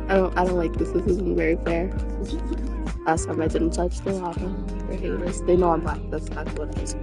I don't like this. This isn't very fair. Last time I didn't touch the lava. They're haters. They know I'm black. That's what it is.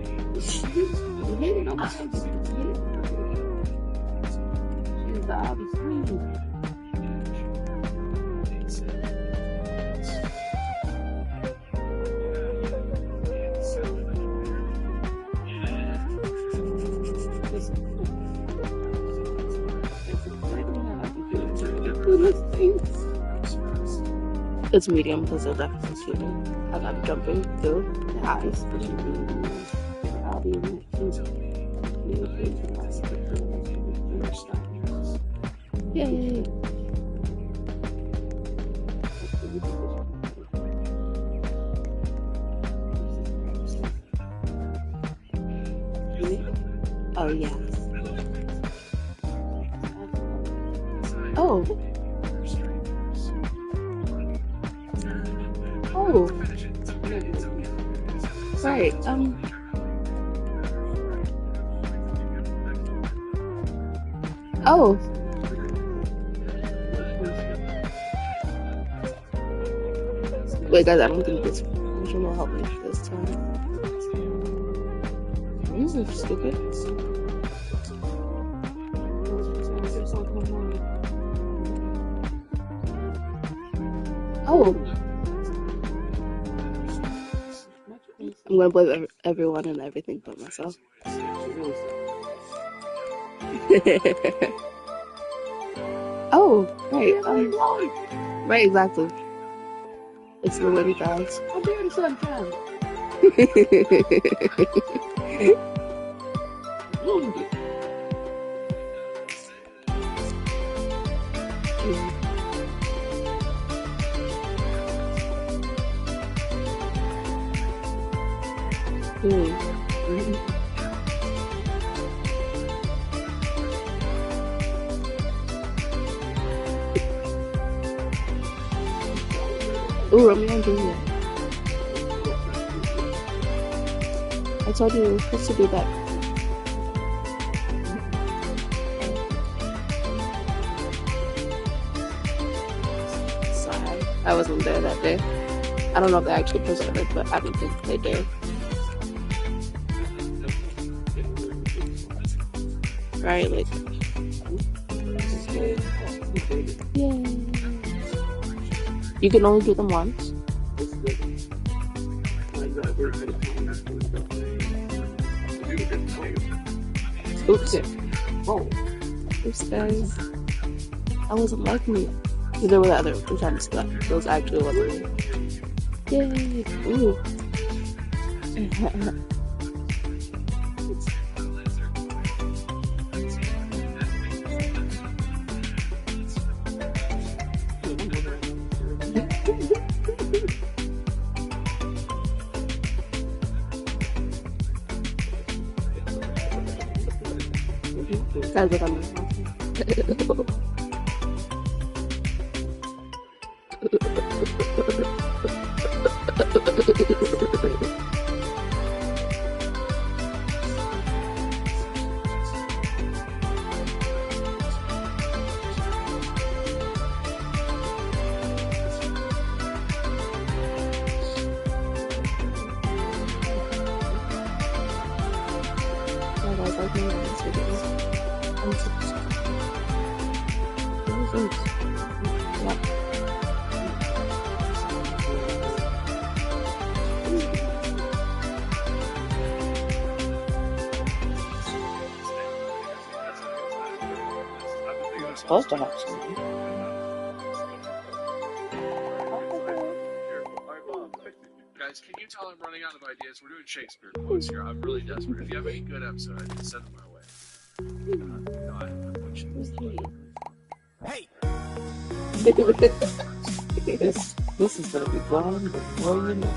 It's medium because they'll definitely see me as I'm jumping through the eyes. Yay! Oh yeah. Oh. Oh. Right. Oh. Wait, guys, I don't think this version will help me this time. This is stupid. Oh. I'm gonna blame everyone and everything but myself. Oh, right. Right, exactly. It's the wind, guys. I'm doing the sunshine. Ooh, Romeo and Juliet. I told you we were supposed to do that. Sorry, I wasn't there that day. I don't know if they actually preserved it, but I don't think they did. Right, like. Yay. You can only do them once. Oops. Oops, guys. I wasn't like me. There were the other pretend stuff. Those actually wasn't me. Yay! Ooh. Guys, look at me. Supposed to have something. Guys, can you tell I'm running out of ideas? We're doing Shakespeare quotes here. I'm really desperate. If you have any good episode ideas, send them my way. Hey! This is gonna be gone before you know.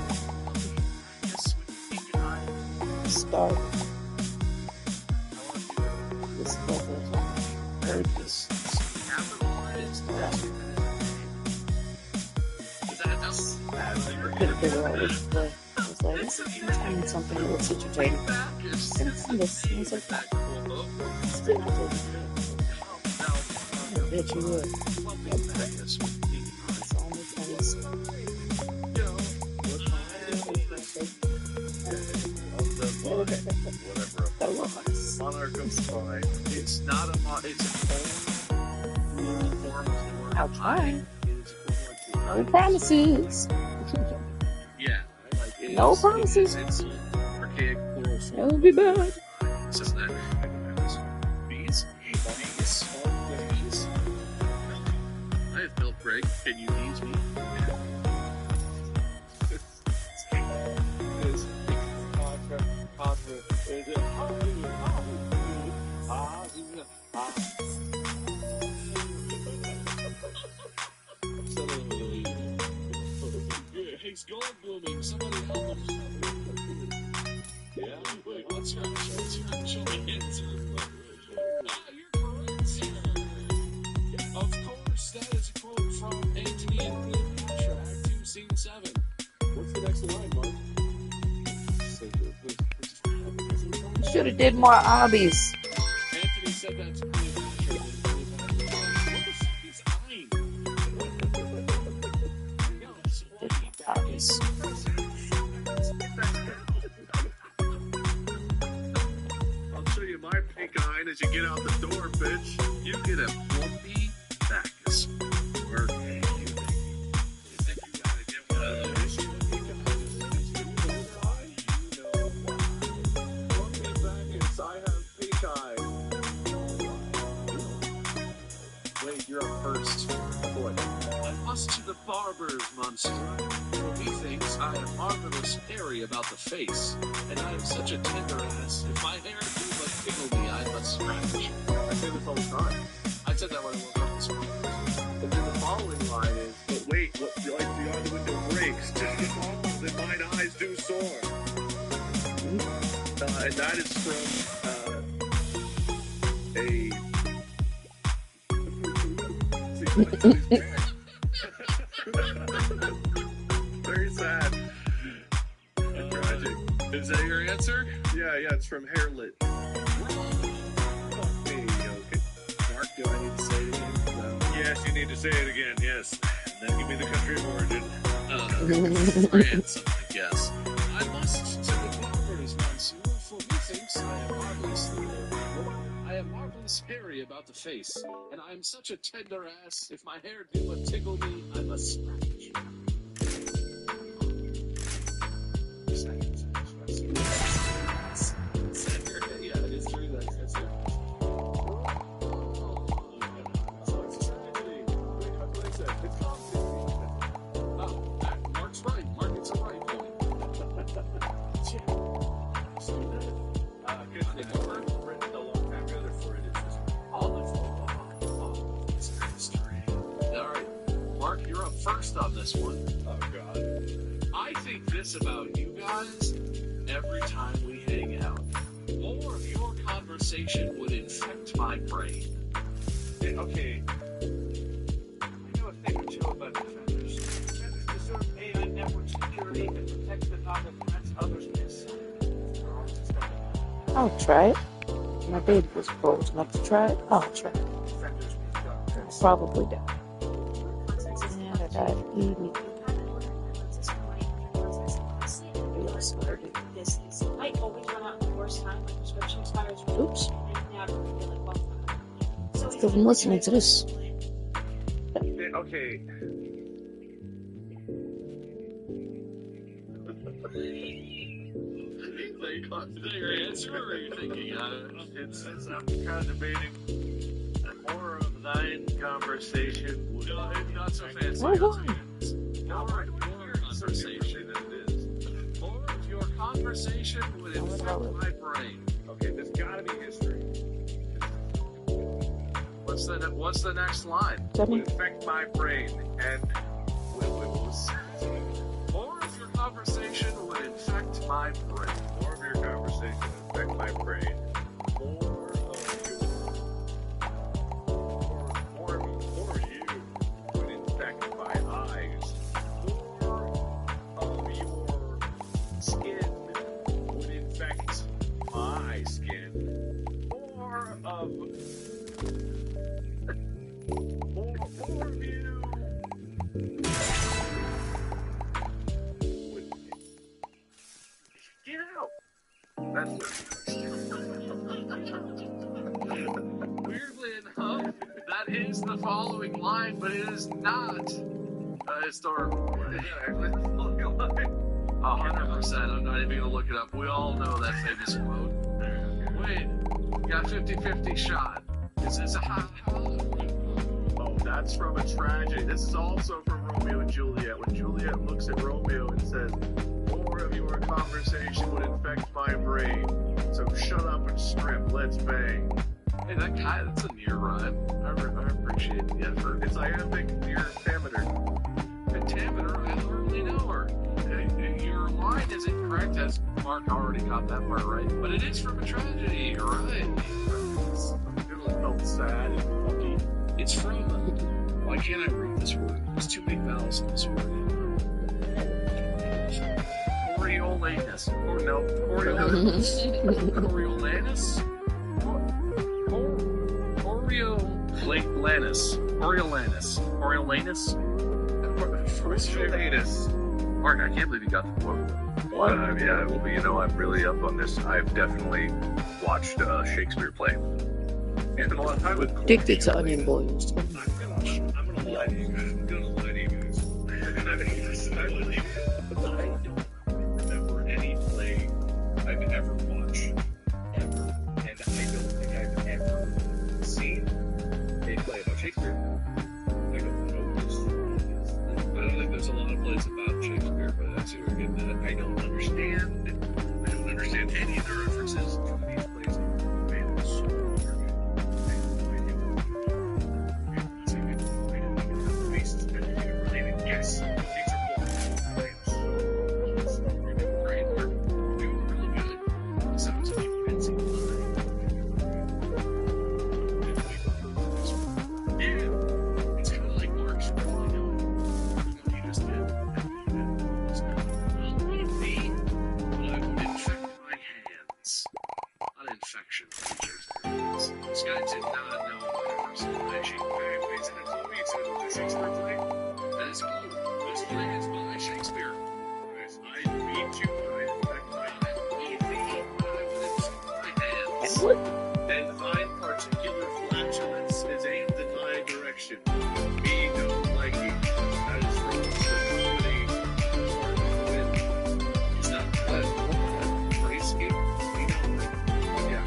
Start. This Heard this. Capitalized. Is that enough? Couldn't figure out which play. I was like, I need something that looks entertaining. And it's this. And it's like that. Still not taking it. Bet you would. Lumpy faggots. It's almost pennies. Yo, whatever. That was. Monarch of Fine. It's not a it's a form of I'll try. It is equivalent to No promises. yeah, like it No is- promises. It's archaic plural form. It'll be bad. It says that. Bees. I have milk break. Can you bees me? He's gold blooming. Somebody help him. Yeah? Wait, what's your actual answer? You're correct, sir. Of course, that is a quote from Antony and Cleopatra, Act 2, Scene 7. What's the next line, Mark? Should have did more obbies. Anthony said that to Cleopatra. What the fuck is Ein? Obbies. I'll show you my pink eye as you get out the door, bitch. You get a plumpy bacchus. Or you think you gotta get one of those? Plumpy bacchus, I have pink eye. Wait, you're up first. Boy. I must to the barber's, monster. He thinks I am marvelous airy about the face, and I am such a tender ass. If my hair do but tickle me, I must scratch. I say this all the time. I said that when I woke up this morning. But then the following line is, but wait, what, like beyond the window breaks, just as often that mine eyes do soar. And that is from very sad. Tragic. Is that your answer? Yeah, it's from Hairlit. Okay. Mark, do I need to say it again? No. Yes, you need to say it again, yes. And then give me the country of origin. France, I guess. I must to the barber's, monsieur, for he thinks I am marvelously I am marvelous hairy about the face, and I am such a tender ass. If my hair do but tickle me, I must scratch. Yeah, it is true. That's it. So it's a tragedy. Wait, how can I say? It's complicated. Oh, Mark's right. Mark gets a right point. Good thing I wrote written a long time ago. Therefore, it is just all this history. All right, Mark, you're up first on this one. Oh God. I think this about you guys every time we hang out. More of your conversation would infect my brain. Okay. I know a thing or two about defenders. Defenders deserve AI network security that protects the data threats others miss. I'll try it. My baby was bold enough to try it. I'll try it. Defenders meet doctors. Probably don't. And I got evening. I always run out the worst time. My prescription expires. Oops. And now I don't feel like well. Still been listening to this. Okay. Is that your answer, or are you thinking? I'm kind of debating more of thine conversation. No, not so fancy. What? More of your conversation than it is. More of your conversation would infect my brain. Okay, there's got to be history. What's the next line? Would infect my brain and more of your conversation would infect my brain. More of your conversation would infect my brain. More of you would infect my eyes. More of your skin would infect my skin. More of That is the following line, but it is not historical. 100%. I'm not even gonna look it up. We all know that famous quote. Wait, got 50-50 shot. Is this a hot? Oh, that's from a tragedy. This is also from Romeo and Juliet. When Juliet looks at Romeo and says, "More of your conversation would infect my brain. So shut up and strip. Let's bang." Hey, that's a near rhyme. I appreciate the effort. It's iambic near pentameter. Pentameter, I hardly know her. Your line is incorrect, as Mark already got that part right. But it is from a tragedy, right? It felt sad and funky. It's from. Why can't I read this word? There's too many vowels in this word. Coriolanus. Or no, Coriolanus. Coriolanus? Coriolanus. Coriolanus. Coriolanus? Coriolanus. Mark, I can't believe you got the quote. Yeah, well, you know, I'm really up on this. I've definitely watched Shakespeare play. And a lot of time with Addicted to onion boils. I'm gonna lie to you guys. And I don't remember any play I've ever watched. Ever. And I don't think I've ever seen a play about Shakespeare. I don't know this. I don't think there's a lot of plays about Shakespeare, but that's who we're getting at. I don't understand any of the references to these plays. Man, it's so yes, these are Great work. Doing really good. Sounds like fancy. Yeah, it's kind of like Mark's really doing what he just did. But I would infect my hands. Not infection. This guy did not know what a person was. Is it a Chloe? Is it a Shakespeare play? That is cool. This play is by Shakespeare. I mean to infect my hands. What? And thine particular flatulence is aimed in my direction. Me no liking. That is from the comedy Mark Twain. Is that what? Phrase scheme? Me no liking. Yeah.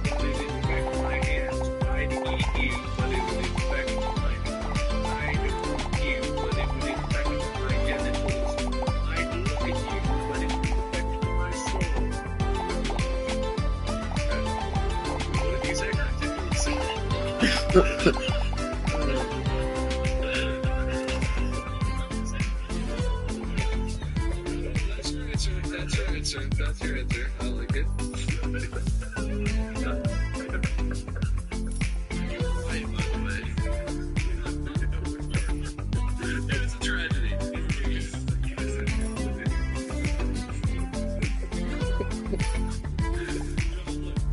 They didn't infect my hands. I'd eat you, but it would infect mine. I'd eat you, but it would infect my genitals. I'd look at you, but it would infect my soul. What are these activities? That's your answer. I like it. Right, by the way. It was a tragedy.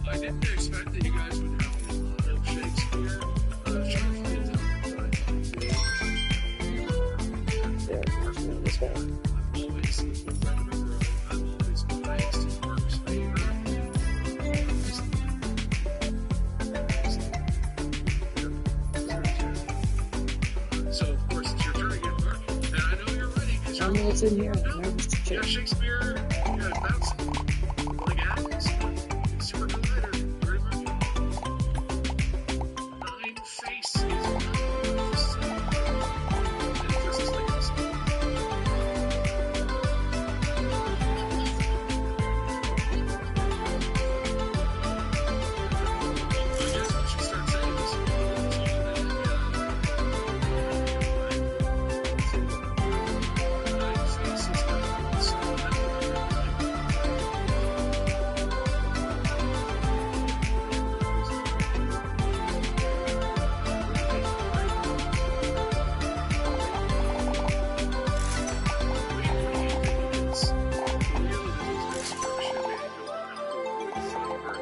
I didn't expect that you guys would have a lot of Shakespeare. This guy. I'm always biased in Mark's favor. So, of course, it's your turn again, Mark. And I know you're ready because I you're know what's in here. I'm nervous to you got check. Shakespeare, you got bouncing, like Adams, super collider, very much. Nine face is not the same. And this is like this. I guess we should start saying this. Nine faces, so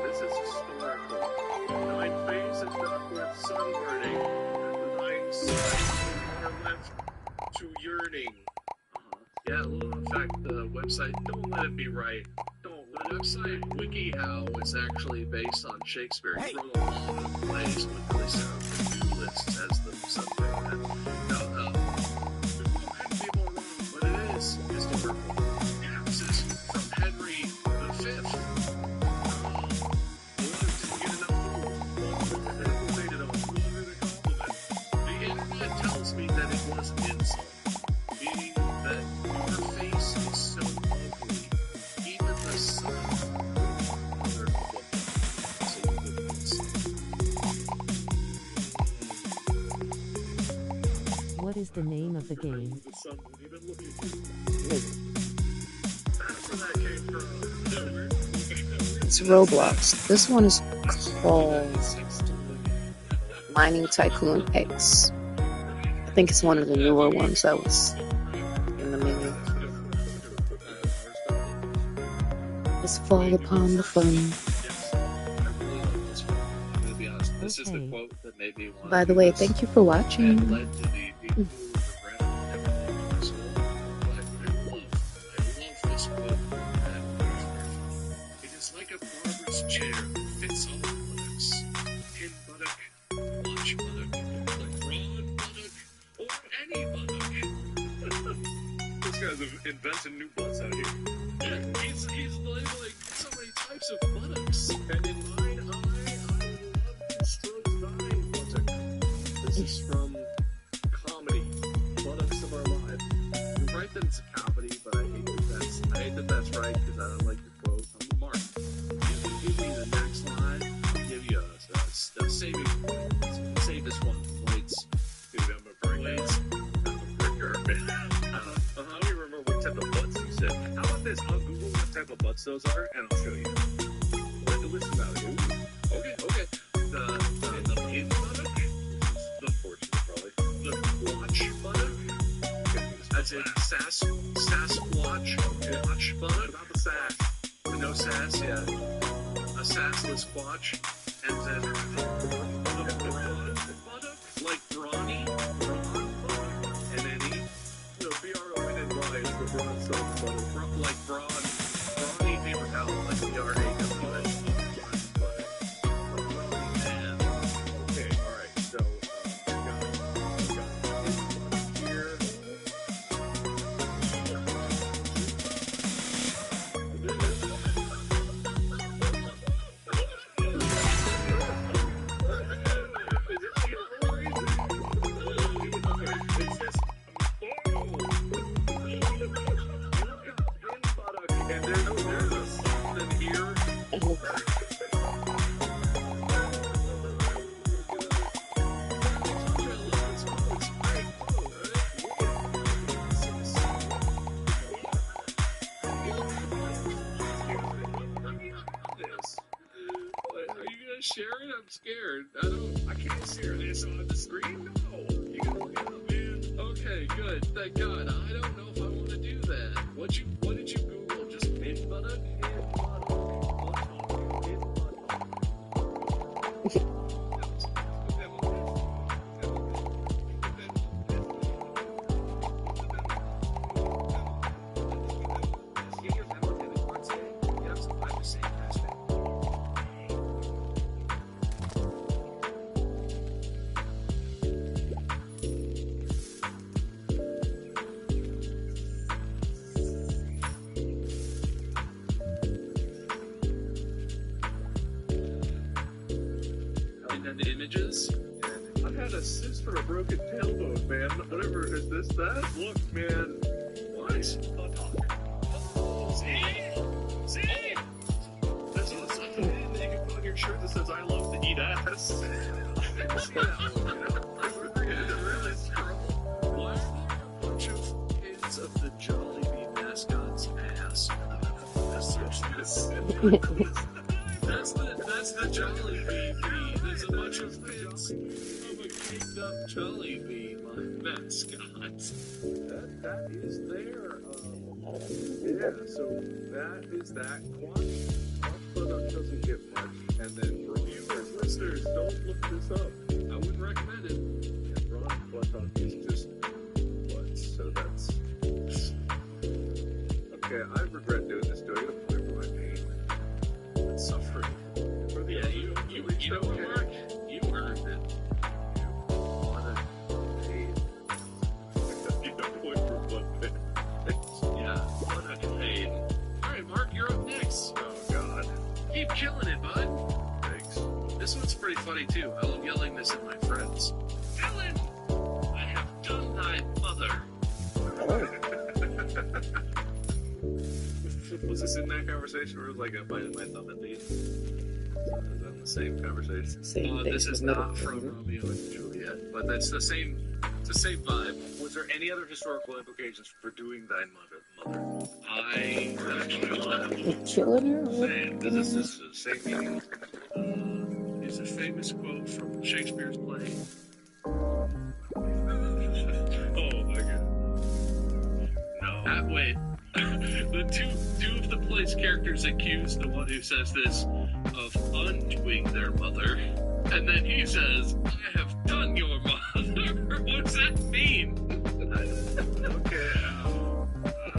This is historical. Nine phases not worth sunburning. Nine sides are left to yearning. Yeah, well, in fact, the website, don't let it be right. Don't let website WikiHow was actually based on Shakespeare. He wrote a lot of plays with really sound lists as the subject. Now, people are wrong, but it is different. This is from Henry V. The internet tells me that it was an insult, meaning that your face is so ugly, even the sun. What is the name of the game? The sun won't even look at you. That's where that came from. It's Roblox. This one is called Mining Tycoon X. I think it's one of the newer ones that was in the menu. Let's fall upon the fun. This is the quote that made me want By the way, thank you for watching. and led to the people who regret everything in school. But I love this quote. It is like a barber's chair that fits all buttocks. Pin buttock, watch buttock, LeBron buttock, or any buttock. This guy's inventing new butts out here. He's labeling so many types of buttocks. And in mine eye, I would love to stroke thy buttock. This is from comedy, Buttocks of Our Lives. You're right that it's a comedy, but I hate that that's right because I don't like the quote on the mark. Give me the next line. I'll give you a saving point. Save this one. Points. Dude, I'm a breaker. Points. I'm a breaker. I don't even remember what type of butts you said. How about this? I'll Google what type of butts those are, and I'll show you. Listen now, dude. Okay. The pin buttock. The fortune, probably. The watch buttock. As in Sasquatch. Watch What buttock. about the sass? No sass, yeah. A sassless watch. And then the brawn buttock. Like brawny. Brawn buttock. And any. No, B-R-O-N-N-Y is the brawn self buttock. Like brawn. Brawny paper towel. Like B-R-A-W-N. Okay, alright, so, we got here. And there's something here. Are you gonna share it? I'm scared. I can't share this on the screen. No. You gotta look it up, man. Okay, good. Thank God. I don't know if I want to do that. What did you Google? Just pin buttock? And then the images. I had a cyst for a broken tailbone, man. Whatever, is this that? Look, man. What? See? That's something that you can put on your shirt that says, I love to eat ass. Really strong. Why are there a bunch of kids of the Jollibee mascot's ass? That's the Jollibee bee. There's a bunch of kids of a caked up Jollibee mascot. That is there. Yeah, so that is that. Quatch buttock doesn't get much. And then viewers, listeners, don't look this up. I wouldn't recommend it. Yeah, broad buttock is just butts. So that's... Okay, I regret doing this. Do I get a point for my pain? Keep killing it, bud. Thanks. This one's pretty funny too. I love yelling this at my friends. Ellen, I have done thy mother. Was this in that conversation, or was it like I bited my thumb at least? Is that the same conversation? Same thing. This is Middle not from finger. Romeo and Juliet, but that's the same. It's the same vibe. Was there any other historical implications for doing thy mother? I have You're killing her? Man, this is the same meaning. It's a famous quote from Shakespeare's play. Oh my god. No. Wait. The two of the play's characters accuse the one who says this of undoing their mother. And then he says, I have done your mother. What's that mean? Okay. I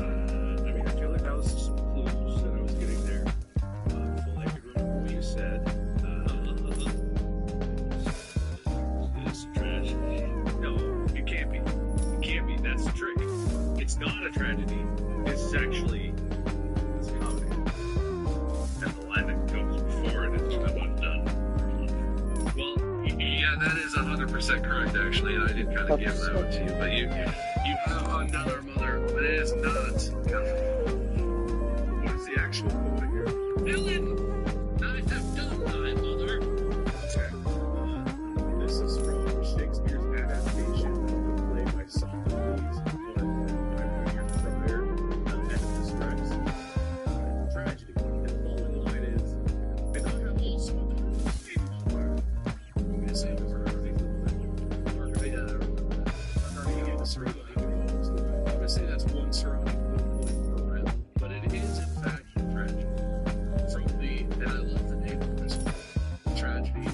mean, I feel like that was some clues that I was getting there. If only I could remember what you said. It's tragedy. No, it can't be. It can't be. That's the trick. It's not a tragedy. It's actually it's comedy. And the line that goes before it is I'm undone. Well, yeah, that is 100% correct, actually, and I did kind of give that one to you. But you have another mother, but it is not. What is the actual quote here? Ellen, I have done thy mother. Okay. This is from Shakespeare's adaptation of the play by Sophocles. But I'm here from there. And it describes tragedy. And the following line is, and I have also done a mother. I'm going to say the word. Obviously, that's one surrounding program, but it is in fact a tragedy. From the, and I love the name of this one, tragedy,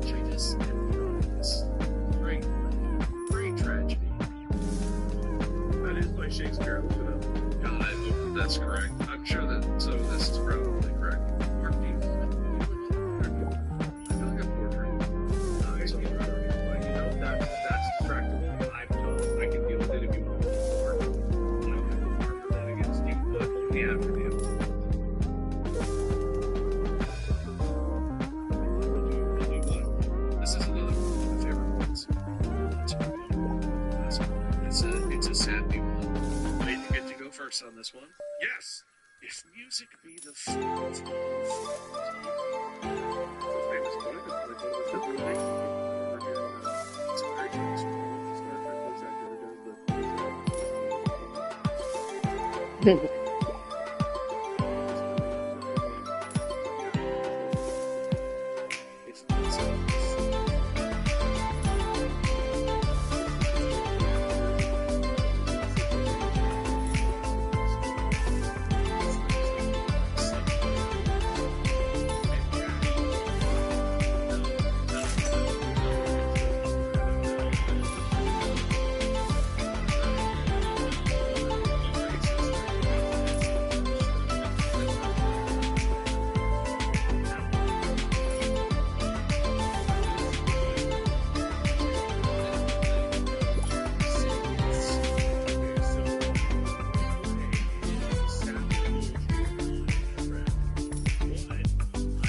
Janus and Andronicus. Great tragedy. That is by Shakespeare. I looked it up. God, I hope that's correct. I'm sure that, so this is probably correct. Mark, do you know that? I feel like I'm portraying. But you know, that's distractible. I'm told I can deal with it if you want more. I'm going to mark that against you, but only after the episode. This is another one of my favorite ones. It's a sappy one. Wait, you get to go first on this one? Yes! If music be the food of Famous quote. It's like one of the simple things over here. it's a very famous one. Star Trek voice actor who does, but It's not so.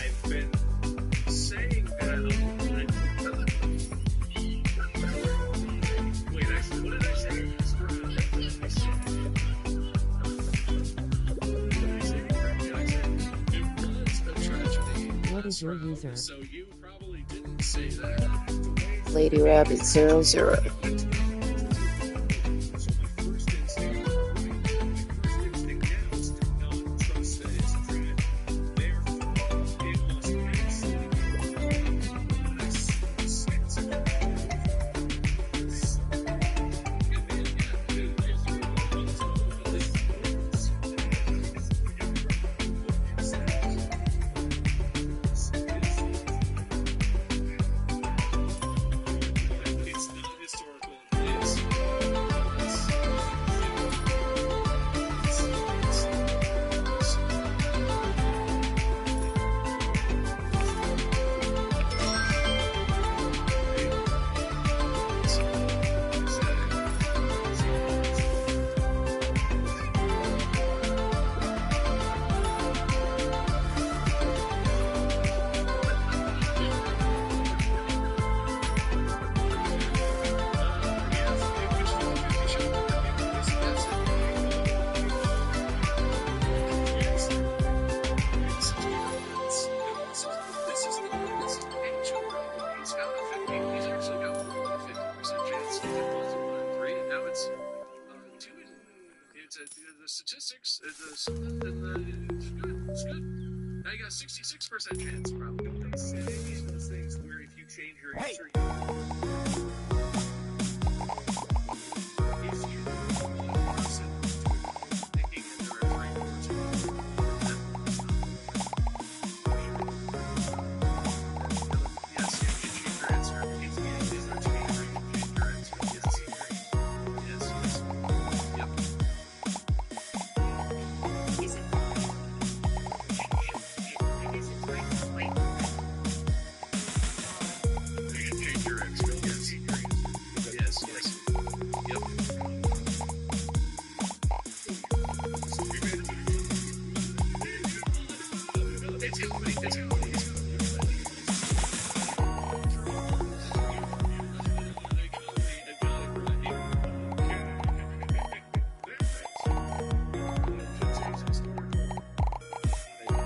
I've been saying that a lot. Wait, what did I say? What is your user? So you probably didn't say that. Lady Rabbit 00. It's not historical. statistics, it's good. It's good. Now you got a 66% chance, probably. They say those things where if you change your answer, If you listen to thinking and there are three words, yes, you can change your answer. It's not change your answer. Yes, yes. Yep. Is it? You can change your answer. Yes. Yes. Yep. It's comedy.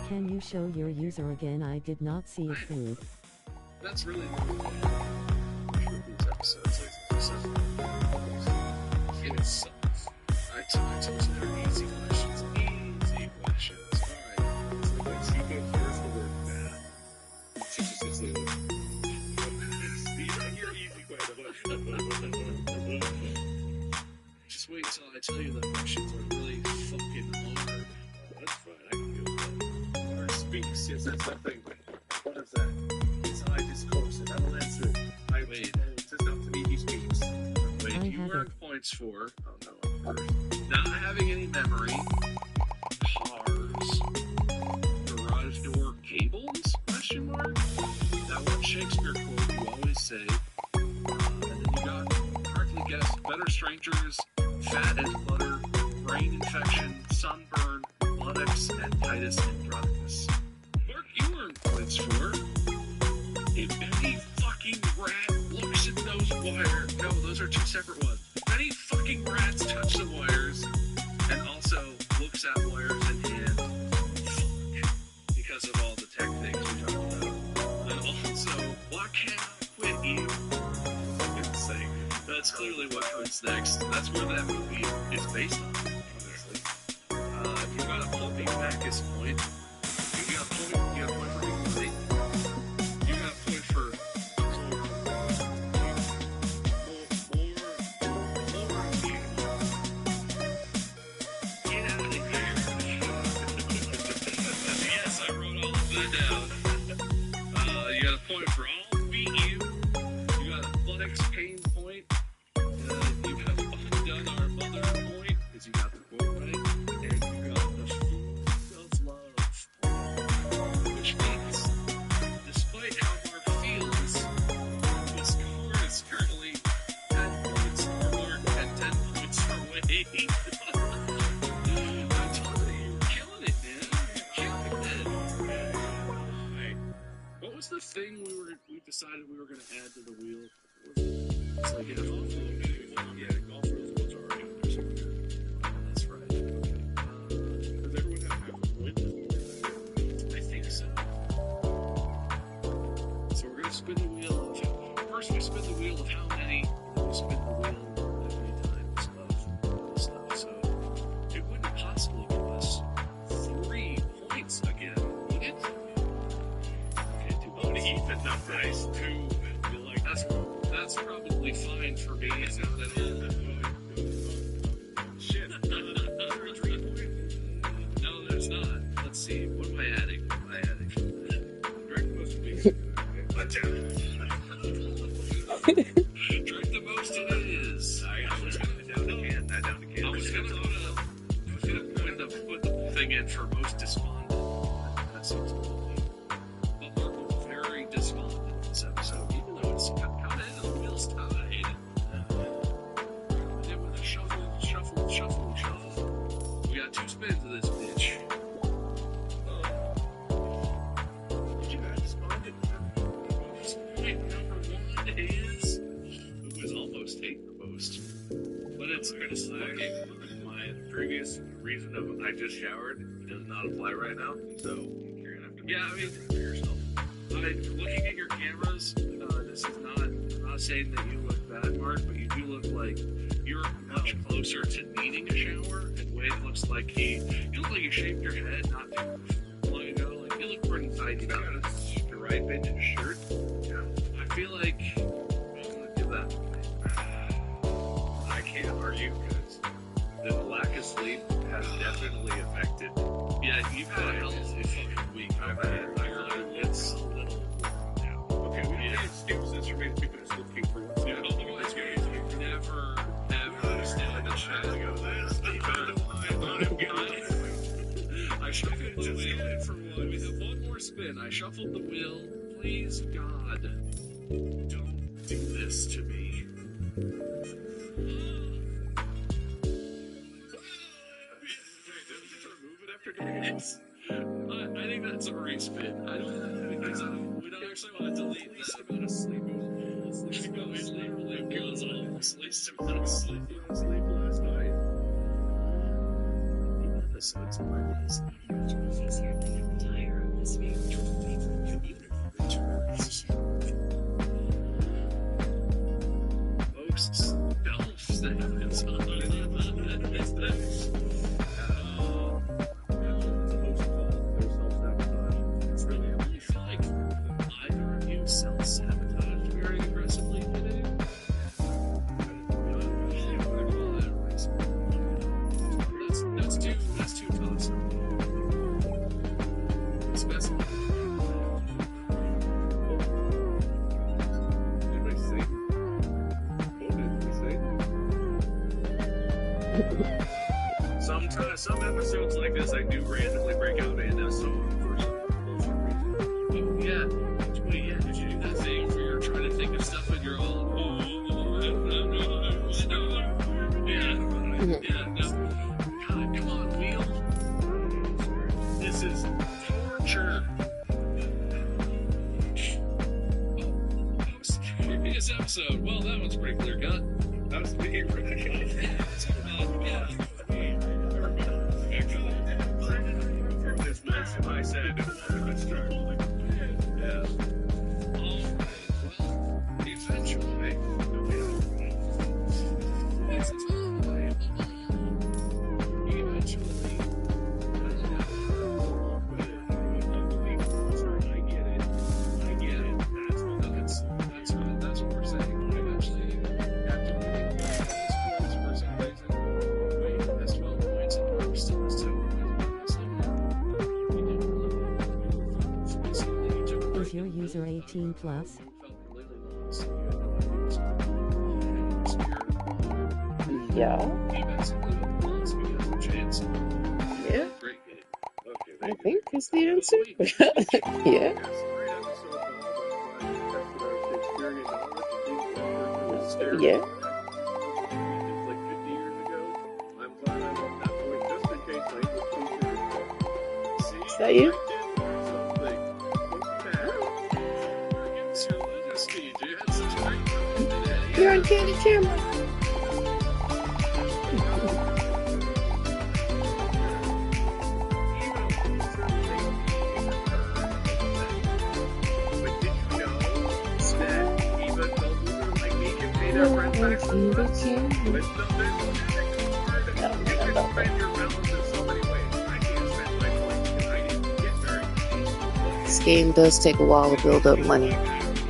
Can you show your user again? I did not see it through. That's really these episodes. Kids suck. I told you they're easy questions. Easy questions. Alright. she goes first the word bad. She just gets the your easy question. Just wait until I tell you the questions are really fucking hard. That's fine. I can deal with that. Or speaks. Yes, that's something. What is that? His eye discourses. I will answer. I Wait. It says not to me. He speaks. Wait, I you have earned it. points for not having any memory, cars, garage door cables, question mark? That one Shakespeare quote you always say. And then you got correctly guessed better strangers, fat and butter, brain infection, sunburn, buttocks, and Titus Andronicus. Mark, you earned points for if any fucking rat looks at those wires. No, those are two separate ones. If any fucking rats touch the wires and also looks at wires in hand, because of all the tech things we talked about. And also, why can't I quit you? Insane. That's clearly what comes next. That's where that movie is based on, obviously. You got a Puppy Bacchus point. You got a point for equality. You got a point for get out of here. Yes, I wrote all of that down. You got a point for all beat you. You got a buttocks pain point. You got undone our mother point because you got the quote right. And you got the food of love, which means despite how Mark feels, his score is currently 10 points for Mark and 10 points for Wade. I told you, you were killing it, man. You're killing it. Right. What was the thing we decided we were going to add to the wheel? It's like golf rules. Yeah, golf rules was already on there somewhere. That's right. Does everyone have half a point? I think so. So we're going to spin the wheel of... First we spin the wheel of how many, and then we spin the wheel of many times of stuff. So it wouldn't possibly give us 3 points again, would it? Okay, 2 I'm gonna points. eat the nut rice too. Feel like That's probably fine for me. It's not that shit. No, there's not. Let's see. What am I adding? Drink most of these. But Drink the most it is. I was gonna down the can. I was gonna put the thing in for most despondent. That seems cool. But Mark was very despondent this episode, even though it's kind of the wheels tied. It was a shuffle. We got 2 spins of this bitch. Did you guys responded? Point number 1 is it was almost take the most, but it's I'm gonna say my previous reason of I just showered does not apply right now, so you're gonna have to Yeah, I mean, for yourself. looking at your cameras, this is not not saying that you look bad, Mark, but you do look like you're much closer to needing a shower. And Wade looks like you look like you shaved your head not too long ago. Like, you look pretty tidy. You got a stripe in your shirt. Yeah. I feel like I'm gonna do that. I can't argue because the lack of sleep has definitely affected. Yeah, you've had a hell of a fucking week. It's a little. Yeah. Okay, we don't need excuses for me. People just looking for what's new. Never, ever stand in the shadow of this. I shuffled the wheel for one. We have one more spin. I shuffled the wheel. Please, God, don't do this to me. I think that's a respin. I don't because we don't actually want to delete this amount of sleep. It literally goes almost least amount of sleep. Sleep last night. The episodes are these. Fix your retire this week. Folks, self-stands on this. I feel like either of you self-sabotaged very aggressively today. That's too tough. Especially. Did I say? What did we say? Sometimes, some episodes like this, I do randomly break out in a song for some reason. Yeah. Wait, yeah, did you do that thing where you're trying to think of stuff and you're all, yeah, no. God, come on, Wheel. This is torture. Previous episode. Well, that one's pretty clear cut. That was me, right? Yeah. From this list, I said, let's start. Yeah. Well, eventually. That's what we're saying. Eventually, after winning this for some reason, Wade has 12 points and Mark still has 2. Is your user 18 plus? Yeah. Yeah. I think is the answer. Yeah. Yeah. Like 50 years ago. I'm glad I'm on that point just in case my English teacher see. Is that you? You're on candy camera. This game does take a while to build up money.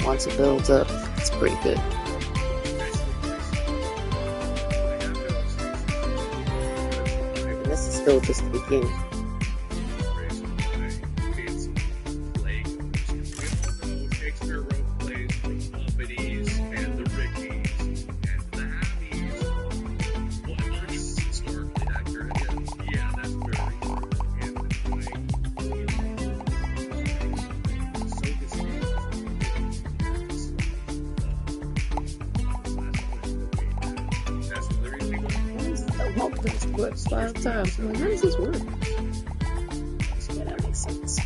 Once it builds up, it's pretty good. And this is still just the beginning. What 5 times? I'm like, how does this work? Yeah, that makes sense.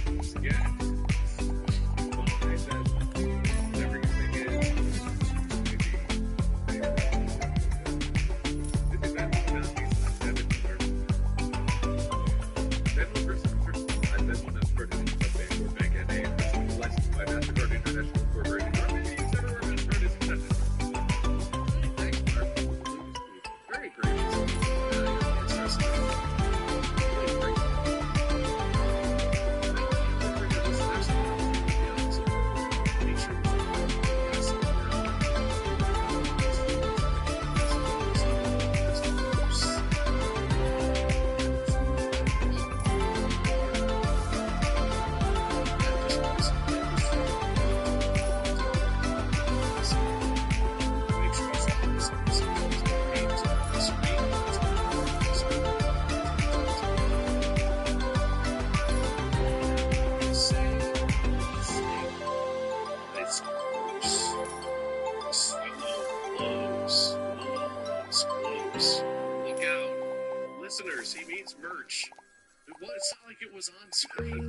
was on screen.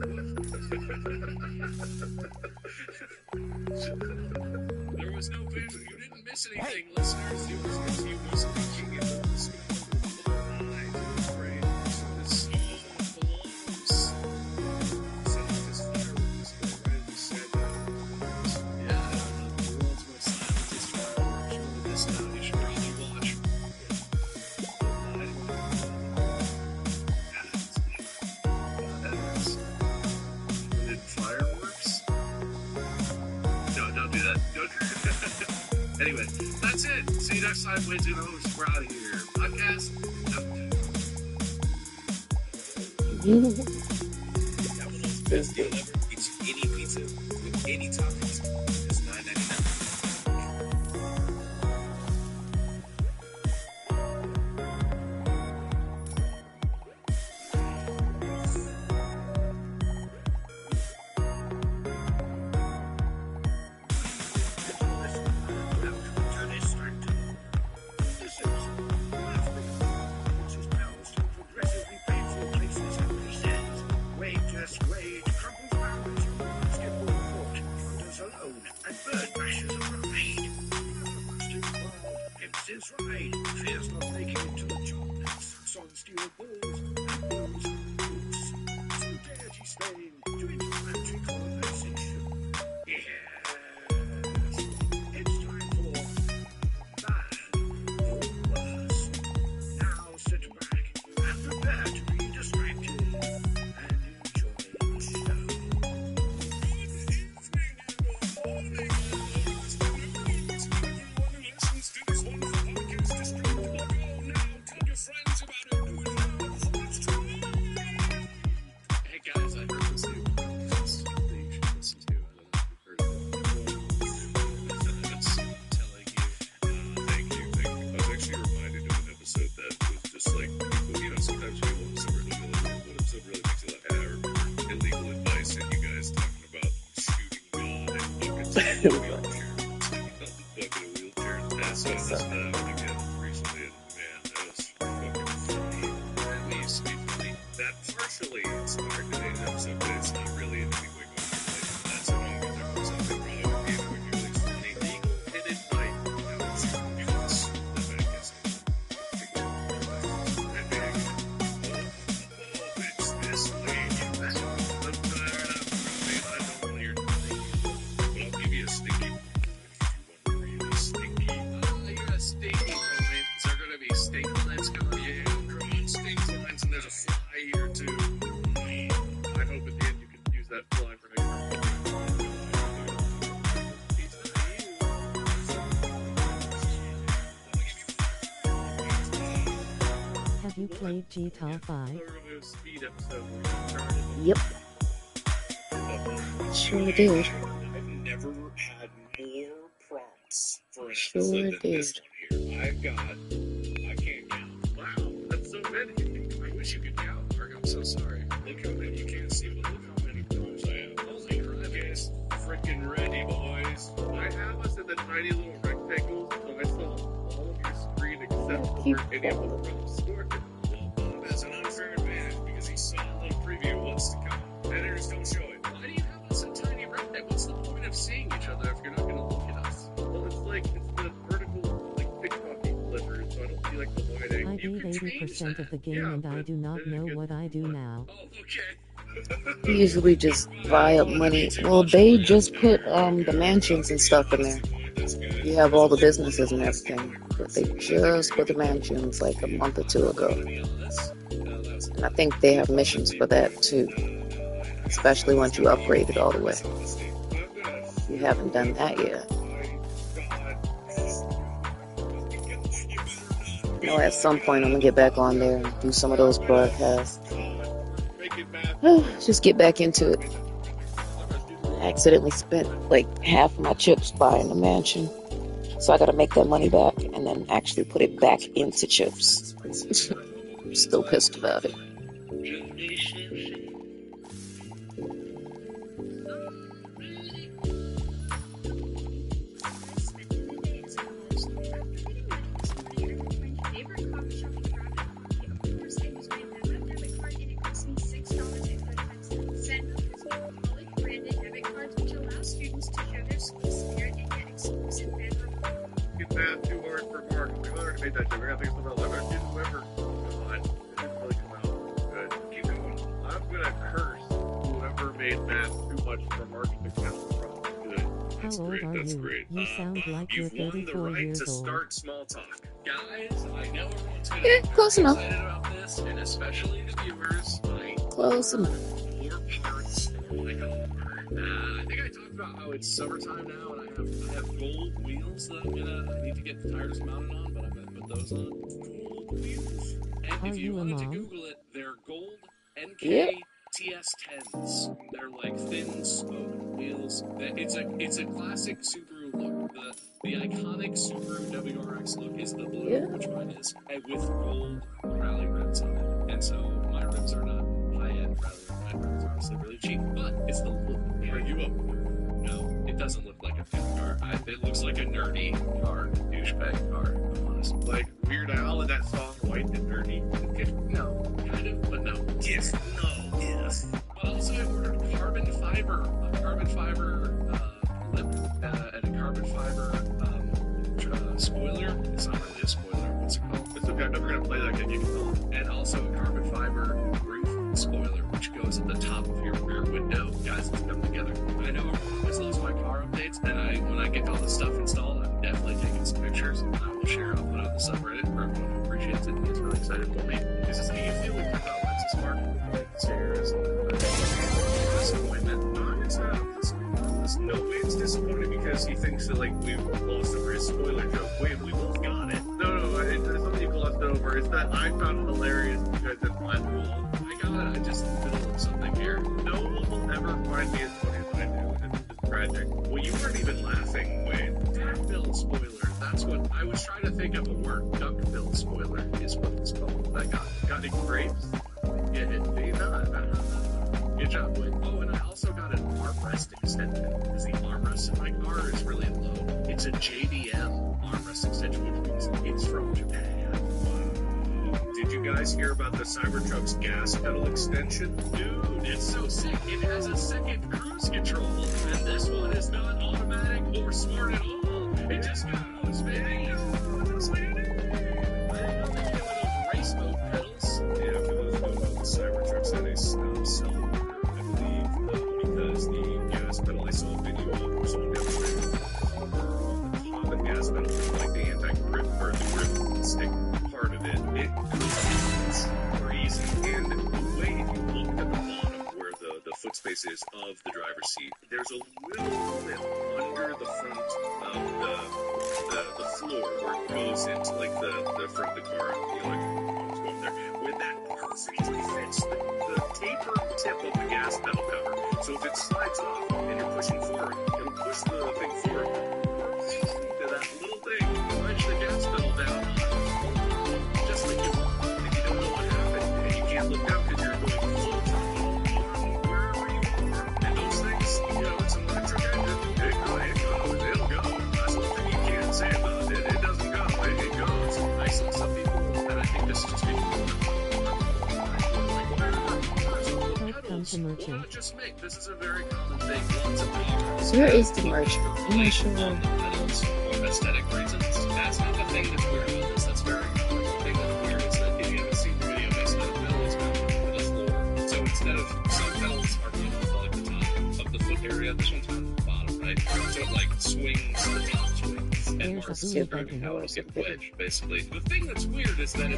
There was no visual. You didn't miss anything, listeners. He was speaking in the screen. Anyway, that's it. See you next time, Wednesday the host. We're out of here. Podcast out. That was the best deal ever. Get you any pizza with any toppings. It's $9.99. Fears not making it to the job. Sucks on steel balls and blows on boots. So dirty stain to inflammatory colonization. Yes, it's time for bad or worse. Now sit back and prepare to be distracted and enjoy the show. Hey guys, I heard this new podcast that you should listen to. I don't know if you've heard of it. It's telling you, thank you. I was actually reminded of an episode that was just like, people, sometimes people episode really makes you laugh. I remember illegal advice and you guys talking about shooting God and buckets of wheelchairs. I saw this again recently, and man, that was fucking funny. That needs to be funny. That partially inspired today's episode, but it's not really in any way going to relate. That's what I'm going to talk about. Something probably would be really funny. Legal hidden light. You can slip back and say, it's this lady. I'm tired of me. I don't want your name. But I'll give you a stinky. Really stinky. You're a stinky moment. Is there going to be stink lines coming? Yeah, drawing stink lines, and there's a fly here too. I hope at the end you can use that fly for next time. Have you played GTA 5? Speed episode where you Yep. Sure did. I've never had more prompts for an Sure episode than this did. one here. I can't count. Wow, that's so many. I wish you could count, Mark. I'm so sorry. Look how many, you can't see, but look how many prompts I have. Holy crap, guys. Freaking ready, boys. I have us in the tiny little rectangles, so I saw all of your screen except for keep any of the prompts. Bob has an unfair advantage because he saw a little preview of what's to come. Editors don't show it. Why do you have us in tiny rectangles? What's the point of seeing each other if you're not going to look at us? Well, it's the vertical, pickpocket flippers, so I don't see, the wide I angle. You beat can change 80% of the game Yeah, and I but do not then know again- what I do now. Oh, okay. They usually just buy up money. Well, they just put the mansions and stuff in there. You have all the businesses and everything, but they just put the mansions like a month or two ago. And I think they have missions for that too, especially once you upgrade it all the way. You haven't done that yet. At some point I'm gonna get back on there and do some of those broadcasts. Just get back into it. I accidentally spent half of my chips buying the mansion. So I gotta make that money back and then actually put it back into chips. I'm still pissed about it. Favorite coffee shop in Toronto? Of course, it was my member debit card and it cost me $6.35. Park account from. Good. That's How old great. are That's you? great. You sound like you're You've won the 34 right years to old. start small talk. Guys, I know everyone's gonna Yeah, be close very enough. excited about this, and especially the viewers. Close enough. Four parts. I think I talked about how it's summertime now, and I have gold wheels that I need to get the tires mounted on, but I'm gonna put those on. Gold wheels. And Are if you you a wanted to mom? Google it, they're gold NK Yep. TS10s. They're like thin spoke wheels. It's a classic Subaru look. The iconic Subaru WRX look is the blue, Yeah. which mine is, and with gold rally rims on it. And so my rims are not high-end rally rims. My rims are obviously really cheap, but it's the look. Are you a No, it doesn't look like a fan car. It looks like a nerdy car, douchebag car, if I'm honest. Like Weird Al in that song, White and Nerdy. No, kind of, but no. Yes, no, yes. But also I ordered a carbon fiber lip, and a carbon fiber spoiler. It's not really a spoiler. What's it called? It's okay. I'm never gonna play that game. You can tell. And also a carbon fiber roof spoiler, which goes at the top of your rear window. Guys, it's come together. I know everyone always loves my car updates, and when I get all this stuff installed, I'm definitely taking some pictures, and I will share. I'll put it on the subreddit for everyone who appreciates it and gets really excited for me. This is how you feel when you're about Lexus Mark. Disappointment. No, it's not. No way it's disappointing because he thinks that, like, we glossed over his spoiler joke. Wait, we both got it. No, it's not that you glossed it over. It's that I found it hilarious because it's my fault. I got it. I just middle of something here. No one will ever find me as funny as I do. It's tragic. Well, you weren't even laughing. Wait, duckbill spoiler. That's what I was trying to think of a word. Duckbill spoiler is what it's called. I got it grapes. Yeah, maybe not. Good job, Wade. Oh, and I also got an armrest extension because the armrest in my car is really low. It's a JDM armrest extension, which means it's from Japan. Wow. Did you guys hear about the Cybertruck's gas pedal extension? Dude, it's so sick. It has a second cruise control, and this one is not automatic or smart at all. It just goes, baby. It's outstanding. I didn't know they came with those race mode pedals. Yeah, for those who don't know, the Cybertrucks had a stop selling, I believe, because the gas pedal, I saw a video of someone demonstrating on the top of the gas pedal, like the anti-grip or the grip stick part of it. It's crazy. And the way, if you look at the bottom where the foot space is of the driver's seat, there's a little lip under the front of the floor where it goes into like the front of the car. You know, like it's going there. Where that perfectly fits the taper tip of the gas pedal cover. So if it slides off and you're pushing forward, it'll push the thing forward. To that little thing, punch the gas pedal down, just like you want. If you don't know what happened, and you can't look down because you're going full throttle wherever you are. And those things, it's an electric engine. It'll go. That's one thing you can't say about it. It doesn't go. It goes. I saw some people, and I think this is just people. Come to merchant. Why not just make? This is a very common thing. Lots of people. So where is the merch? I'm not sure. Pedals for aesthetic reasons. That's not the thing that's weird about this. That's very common. The thing that's weird is that if you haven't seen the video, basically the pedal is mounted to the floor. So instead of some pedals are mounted to like the top of the foot area, this one's mounted to the bottom, right? So it like swings, the top swings, and There's marks a the blue button. how it'll get wedged, basically. The thing that's weird is that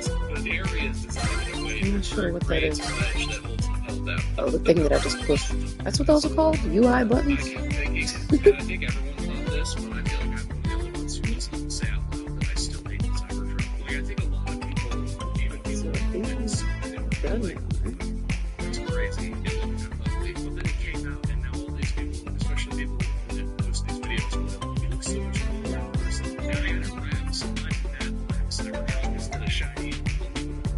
the area is designed in a way I'm not sure what that creates is. a wedge that holds the pedal down. Oh, the thing that I just pushed. That's what those are called? UI buttons? I kept thinking, and I think everyone thought this, but I feel like I'm one of the only ones who doesn't say out loud that I still hate the Cybertruck. Like, I think a lot of people, even people who didn't see it, like, it's crazy. It looked kind of ugly, but then it came out, and now all these people, especially people who post these videos, it looks so much cooler in person. And I had a ram, so like that black Cybertruck instead of shiny,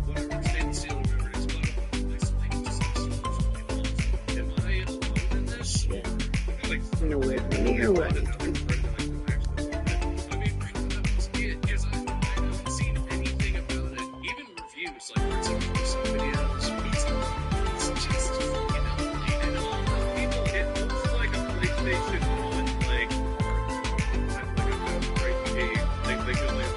whatever, stainless steel, whatever it is, but I still hate it just so much. Am I alone in this? Yeah. Like, Nowhere near what. I mean, because I haven't seen anything about it. Even reviews, like, where it's like some videos, it's just fucking ugly. And all the people, it looks like a PlayStation 1, like a great game. They could like,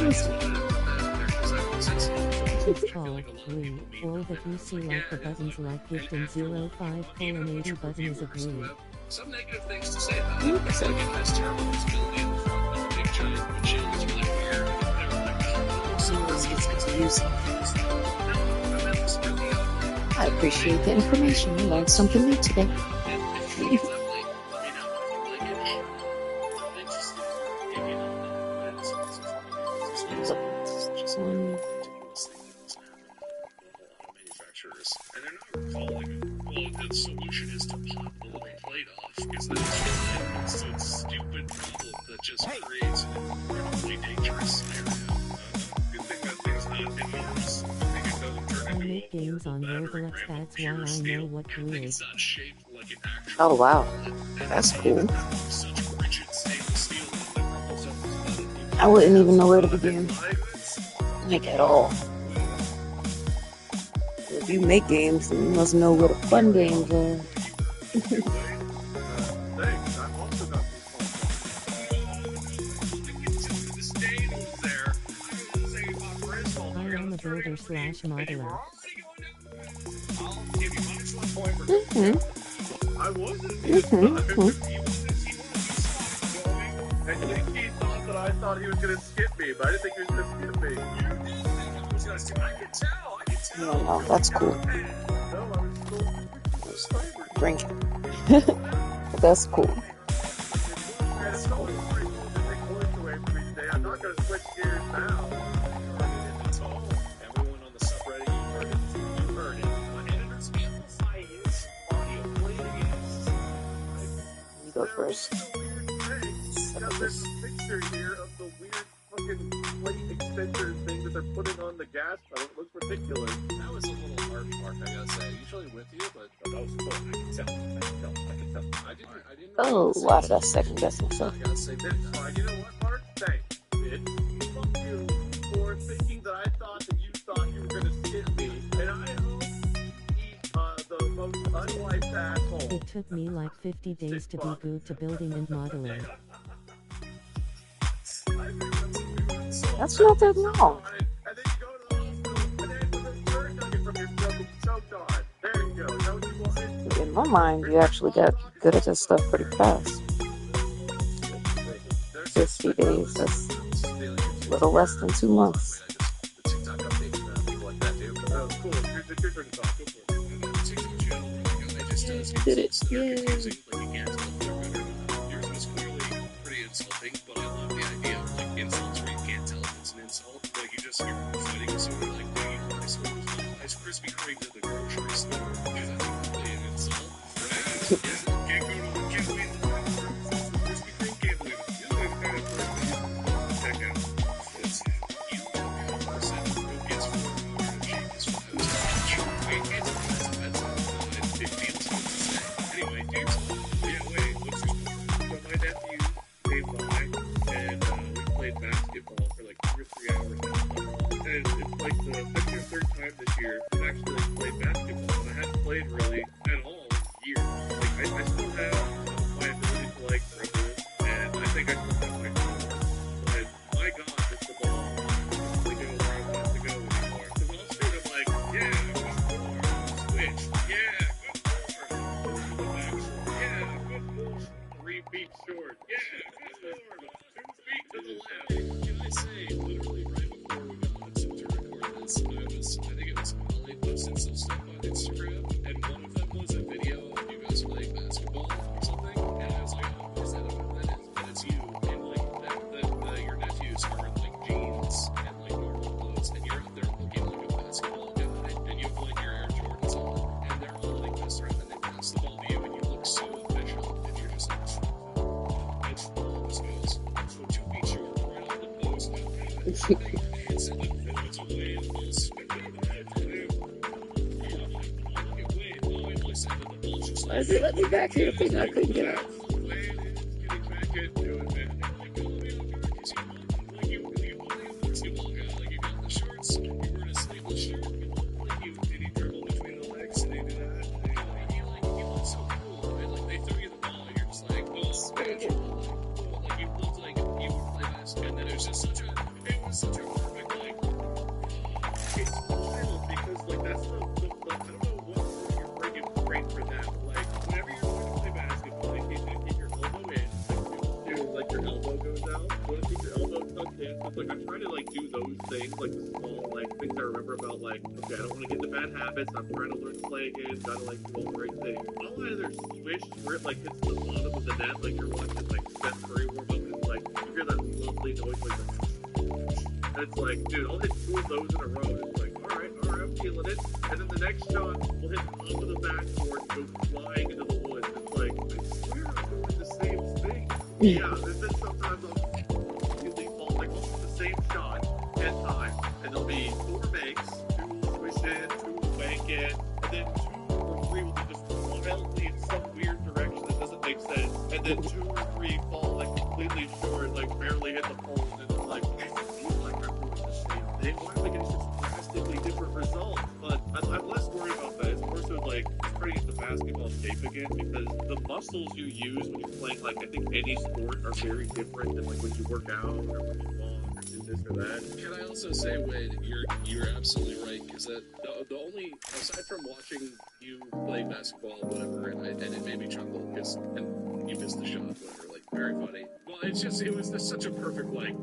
Let's see. because I was sensitive. It's called Re. All that you see like the buttons like gift and 05:80 button is a Re. Some negative things to say about it. It's like it has terrible visibility in the front with big giant windshields with a hair. So let's get to use it. I appreciate the information. I learned something new today. Manufacturers, and they're not calling it. Well, the solution is to pop the little plate off, because that's it's a stupid problem that just creates a really dangerous scenario. Good thing that thing's not enormous. I think it doesn't turn I into make games on Roblox, that's why I know what Re is. it's not shaped like an actual. Oh wow, that's cool. Such rigid stainless steel that I wouldn't even know where to begin. Like at all. If you make games, then you must know what the fun games are. I am a builder slash modeler. I wasn't. I think he thought that I thought he was going to skip me, but I didn't think he was going to skip me. I can tell. No, that's cool. No, I was still Drink it. That's cool. That's cool. I'm not going to switch gears now. That's all. Everyone on the subreddit, you heard it. My editors amplify his audio. Play it again. You go first. There's a picture here of the weird fucking plate extender thing that they're putting on the gas pedal. It looks ridiculous. That was a little hard, Mark, I gotta say. Usually with you, but that was cool. I can tell. I didn't Oh, why did I second guess myself? I gotta say that. You know what, Mark? Thanks, bitch. Fuck you for thinking that I thought that you thought you were going to skip me. And I hope he's the most unwiped asshole. It took me like 50 days to be good to building and modeling. That's not that long. And then you go to the hospital, and then with a bird nugget from your stomach, you choked on. There you go. Is that what you wanted? In my mind, you actually got good at this stuff pretty fast. 50 days, that's a little less than 2 months. Did it. Yay. Yours was clearly pretty insulting, but I love the idea of like insults where you can't tell if it's an insult. Like you're fighting someone like Ice Krispy Kremes at the grocery store. Is that really an insult? Right? Can't go to can't win. Krispy Kreme can't win. You know what kind of person check out. It's you know the kind of person who gets $4 and changes for those. It's offensive. It feels good to say. Anyway, dude. Yeah, wait. So my nephew came by and we played basketball for like 2 or 3 hours now. And it's like the second or third time this year I've actually played basketball, and I hadn't played really at all in years. Like I still have my ability to like dribble, and I think I still have my power. But my God, it's the ball doesn't go where I want it to go anymore. Because all straight I'm like, yeah, good score, switch, yeah, good score, yeah, good score, 3 feet short, yeah, good score, 2 feet to the left. Can I say, literally right before we got on to record this, I think it was Molly posted some stuff on Instagram, and one of them was a video of you guys playing basketball or something, and I was like, oh, what is that? I don't know what that is, and it's you, and like, your nephews are in like jeans and like normal clothes, and you're out there looking like a basketball guy, and you have like your Air Jordans on, and they're all like this, right, and they pass the ball to you, and you look so official, and you're just like, it's all this goes, so 2 feet short, right on the post, it's in the minutes away, and it's Why did it let me back here? The thing I couldn't get out. Such a perfect like off. Like I try to like do those things, like the small like things I remember about. Like okay, I don't want to get into bad habits. I'm trying to learn to play again. Gotta like do all the right things. All either swish where it like hits the bottom of the net, like you're watching like Steph Curry warm up, and like you hear that lovely noise like that. And it's like, dude, I'll hit 2 of those in a row. And it's like, all right, I'm feeling it. And then the next shot will hit the top of the backboard and go flying into the woods. It's like, I swear I'm doing the same thing. Yeah, and then sometimes I'll completely fall, like almost the same shot 10 times. And there'll be 4 makes, 2 swish in, 2 bank in, and then 2 or 3 will be just wildly in some weird direction that doesn't make sense. And then 2 or 3 fall like completely short, like barely hit the pole. And it's like, why am I getting such drastically different results? But I'm less worried about that. It's more so like trying to get the basketball shape again, because the muscles you use when you're playing, like I think any sport, are very different than like when you work out or when you walk or do this or that. Can I also say, Wade, you're absolutely right, because that the only, aside from watching you play basketball, whatever, and it made me chuckle because you missed the shot, whatever, like very funny. Well, it was just such a perfect like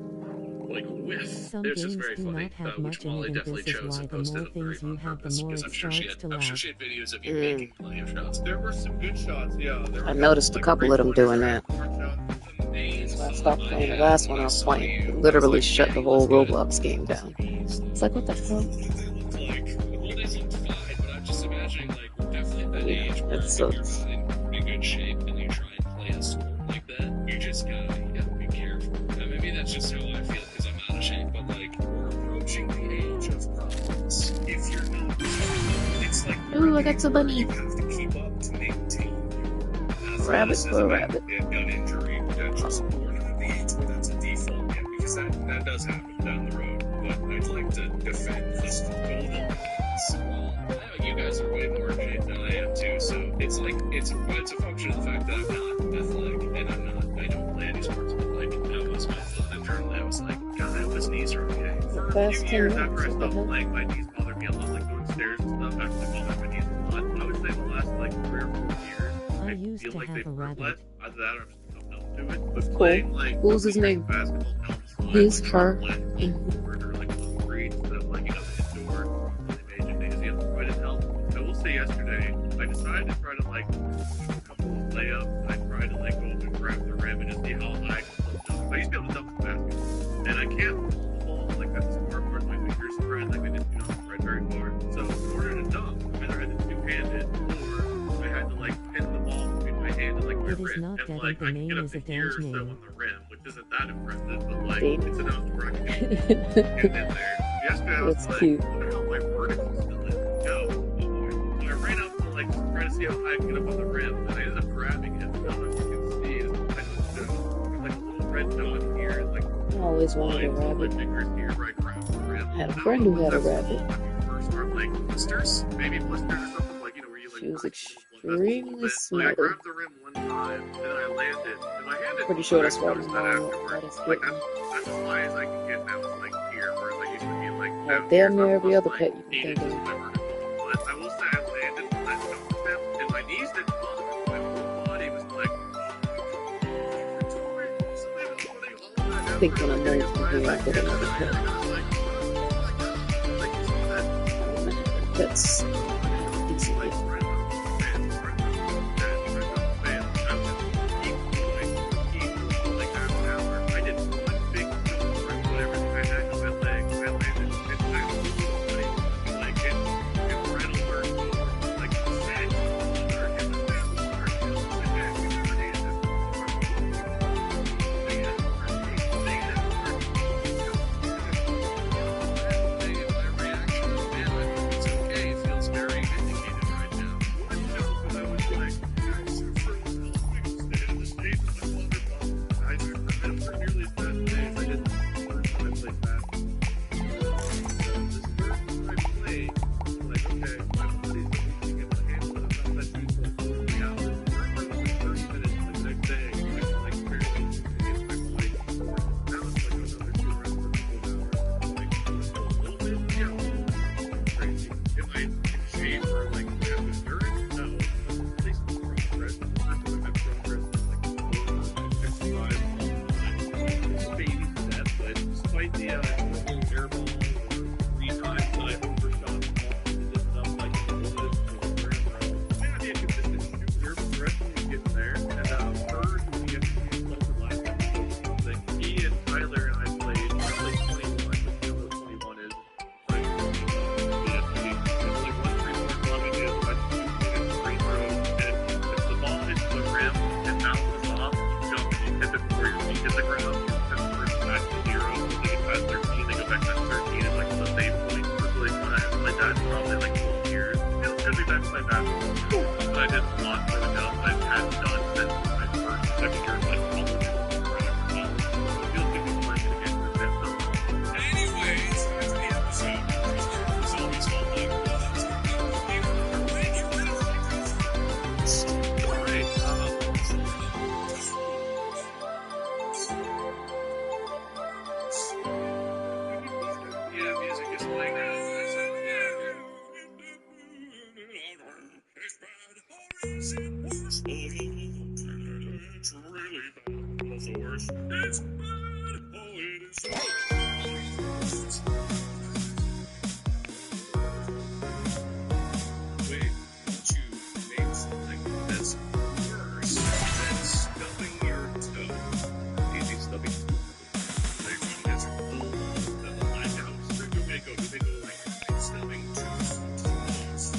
whiff. Some It was games just very do funny, not have which much in Molly it, and definitely this is chose why and the posted more on very things you on have, the purpose, more because it I'm sure she starts to had laugh. videos of you making plenty of shots. There were some good shots, yeah. I noticed a couple of them doing that. So I stopped playing the last one I was playing. It literally shut the whole Roblox game down. It's like, what the hell? What isn't fine, but I'm just imagining, like, we're definitely at that age where It if sucks. you're not in pretty good shape and you try and play a sport like that, you gotta be careful. And maybe that's just how I feel because I'm out of shape, but like, we're approaching the age of problems. If you're not, it's like, Ooh, I got some bunny. you have to keep up to maintain your Rabbit for a rabbit. gut injury, just we're not at the age where that's a default yet, because that does happen down the road. But I'd like to defend this golden balance. Well, you guys are way more in shape than I am too, so it's like it's a function of the fact that I'm not athletic and I don't play any sports. But like that was my thought internally. I was like, God, I hope his knees are okay. For a Past few 10 years minutes, after I what the stopped hell? playing, my knees bothered me a lot, like going stairs and stuff. Actually bothered my knees a lot. I would say the last like 3 or 4 years, I I used feel to like have they've a hurt less. rabbit. Either that or something else to it. But Cool. playing like Who's his name? basketball outside, His, like, her. outdoors or like on the street instead of like the indoor really made gymnasium. But it helped. I will say yesterday, I decided to try to like do a couple of layups. I tried to like go up and grab the rim and just see how high I could dunk. I used to be able to dunk the basket, and I can't hold the ball like that's the smart part of my fingers spread, like I didn't spread very far. So in order to dunk, I either had to two-handed or I had to like pin the ball between my hand and like my It is wrist, not and that like the I can name get up is to a here or dance so name. on the rim, which isn't that impressive, but like Damn. it's enough where I can get in there. Yesterday I was That's like, cute. I wonder how my vertical still is. No, oh boy. So I ran up to like try to see how high I can get up on the rim, and I ended up grabbing it. I don't know if you can see it. There's like a little red dot here, and like I always wanted a lines on my rabbit. fingers here where I grabbed the rim. I had a friend who had a rabbit. First start like blisters, maybe blisters or something like where you like. She was hurt little blood vessels a extremely little bit. Like, I smart. grabbed the rim one time, and then I landed, and my hand Pretty sure that's why noticed my that mom afterwards. let us Like get one. that's as high as I can get now. It's like here, whereas I used to be like Like down damn here. near every So other I'm pet like you 8 can inches think of. my vertical. But I will say I landed on that jump step, and my knees didn't bother me. My whole body was like. I think when I'm old, I'll get another pet. That's easy. Is it worse? It's really bad. What's the worst? It's bad. Oh, it is so Wait, don't you name something that's worse than stubbing your toe? Easy stubbing. They run this whole lighthouse. Do they go like stubbing toes?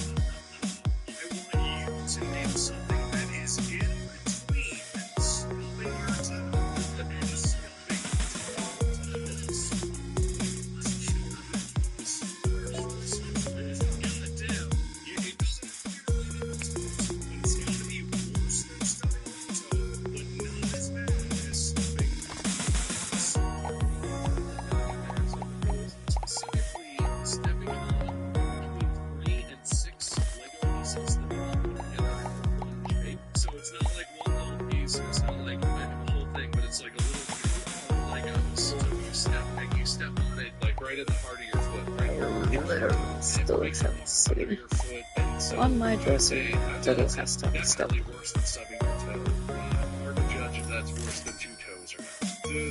I want you to name something that is in between stubbing your toe and stubbing toes. Goddamn. It's gotta be worse than stubbing your toe, but not as bad as stubbing specifically stepping on between 3 and 6 Lego pieces that are all put together in one shape. So it's not like one little piece, it's not like the whole thing, but it's like a little Legos. So you step on it like right at the heart of your foot, right here. Literally still haven't seen on my dresser. Douglas has stuff and stuff. Definitely worse than stubbing your toe. Hard to judge if that's worse than 2 toes or not. The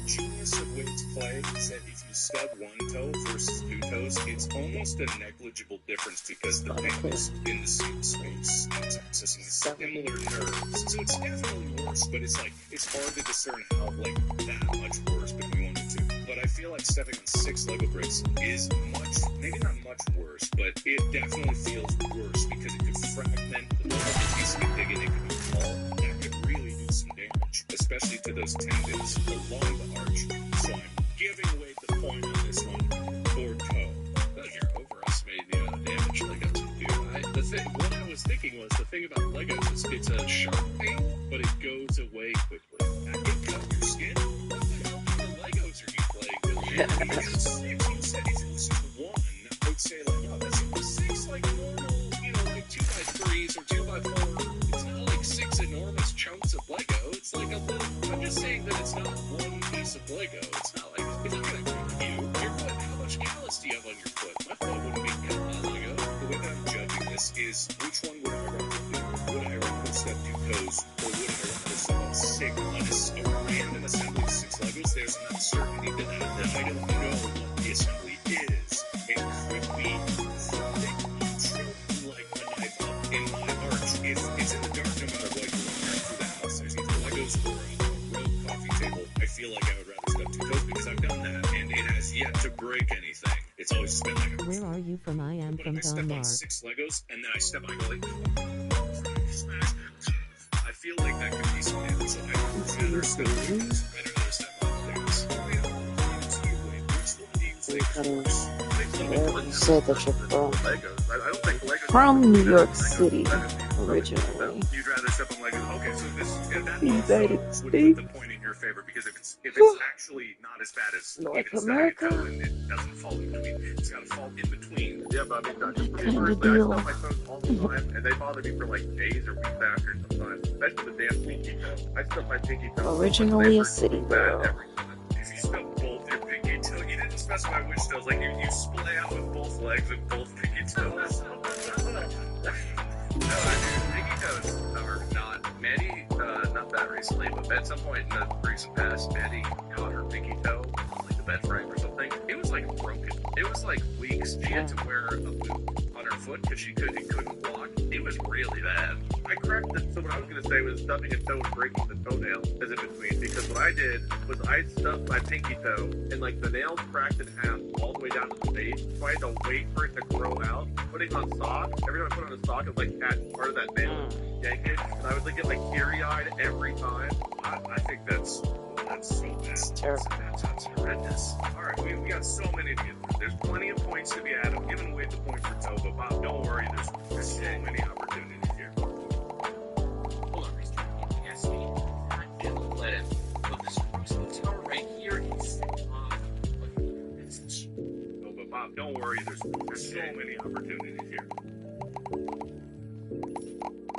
genius of Wynn's play is that if you stub 1 toe versus 2 toes, it's almost a negligible difference because the pain is in the same space and it's accessing similar nerves. So it's definitely worse, but it's hard to discern how that much worse between 1 and 2. But I feel like stepping on 6 Lego bricks is maybe not much worse, but it definitely feels worse because it could fragment the Lego piece you dig in. It could be tall. That could really do some damage, especially to those tendons along the arch. So I'm giving away the point on this one for toe. You're overestimating the damage Legos can do. What I was thinking was the thing about Legos is it's a sharp pain, but it goes away quickly. That can cut your skin. What the hell kind of Legos are you playing with? If you said if it was just 1, I would say that's only 6 normal, 2x3s or 2x4. It's not like 6 enormous chunks of Lego. It's like a little. I'm just saying that it's not 1 piece of Lego. It's not gonna break you. Your foot. How much callus do you have on your foot? My foot wouldn't be cut on Lego. The way that I'm judging this is which one would I rather do? Would I rather step 2 toes, or would I rather step on 6 on a random assembly of 6 Legos? There's an uncertainty that I don't know what the assembly is. It could be like a knife up in my arch. It's in the dark no matter what you walk through the house. There's either Legos or a rogue coffee table. I feel like I would rather step 2 toes because I've done that, and it has yet to break anything. It's always just been like a... Where are you from? I am But from if I step on Denmark. 6 Legos, and then I step on, I go like... Smash. I feel like that could be some damage, so I would rather step on Legos. I'd rather step on Legos. You said that you're from Legos. I don't think Legos... From New York City, originally. You'd rather step on Legos. Okay, so that United would States. put the point in your favor because if it's actually not as bad as North even stubbing America? a toe and it doesn't fall in between, it's got to fall in between. Yeah, but I mean, just Kind of personally, deal. I stub my toes all the time, and they bother me for like days or weeks after sometimes. Especially the damn pinky toe. I stub my pinky toe. Originally a city girl. Every time. If you stub both your pinky toe, you didn't specify which toes. Like you splay out with both legs and both pinky toes. No, pinky toes are not. Maddie, not that recently, but at some point in the recent past, Maddie caught her pinky toe on like the bed frame or something. It was like broken. It was like weeks. She had to wear a boot on her foot because she couldn't walk. It was really bad. I corrected. So what I was gonna say was stubbing a toe and breaking the toenail is in between because what I did was I stubbed my pinky toe and like the nails cracked in half all the way down to the base. So I had to wait for it to grow out. Putting on socks. Every time I put on a sock, it was like catch part of that nail, yank it, and I would like get like teary-eyed every time. I think that's so bad. It's terrible. That's horrendous. All right, we got so many to get through. There's plenty of points to be had. I'm giving away the point for toe, but Bob, don't worry. There's so many opportunities here. Hold on, Reese. Yes, me. I didn't let it. But this toe right here is No, but Bob, don't worry. There's so many opportunities here.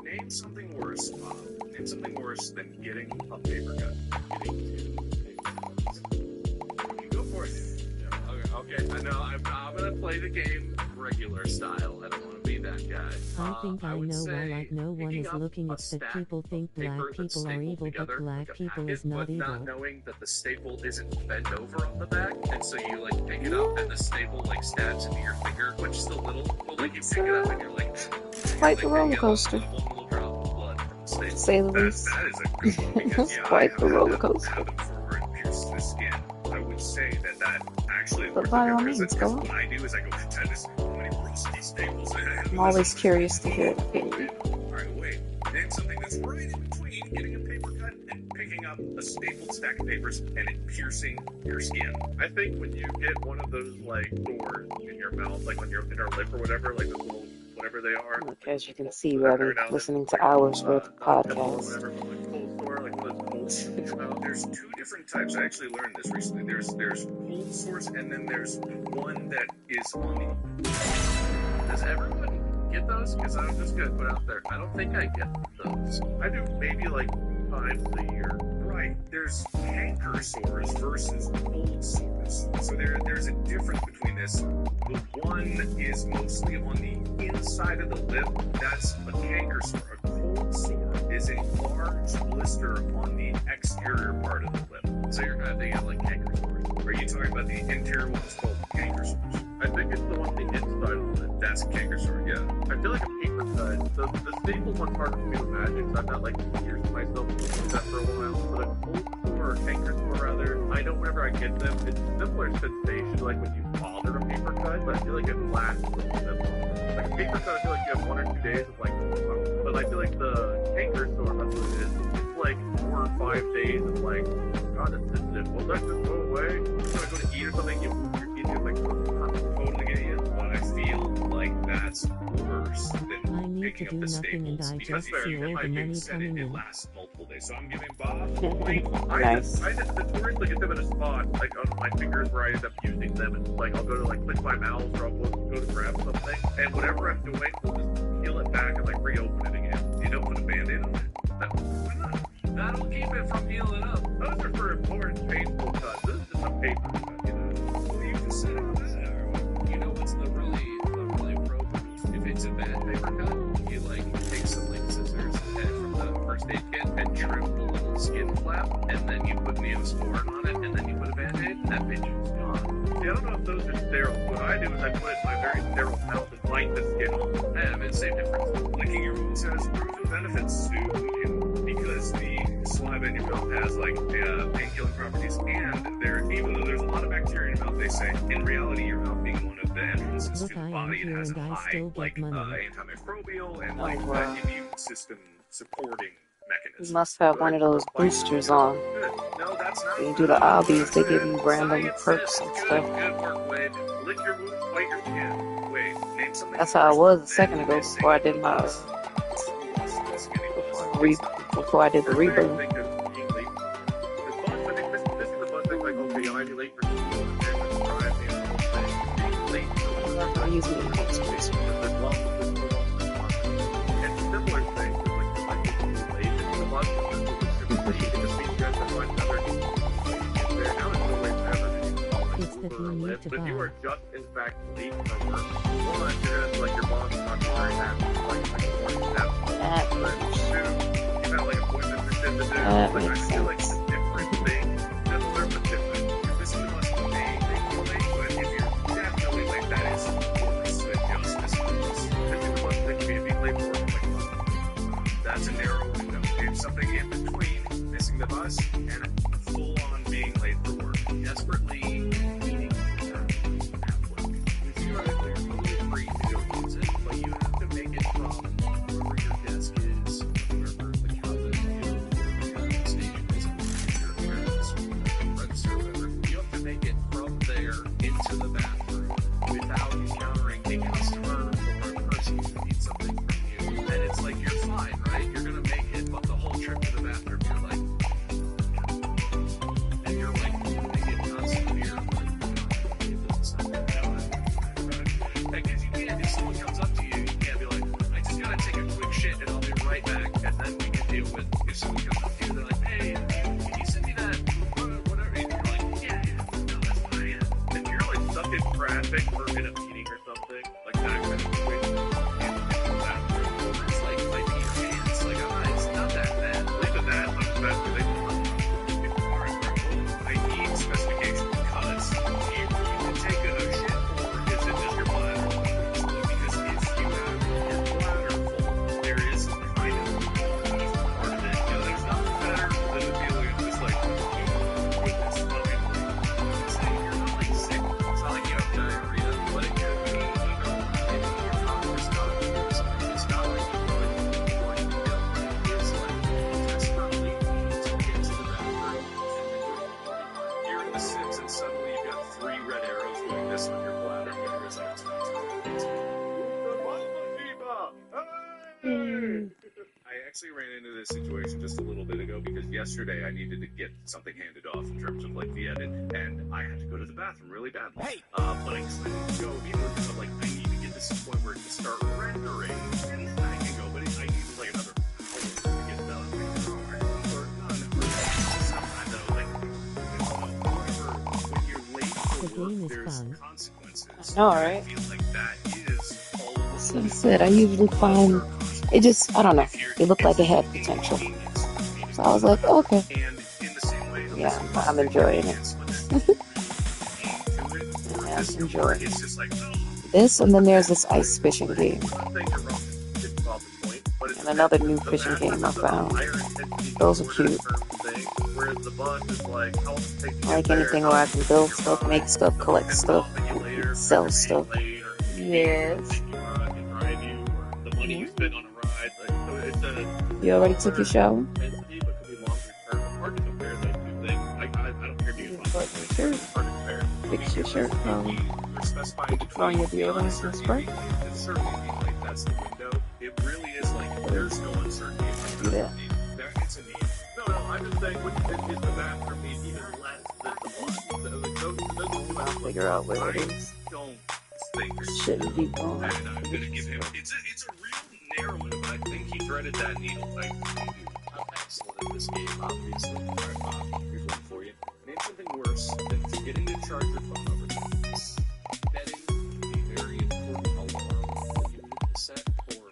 Name something worse, Bob. Name something worse than getting a paper cut. Getting 2 paper cuts. Okay, go for it. Okay. I know. I'm gonna play the game regular style. I don't want to be that guy. I think I would know why, say like no one picking is up looking a at that stack people think of paper black that's people are stapled evil, but together black like a people packet, is not but not evil. knowing that the staple isn't bent over on the back, and so you like pick it up and the staple like stabs into your finger, which is a little, but like you pick it up and you're like, Quite the roller coaster, one little drop of blood from the staple. to say the least. That is a good one because It's yeah, quite the roller happen coaster. before where it pierces the skin. I would say that actually But worth by it all because means, go on. what I do is I go, that is how many rusty staples I have. I'm always curious to hear an opinion. Alright, wait. Then something that's right in between getting a paper cut and picking up a stapled stack of papers and it piercing your skin. I think when you get one of those like sores in your mouth, like on your inner lip or whatever, like those little whatever they are. Look, as you can see, we're listening to hours worth of podcasts. Whatever, but like cold sore, like one of those colds in your mouth. There's two different types. I actually learned this recently. There's cold sores and then there's one that is on the. Does everyone get those? Because I'm just gonna put out there, I don't think I get those. I do maybe like times a year. Right. There's canker sores versus cold sores. So there's a difference between this. The one is mostly on the inside of the lip. That's a canker sore. A cold sore is a large blister on the exterior part of the lip. So you're kind of thinking of like canker sores. Are you talking about the interior ones called canker sores? I think it's the one on the inside of the lip. That's a canker sore, yeah. I feel like a paper cut. The staple one part of me to imagine, so I'm not like piercing myself with that for a while. But a cold sore or canker sore rather, I know whenever I get them, it's similar sensation like when you bother a paper cut, but I feel like it lasts a little bit longer. Like a paper cut, I feel like you have 1 or 2 days of like, but I feel like the canker sore, that's what it is. It's like 4 or 5 days of like, God, it's sensitive. Will that just go away? You're gonna go to eat or something, your teeth is like, Totally get you, but I feel like that's worse I than need to picking do up the nothing and staples I because just see all the money coming it in. lasts multiple days. So I'm giving Bob Nice. I just notoriously get them in a spot, like on my fingers where I end up using them, and like I'll go to like click my mouse or I'll go to grab something, and whatever I'm doing, we'll just peel it back and like reopen it again. You don't put a band-aid on it? No, why not? That'll keep it from peeling up. Those are for important, painful cuts. This is just a paper cut, you know. Well, you just said it was you know what's the really pro move? If it's a bad paper cut, you like take some like scissors and from the first aid kit and trim the little skin flap, and then you put Neosporin on it, and then you put a band-aid, and that bitch is gone. See, I don't know if those are sterile. What I do is I put it in my very sterile mouth and bite the skin off. Yeah, I mean, same difference. Licking your wounds has proven benefits to you because the saliva in your mouth has like pain-killing properties, and even though there's a lot of bacteria in your mouth, they say in reality your mouth being one of the entrances Look, to the I am body, it here has a and I high still get like money. antimicrobial and like wow. immune system supporting You mechanism. must have one of those boosters on. Good. No, that's not. When you do the obbies, they give you random Science perks says and good, stuff. Good work, Wade. Lick your wounds, bite your skin. Wait, name something. That's how I was a second ago before I did my before I did the reboot. Think of being late. The fun, I think this is the fun thing, like, okay, I might be late for school, and then it's drive, being late for I use me in space. there's lots of this going on. And similar things, like, you might be late, and the lots of people are just being dressed up like another there. Now it's no way forever. It's the thing you need to But if you buy. are just, in fact, late for work, one, you're gonna, like, your boss is not very happy, like, that's That but two, you have like appointments or shit to do. That Like, I makes feel like it's sense. a different thing, similar but different. You're missing the bus today, you're late, but if you're definitely late, that is worse than just missing the bus. This is one thing to be late for work, like, That's a narrow window. It's something in between missing the bus and full on being late for work. Desperately needing to at work. Theoretically, you're totally free to go use it, but you have to make it from wherever your desk is, wherever the cabinet is, wherever your station is, your friends, register, whatever. You have to make it from there into the bathroom without encountering a customer or a person who needs something from you. And it's like, you're fine, right? You're gonna make it, but the whole trip to the bathroom, you're like, and you're like, making constant fear, like, because you can't, if someone comes up to you, you can't be like, I just gotta take a quick shit and I'll be right back, and then we can deal with, if someone comes up to you, they're like, hey, can you send me that, whatever, and you're like, yeah, no, that's fine. and you're like stuck in traffic or in a meeting or something, like that kind of situation. actually ran into this situation just a little bit ago because yesterday I needed to get something handed off in terms of like the edit, and I had to go to the bathroom really badly. Hey, but I couldn't go immediately because I'm like, I need to get this to the point where it can start rendering, and then I can go. But I needed like another hour to get it done. Or done. Sometimes I was like, when you're late The for game work, is there's fun. consequences. I know, And I right? feel like that is all of So I said, I usually find it just, I don't know, it looked like it had potential. So I was like, okay, yeah, I'm enjoying it. Yeah, I'm enjoying it. This, and then there's this ice fishing game. And another new fishing game I found. Those are cute. I like anything where I can build stuff, make stuff, collect stuff, sell stuff. Yes. You already took your shower? Fix your shirt, probably. Put on your deodorant and spray. It really is like there's no uncertainty. Yeah. It's a need. No, I'm just saying, is the bathroom need even less than the one? I'll figure out where it is. Don't think Shouldn't be gone. and I'm gonna give him. It's a real narrow one, but I think he threaded that needle. I'm excellent at this game, obviously. Here's one for you. Name something worse than forgetting to charge your phone over. Setting a very important alarm that you need to set for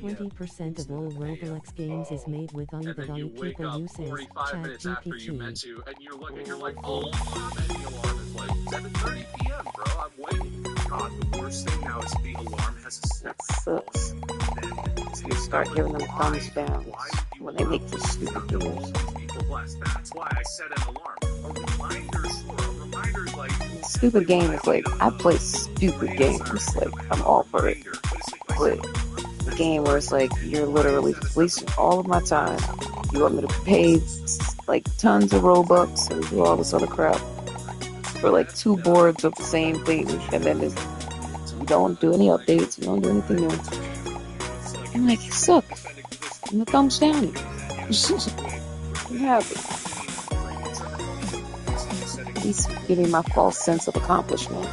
20% of all Roblox games is made with and then either you wake people up uses 45 minutes after you meant ChatGPT. to, and you're looking, you're like, oh, and the alarm is like 7:30 p.m., bro. I'm waiting. God, the worst thing now is the alarm has a set. That sucks. Then You start giving them thumbs down when they make these stupid videos. That's why I set an alarm. A reminder, sure. A reminder is like Stupid game is like, I play stupid games. Like, I'm all for it. But the game where it's like, you're literally wasting all of my time. You want me to pay like tons of Robux and do all this other crap for like 2 boards of the same thing, and then you don't do any updates, you don't do anything new. I'm like, you suck. And the thumbs down. What happened? At least give me my false sense of accomplishment.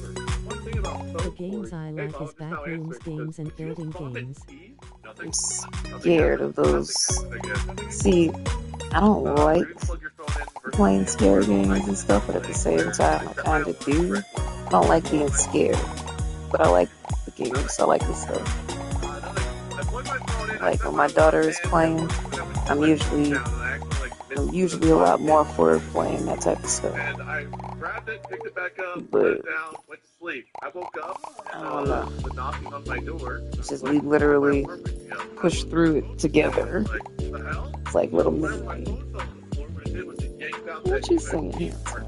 The games I like is backrooms games and building games. I'm scared of those. See, I don't like playing scary games and stuff, but at the same time, I kind of do. I don't like being scared, but I like the games. I like the stuff. Like when my daughter is playing, I'm usually a lot more for playing that type of stuff. And I grabbed it, picked it back up, But put it down, went to sleep. I woke up, I don't know. the knocking on my door. Just we literally push through it together. Like, the hell? It's like little mini. What What you singing here? So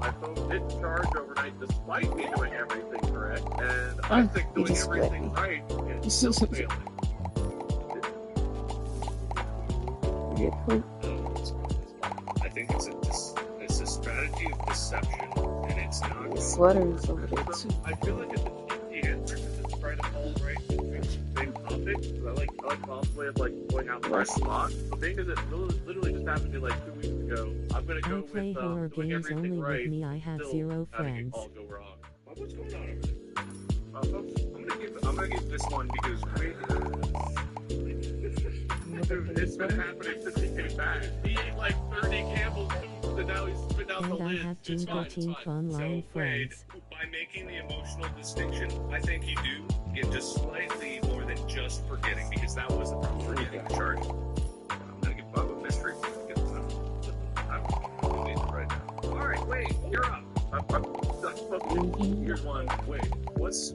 my phone didn't charge overnight despite me doing everything correct. And I Oh, think you doing just everything right is still failing. You get poop. I think it's a strategy of deception, and it's not. The sweaters over there too. I feel like it's the answer because it's trying to fall right into the same topic. I like Bob's way of like going out the right spot. The thing is, it literally just happened to me like 2 weeks ago. I'm gonna go I play with horror doing games everything only right. with me. I have Still 0 having it friends. all go wrong. What's going on over there? Folks, I'm gonna give this one because it's been happening since he came back. He ate like 30 Campbell's soups and now he's spit out the And I lid. have It's fine, it's 14 fine. online So, Wade, friends. by making the emotional distinction, I think you do get just slightly more than just forgetting, because that was the problem, forgetting the charge. I'm gonna give Bob a mystery. I'm doing it right now. Alright, Wade, you're up. Here's one. Wait, what's...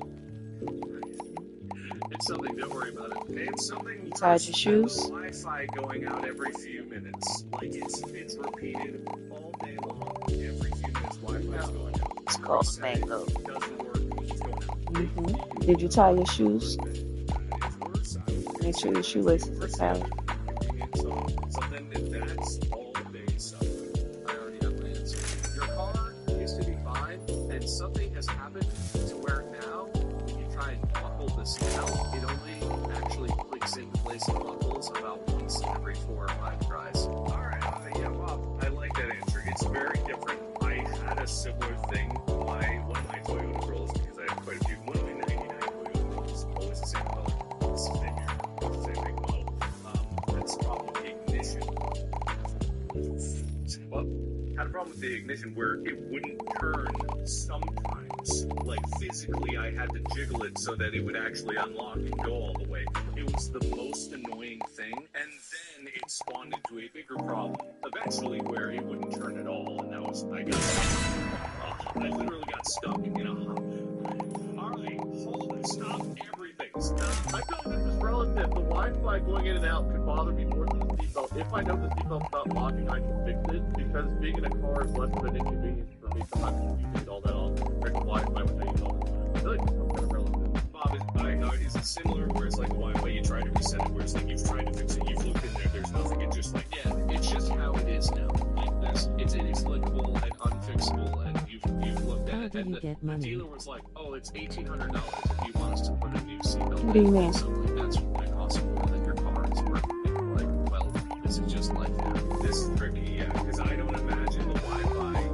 It's something, don't worry about it. Name something. You tied your shoes? Wi-Fi going out every few minutes. Like it's repeated all day long. Every few minutes, Wi-Fi's going out. It's called a mango. It doesn't work. It's going out. Did you tie your shoes? It's worse. Make sure your shoelaces are tied. So then that's all the days suffer. I already have my answer. Your car used to be fine, and something has happened to where now, when you try and buckle this out, it only actually clicks into place and buckles about once every 4 or 5 tries. Alright, yeah, Bob, I like that answer. It's very different. I had a similar thing. One of my Toyota Corollas, because I have quite a few. One of my 99 Toyota Corollas, always the same color. It's the same make model. That's the problem with the ignition. Well, had a problem with the ignition where it wouldn't turn sometimes. Like physically, I had to jiggle it so that it would actually unlock and go all the way. It was the most annoying thing, and then it spawned into a bigger problem eventually where it wouldn't turn at all, and that was I got stuck. I literally got stuck in a hump. Alright, hold and stop everything. Stop. I feel like this is relative. The Wi-Fi going in and out could bother me more than the seatbelt. If I know the seatbelt's not locking, I can fix it, because being in a car is less of an inconvenience for me, so I'm not using it all that often. Compared to Wi-Fi, which I use all the time. I feel like it's kind of relative. Bob, is it similar where it's like Wi-Fi, you try to reset it, where it's like you've tried to fix it, you've looked in there, there's nothing, it's just like, yeah, it's just how it is now. Like, it's inexplicable and unfixable, and you've looked at it, and the dealer was like, oh, it's $1,800 if you want us to put a new seatbelt What do you in. mean? So like, that's going to cost more than your car is worth. And like, well, this is just life now. This is tricky, yeah, because I don't imagine the Wi-Fi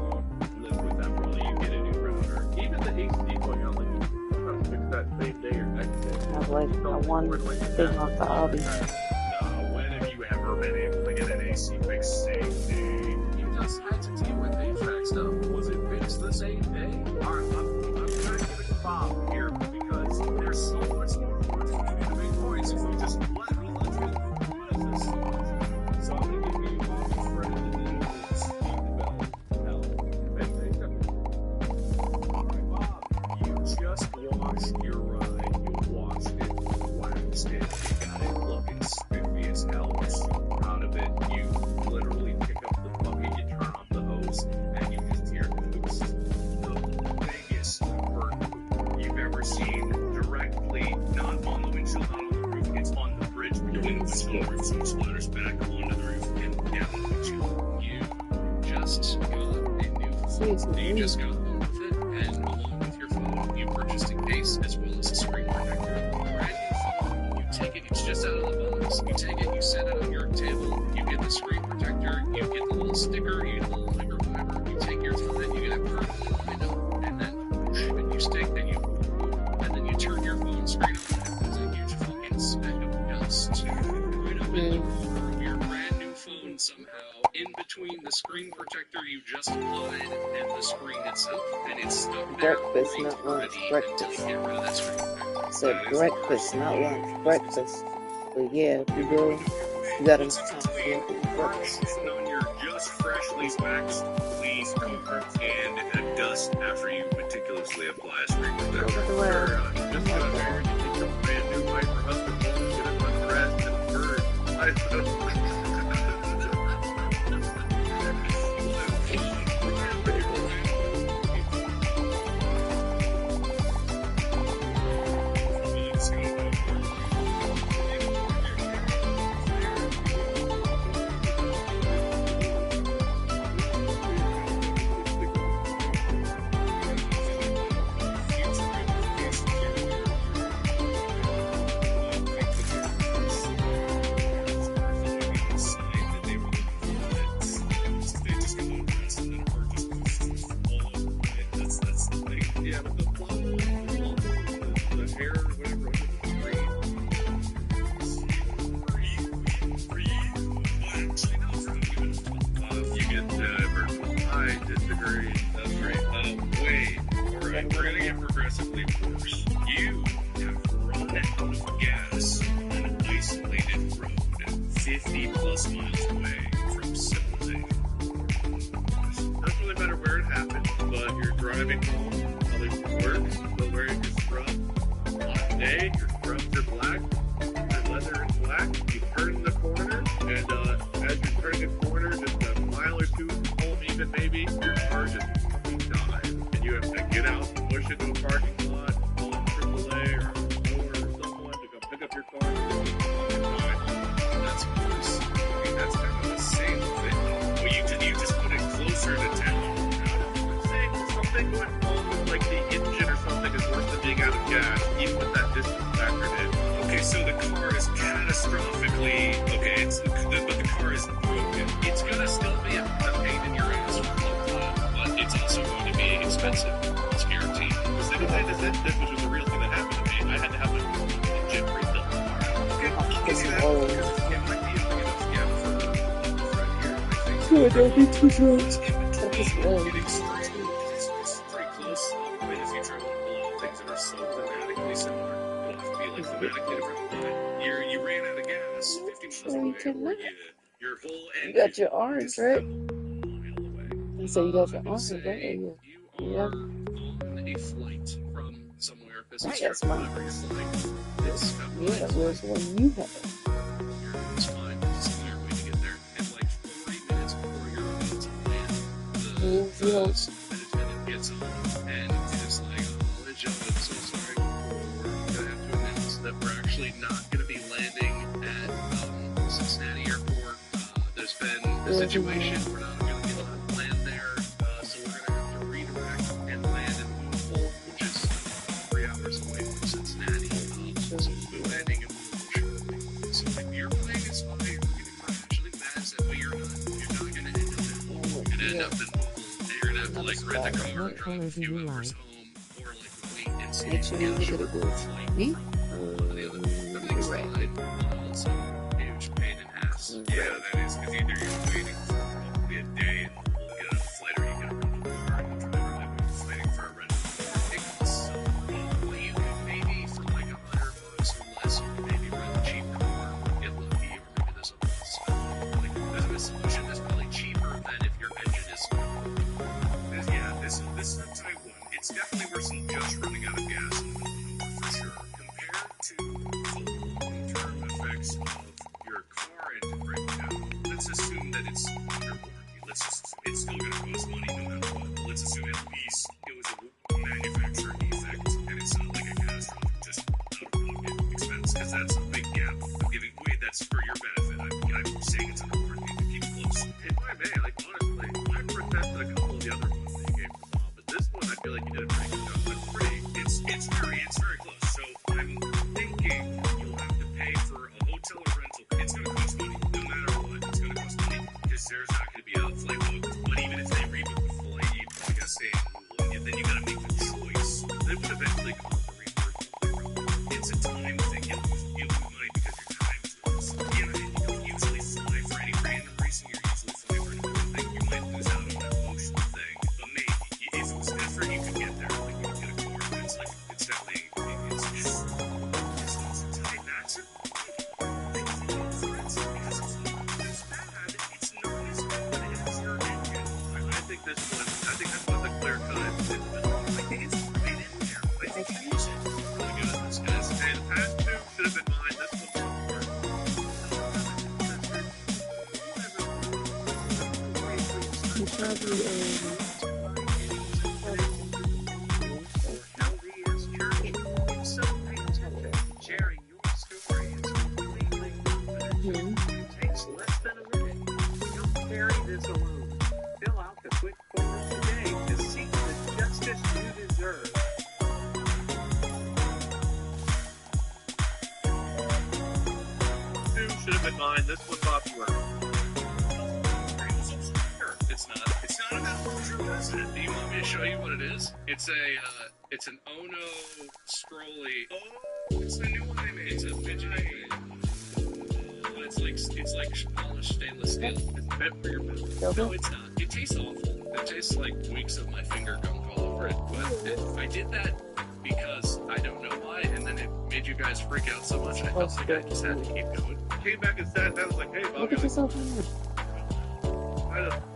live with that probably. You get a new router. Even the HD going out, like, you try to fix that same day or next day. I have like a one thing off the hobby. When have you ever been able to get an AC fix same day? You just had to deal with HVAC stuff. Was it fixed the same day? Alright, I'm trying to give it a Bob here because there's so much more opportunity to make points if we just let me let you what is this? So I'm gonna give you Bob's friend of the day, Steve Bell. Alright, Bob, you just washed your ride. You washed it, waxed it, you got it looking spiffy as hell. You're so proud of it. You literally pick up the bucket, you turn on the hose, and you just hear it's the biggest burn you've ever seen directly, not on the windshield, not on the roof, it's on the bridge between the windshield and the roof, so it splatters back onto the roof and down the windshield. You just got a new phone. You just got home with it, and along with your phone, you purchased a case as well as a screen protector. Brand new phone. You take it, it's just out of the box. You take it, you set it on your table, you get the screen protector, you get the little sticker, you get the little microfiber, you take your time, you get it perfectly lined up, and then you stick, then and then you turn your phone screen on, and there's a huge fucking speck of dust right up in the corner of your brand new phone somehow, in between the screen protector you just applied and the screen itself, and it's stuck there. Breakfast, not lunch. Breakfast. Until you get rid of that screen protector. Said breakfast, not lunch. Breakfast. But yeah, if you go, you got enough time to do breakfast. On your just freshly waxed, clean comfort and dust after you meticulously apply a screen protector. Just got married, you take your brand new wife or husband home, get it undressed and purged. Yeah, but the flow, the hair, whatever, you get virtual. I disagree. That's right. Wait. Alright, we're gonna get progressively worse. You have run out of gas on an isolated road 50 plus miles away from civilization. Doesn't really matter where it happened, but you're driving home, probably from work, still wearing your scrubs. Hot day, your scrubs are black, your leather is black, you turn the corner, and as you're turning the corner, just a mile or two from home even maybe, your car just fucking dies. And you have to get out, push into a parking lot, call AAA or someone to come pick up your car. That's worse. I mean, that's kind of expensive. It's guaranteed. Because let me tell you this was a real thing that happened to me. I had to have my gym refilled. Okay, I'll give you that. Because it might be a gap for right here. Don't be too short. It's pretty close. In the future, I want to pull out things that are so thematically similar. It will have to be like thematically different. But you ran out of gas 50 miles away, or your whole engine. You got your orange, right? You say you got your orange, Say right? you Yeah. are on a flight from somewhere. This is That's your mine. It's Yeah, where's the one you have? It's fine. It's a clear way to get there. And like 40 minutes before you're about to land, the attendant gets on and it's like, oh, gentlemen, so sorry. We're gonna have to announce that we're actually not gonna be landing at Cincinnati Airport. There's been a situation. We're not gonna be able to land there, so we're gonna have to redirect and land in Louisville, which is 3 hours away from Cincinnati. So we'll be landing in Louisville. So if your plane is fine, you're getting financially massive, but you're not gonna end up there. You're gonna end up in Louisville, and you're gonna have to like rent a car and drive a few hours home, or like wait and see Make sure you if get a good me. everything's fine. Also, huge pain in the ass. Yeah, that is, because either you're waiting for probably a day and we'll get on a flight, or you gotta rent a car and the driver might be waiting for a rental car. It costs so much. You could maybe for like $100 or less, you could maybe rent a cheap car, get lucky, or maybe there's a like there's a solution that's probably cheaper than if your engine is. This is a type 1. It's definitely worse than just running out of gas in the middle of nowhere for sure. Compared to the long-term effects of your car engine breaking down, let's assume that it's under warranty. Let's just assume it's still going to cost money no matter what. But let's assume at least it was a manufacturer defect and it's not like a catastrophic, just out-of-pocket expense, because that's a big gap I'm giving away. That's for your benefit. I'm saying it's under warranty to keep close. If I may, like honestly, I protected a couple of the other ones that you gave from Bob, but this one I feel like you did a pretty good job. It's very close. So I'm thinking you'll have to pay for a hotel or rental. It's going to cost money, no matter what. It's going to cost money because there's not going to be a flight booked. But even if they rebook the flight, you probably got to stay in Louisville, and then you got to make the choice. They would eventually come up for reimbursement. It's a time thing. You lose money because your time is lost. You don't usually fly for any random reason. You're usually flying for another thing. You might lose out on that emotional thing, but maybe if it was different, you could get there. Like you could get a car, but it's like it's definitely it's a tight match. I think that's one of the clear cut. I think it's right in there. I think it's really good at this, guys. And past 2 should have been mine. This one's LDS Church. So pay attention. Sharing your story is completely confidential. It takes less than a minute. Don't carry this alone. Fill out the quick form today to seek the justice you deserve. 2 should have been mine. This one Bob's work. It's not about truth. Do you want me to show you what it is? It's an Ono scrolly. Oh, it's the new one they made. It's a fidgety. It's like polished stainless steel. It's meant for your mouth. No, it's not. It tastes awful. It tastes like weeks of my finger gunk all over it. But I did that because I don't know why, and then it made you guys freak out so much. I felt like I just had to keep going. Came back and sat down. I was like, "Hey, Bob." Look at yourself in there.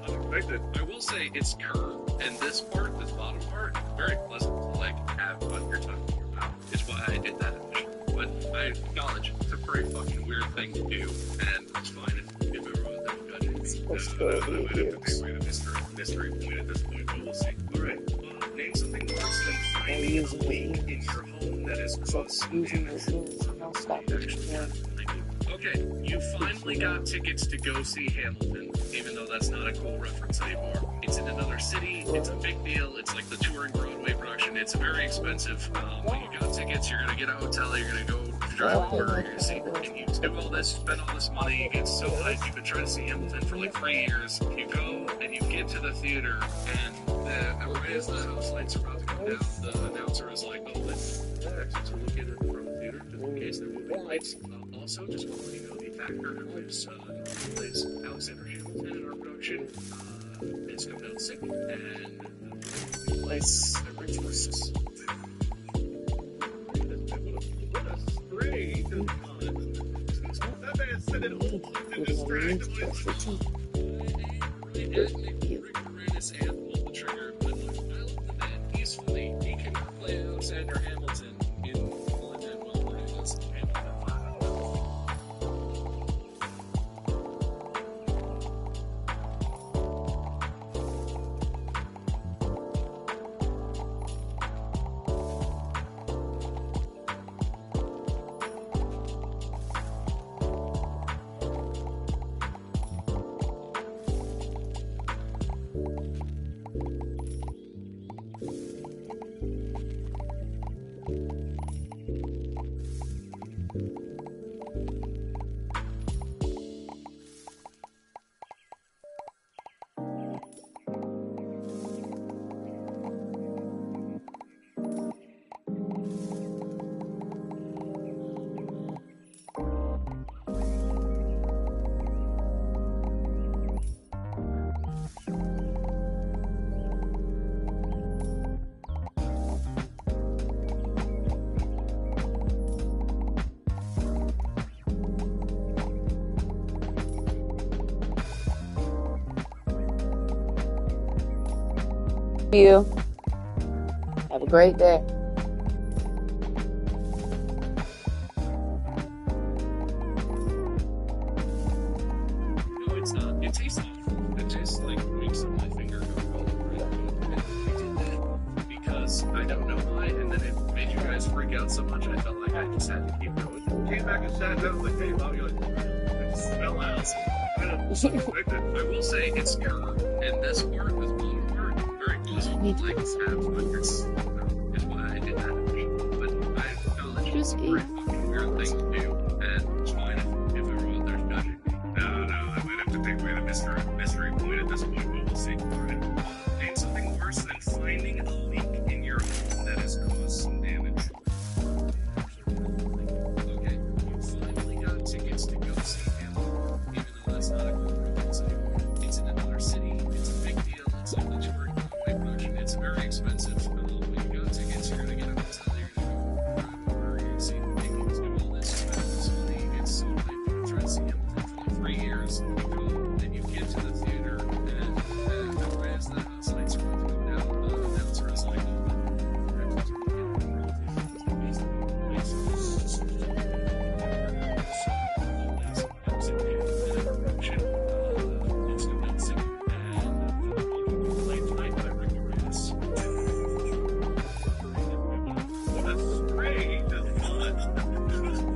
Unexpected. I will say it's curved, and this bottom part, very pleasant to like have on your tongue in your mouth. Is why I did that initially. But I acknowledge it's a very fucking weird thing to do, and it's fine if everyone doesn't judge me. I might have to pay away the mystery point at this point, but we'll see. All right, name something worse than finding a leak in your home that is causing damage. Don't stop it. Okay, you finally got tickets to go see Hamilton, even though that's not a cool reference anymore. It's in another city, it's a big deal, it's like the touring Broadway production, it's very expensive. When you got tickets, you're gonna get a hotel, you're gonna go to drive over, you see, you do all this, spend all this money, you get so hyped, you've been trying to see Hamilton for like 3 years, you go and you get to the theater, and right as the house lights are about to come down, the announcer is like, oh, the exits are located from the theater, just in case they're moving lights. Also, just want to let you know the actor who plays Alexander Hamilton in our production is coming out sick, and he plays the rich princess. Great. That man said it all to distract him. Rick Moranis and pulled the trigger, but look, I love the man. He's funny. He can play Alexander Hamilton in London while Moranis and Hamilton. You have a great day. No, it's not. It tastes awful. It tastes like winks on my finger go all over it. I did that because I don't know why, and then it made you guys freak out so much. I felt like I just had to keep going. Came back and sat down like, hey, Bobby, like, it just fell out. I will say it's error, and this part was one part very pleasant. Like it's half, but it's why I did that. But I acknowledge it's a very fucking weird thing to do, and it's fine if everyone out there's judging me. No, I might have to take away the mystery point at this point, but we'll see. Ain't something worse than finding a leak in your home that has caused some damage. Okay, you finally got tickets to go see Hamilton, even though that's not a corporate site. It's in another city, it's a big deal, it's like the tour production, it's very expensive. When you got tickets, you're gonna get a hotel, you're gonna go over, you're gonna see the tickets, do all this, spend this money, it's so hype, you're trying to see Hamilton for like 3 years, you go, and you get to the theater, and right as the house lights are about to come down, the announcer is like,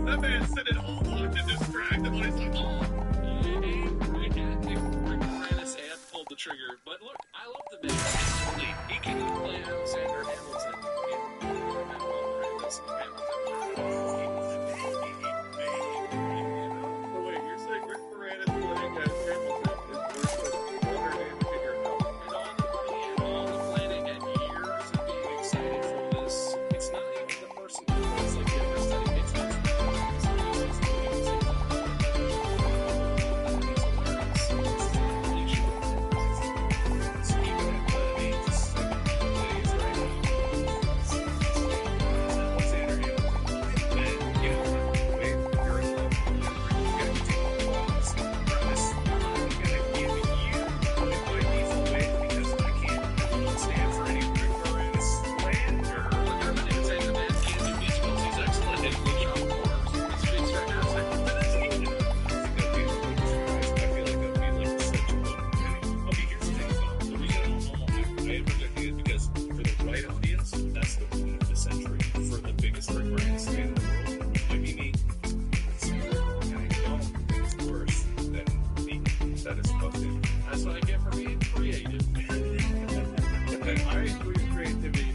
that man said it all to distract him. He's like, oh, Rick Moranis and pulled the trigger. But look, I love the man. He can play Alexander Hamilton in Moranis and Hamilton. Oh wait, you're saying Rick Moranis playing as Hamilton is worse than Walter in your house? And all the planning and years of being excited for this, it's not even the person who plays like him that's studying it. That's what I get for being creative. I enjoy creativity.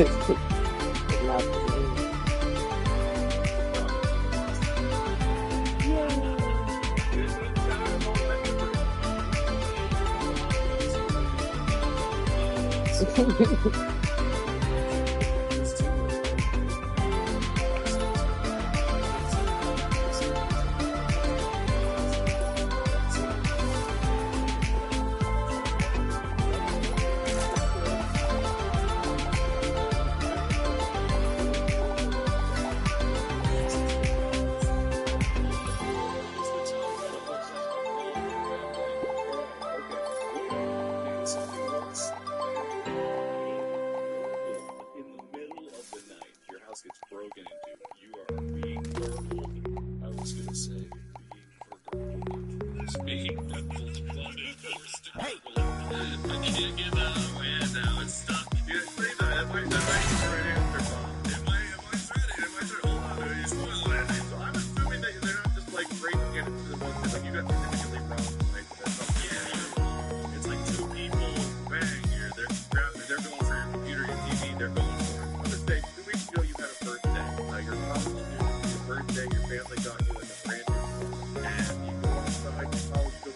Not for me. Gets broken into. You are being burgled. I was gonna say being burgled. Being burgled. Hey! I can't get out of the way now. It's stuck. Yeah, say that. Am I the right answer, Bob? Am I ready? Hold on. You spoiled it. So I'm assuming that they're not just like breaking it into the one thing. Like you got significantly wrong. Like that's something. Yeah. It's like two people. Bang. They're grabbing. They're going for your computer, your TV. They're going for it. I'm just saying. 2 weeks ago, you had a birthday. Your birthday, your family got you like a brand new car, and you go outside, you probably go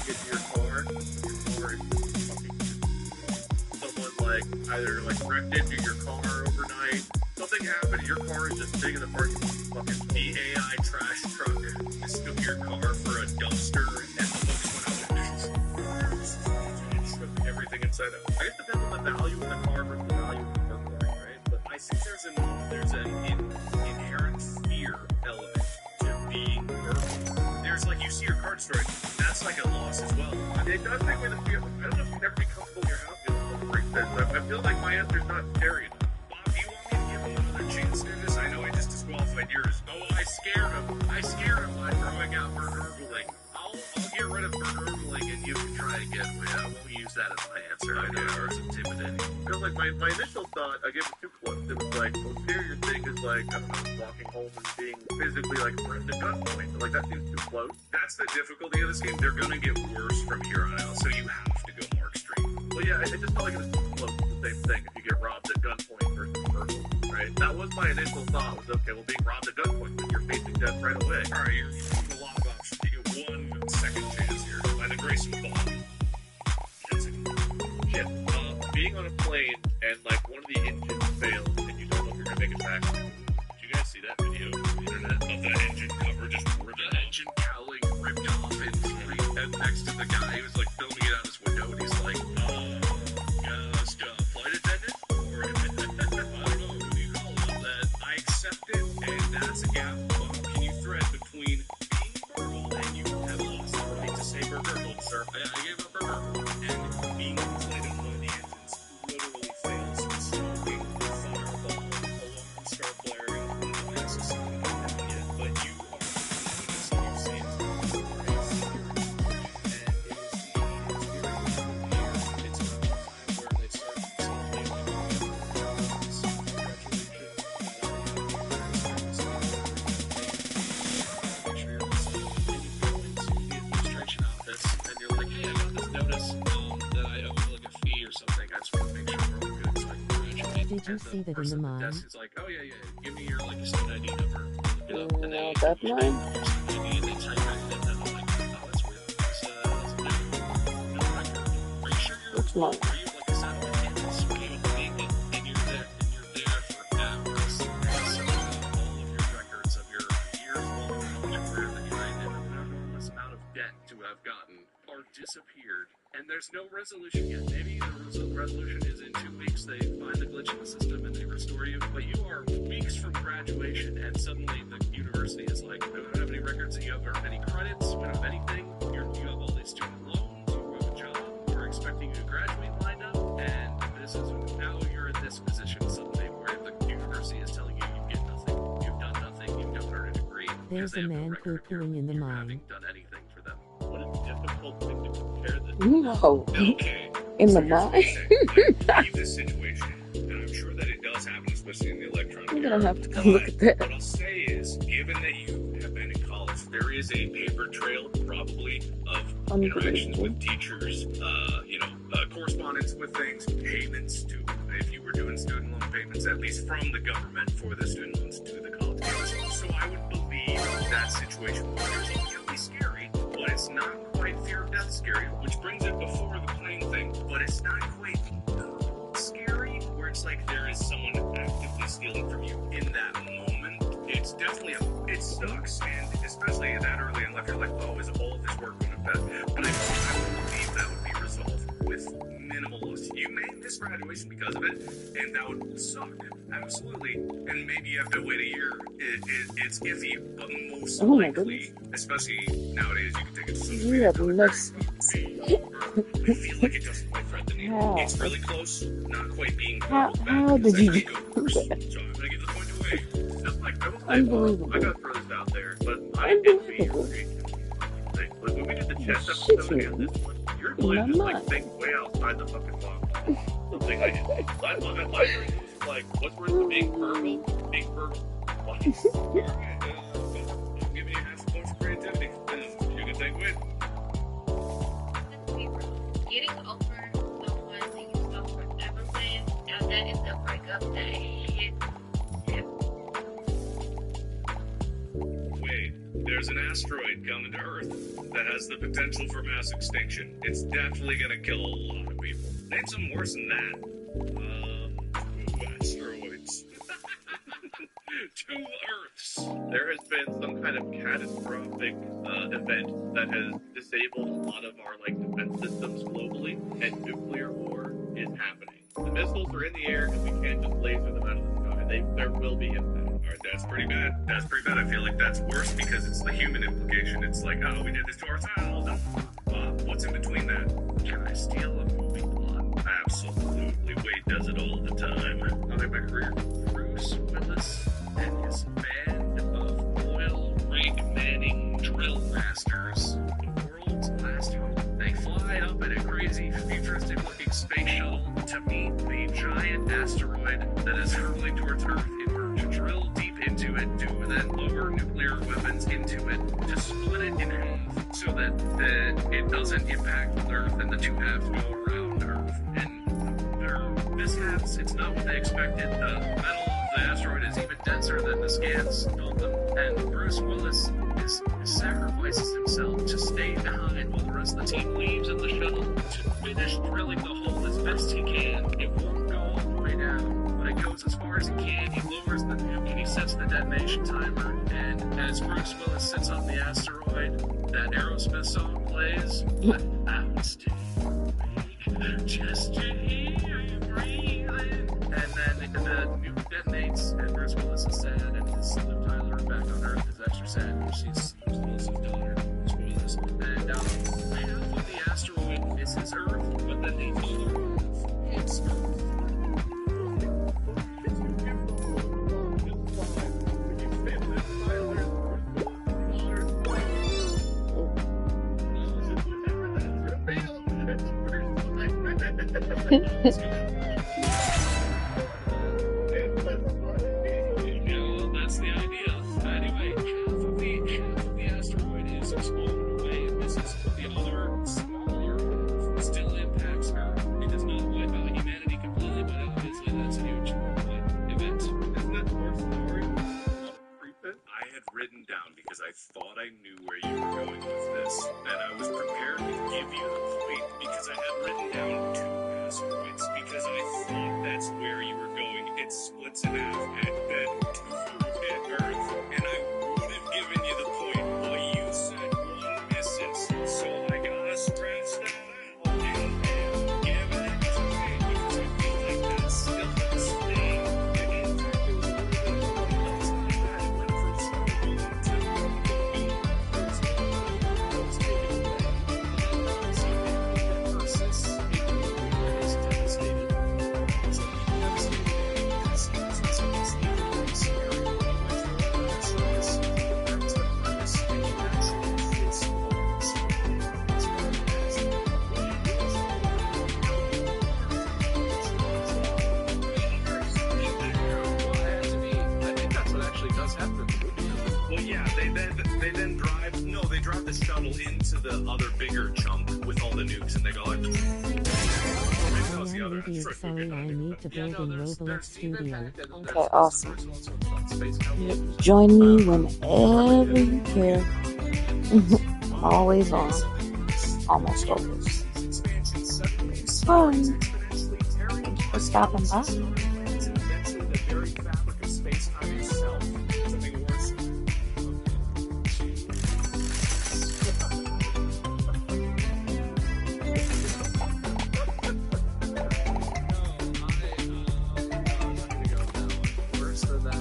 get to your car, and your car is just fucking someone like either like wrecked into your car overnight, something happened, your car is just sitting in the parking lot, fucking AI trash truck mistook your car for a dumpster, and the folks went out and just everything inside out. I guess it depends on the value of the car versus the value of the burglary, right? But I think there's an inherent fear element to being burgled. There's like you see your card story, that's like a loss as well. It does take away the fear. I don't know if you'd ever be comfortable in your house. I feel like my answer's not scary enough. Bob, do you want me to give him another chance to do this? I know I just disqualified yours. Oh, I scared him by throwing out burgling. I'll get rid of burgling and you can try again. I won't use that as my answer. I know it's intimidating. I feel like my initial thought, I gave it too close. It was like, well, here your thing is like, I don't know, walking home and being physically like threatened at gunpoint. Like that seems too close. That's the difficulty of this game. They're gonna get worse from here on out, so you have to go more extreme. Well, yeah, it just felt like it was too close to the same thing. If you get robbed at gunpoint versus burglary, right? That was my initial thought. Was okay, well, being robbed at gunpoint, but you're facing death right away. All right, you're using a lot of options. You get 1 second chance here by the grace of God. Shit. Being on a plane and like one of the engines failed and you don't know if you're gonna make it back. Did you guys see that video on the internet of the engine cover just ripped? The engine cowling ripped off and next to the guy, he was like filming it out his window and he's like, flight attendant? Or I don't know, what do you call it? That I accept it and that's a gap. Can you thread between being burgled and you have lost the right to say burgled, sir? I gave up burgled and being inflated when the engines literally fails, smoking, fireball, alarms start blaring, necessary, but you are safe. It's a time where they start administration office and you're like, hey, I got this notice that I owe like a fee or something. I just want to make sure we're all good so I can graduate. Did you see that in the mine? Desk is like, oh yeah, give me your like student ID number. Look it up. And No, that's mine. And they type it in and I'm like, oh, that's weird. That's no record. Are you sure you're That's mine. Are you like a satellite campus? Are you and you're there for hours. So all of your records of your years long career that you made an enormous amount of debt to have gotten are disappeared. And there's no resolution yet. Maybe the resolution is in 2 weeks they find the glitch in the system and they restore you. But you are weeks from graduation and suddenly the university is like, we don't have any records that you have earned any credits, we don't have anything. You have all these student loans, you have a job, we're expecting you to graduate lined up, and this is now you're in this position suddenly where the university is telling you you get nothing, you've done nothing, you don't earn a degree. There's a man poo-pooing in the mine. Having done anything for them. What a difficult thing to compare this. No. Okay. In So the here's what mine? I'm saying. Leave this situation, and I'm sure that it does happen, especially in the electronic I'm era. gonna have to go look at that. What I'll say is, given that you have been in college, there is a paper trail probably of interactions with teachers, correspondence with things, payments to if you were doing student loan payments, at least from the government for the student loans to the college kids. So I would believe that situation will be scary, but it's not quite fear of death scary, which brings it before the plane thing, but it's not quite scary, where it's like there is someone actively stealing from you in that moment. It's definitely, it sucks, and especially that early in life, you're like, oh, is all this work going to bed? But I believe that would be resolved with minimal loss. You may miss graduation because of it, and that would suck, absolutely. And maybe you have to wait a year. It's iffy, but most likely, especially nowadays, you can take it to social media. I feel like it doesn't quite thread the needle. It's really close, not quite being how did you do that? So I'm gonna give the point away. Just like I will say, Unbelievable. I got throws out there, but I did be agree. Like when we did the chess episode again, this one, your mind just like think way outside the fucking box. Something I like, what's worth the big purple? Big purple. Alright, give me half a point for creativity. You can take win. Getting over someone that you thought forever with, now that is the breakup that hits him. Wait, there's an asteroid coming to Earth that has the potential for mass extinction. It's definitely gonna kill a lot of people. Name something worse than that. Asteroids. 2 Earths. There has been some kind of catastrophic event that has disabled a lot of our defense systems globally, and nuclear war is happening. The missiles are in the air, and we can't just laser them out of the sky. There will be impact. All right, that's pretty bad. That's pretty bad. I feel like that's worse because it's the human implication. It's like, oh, we did this to ourselves. What's in between that? Can I steal a movie plot? Absolutely. Wade does it all the time. I like my career. Bruce Willis and his band of oil rig manning drill masters, the world's last hope. They fly up in a crazy futuristic looking space shuttle to meet the giant asteroid that is hurtling towards Earth in order to drill deep into it, to then lower nuclear weapons into it, to split it in half so that it doesn't impact Earth and the two halves go around Earth. And there are mishaps. It's not what they expected. The metal of the asteroid is even denser than the scans told them. And Bruce Willis sacrifices himself to stay behind while the rest of the team leaves in the shuttle to finish drilling the hole as best he can. It won't go all the way down, but it goes as far as it can. He lowers the nuke and he sets the detonation timer. And as Bruce Willis sits on the asteroid, that Aerosmith song plays. Without staying awake, just to hear you breathing. And then the nuke detonates, and Bruce Willis is sad, and his Liv Tyler back on Earth is extra sad because she's Willis' daughter. Spoilers. And half of the asteroid misses Earth, but then the other half hits Earth. That's the idea. Anyway, half of the asteroid is exploded away and misses. The other, smaller, still impacts Earth. It does not wipe out humanity completely, but obviously that's a huge event. Isn't that the worst story? I had written down, because I thought I knew where you were going with this, and I was prepared to give you the point because I had written down 2 asteroids, because I thought that's where you were going. It splits in half, and then 2 hit Earth, and I would have given you the point, but you said 1 misses, so I gotta scratch that out and give it a try, because I feel like that's still the thing. And they drive the shuttle into the other bigger chunk with all the nukes, and they go like, other YouTube, asteroid sorry, I need to Yeah, build no, in there's Roblox Steve Studio. Impact, and Okay, there's awesome. also Space Cowboys. Join me whenever you care. I'm always on. Almost always. It's fun. Thank you for stopping by. It's inventing the very fabric of space-time itself. Something worse. Worse than that.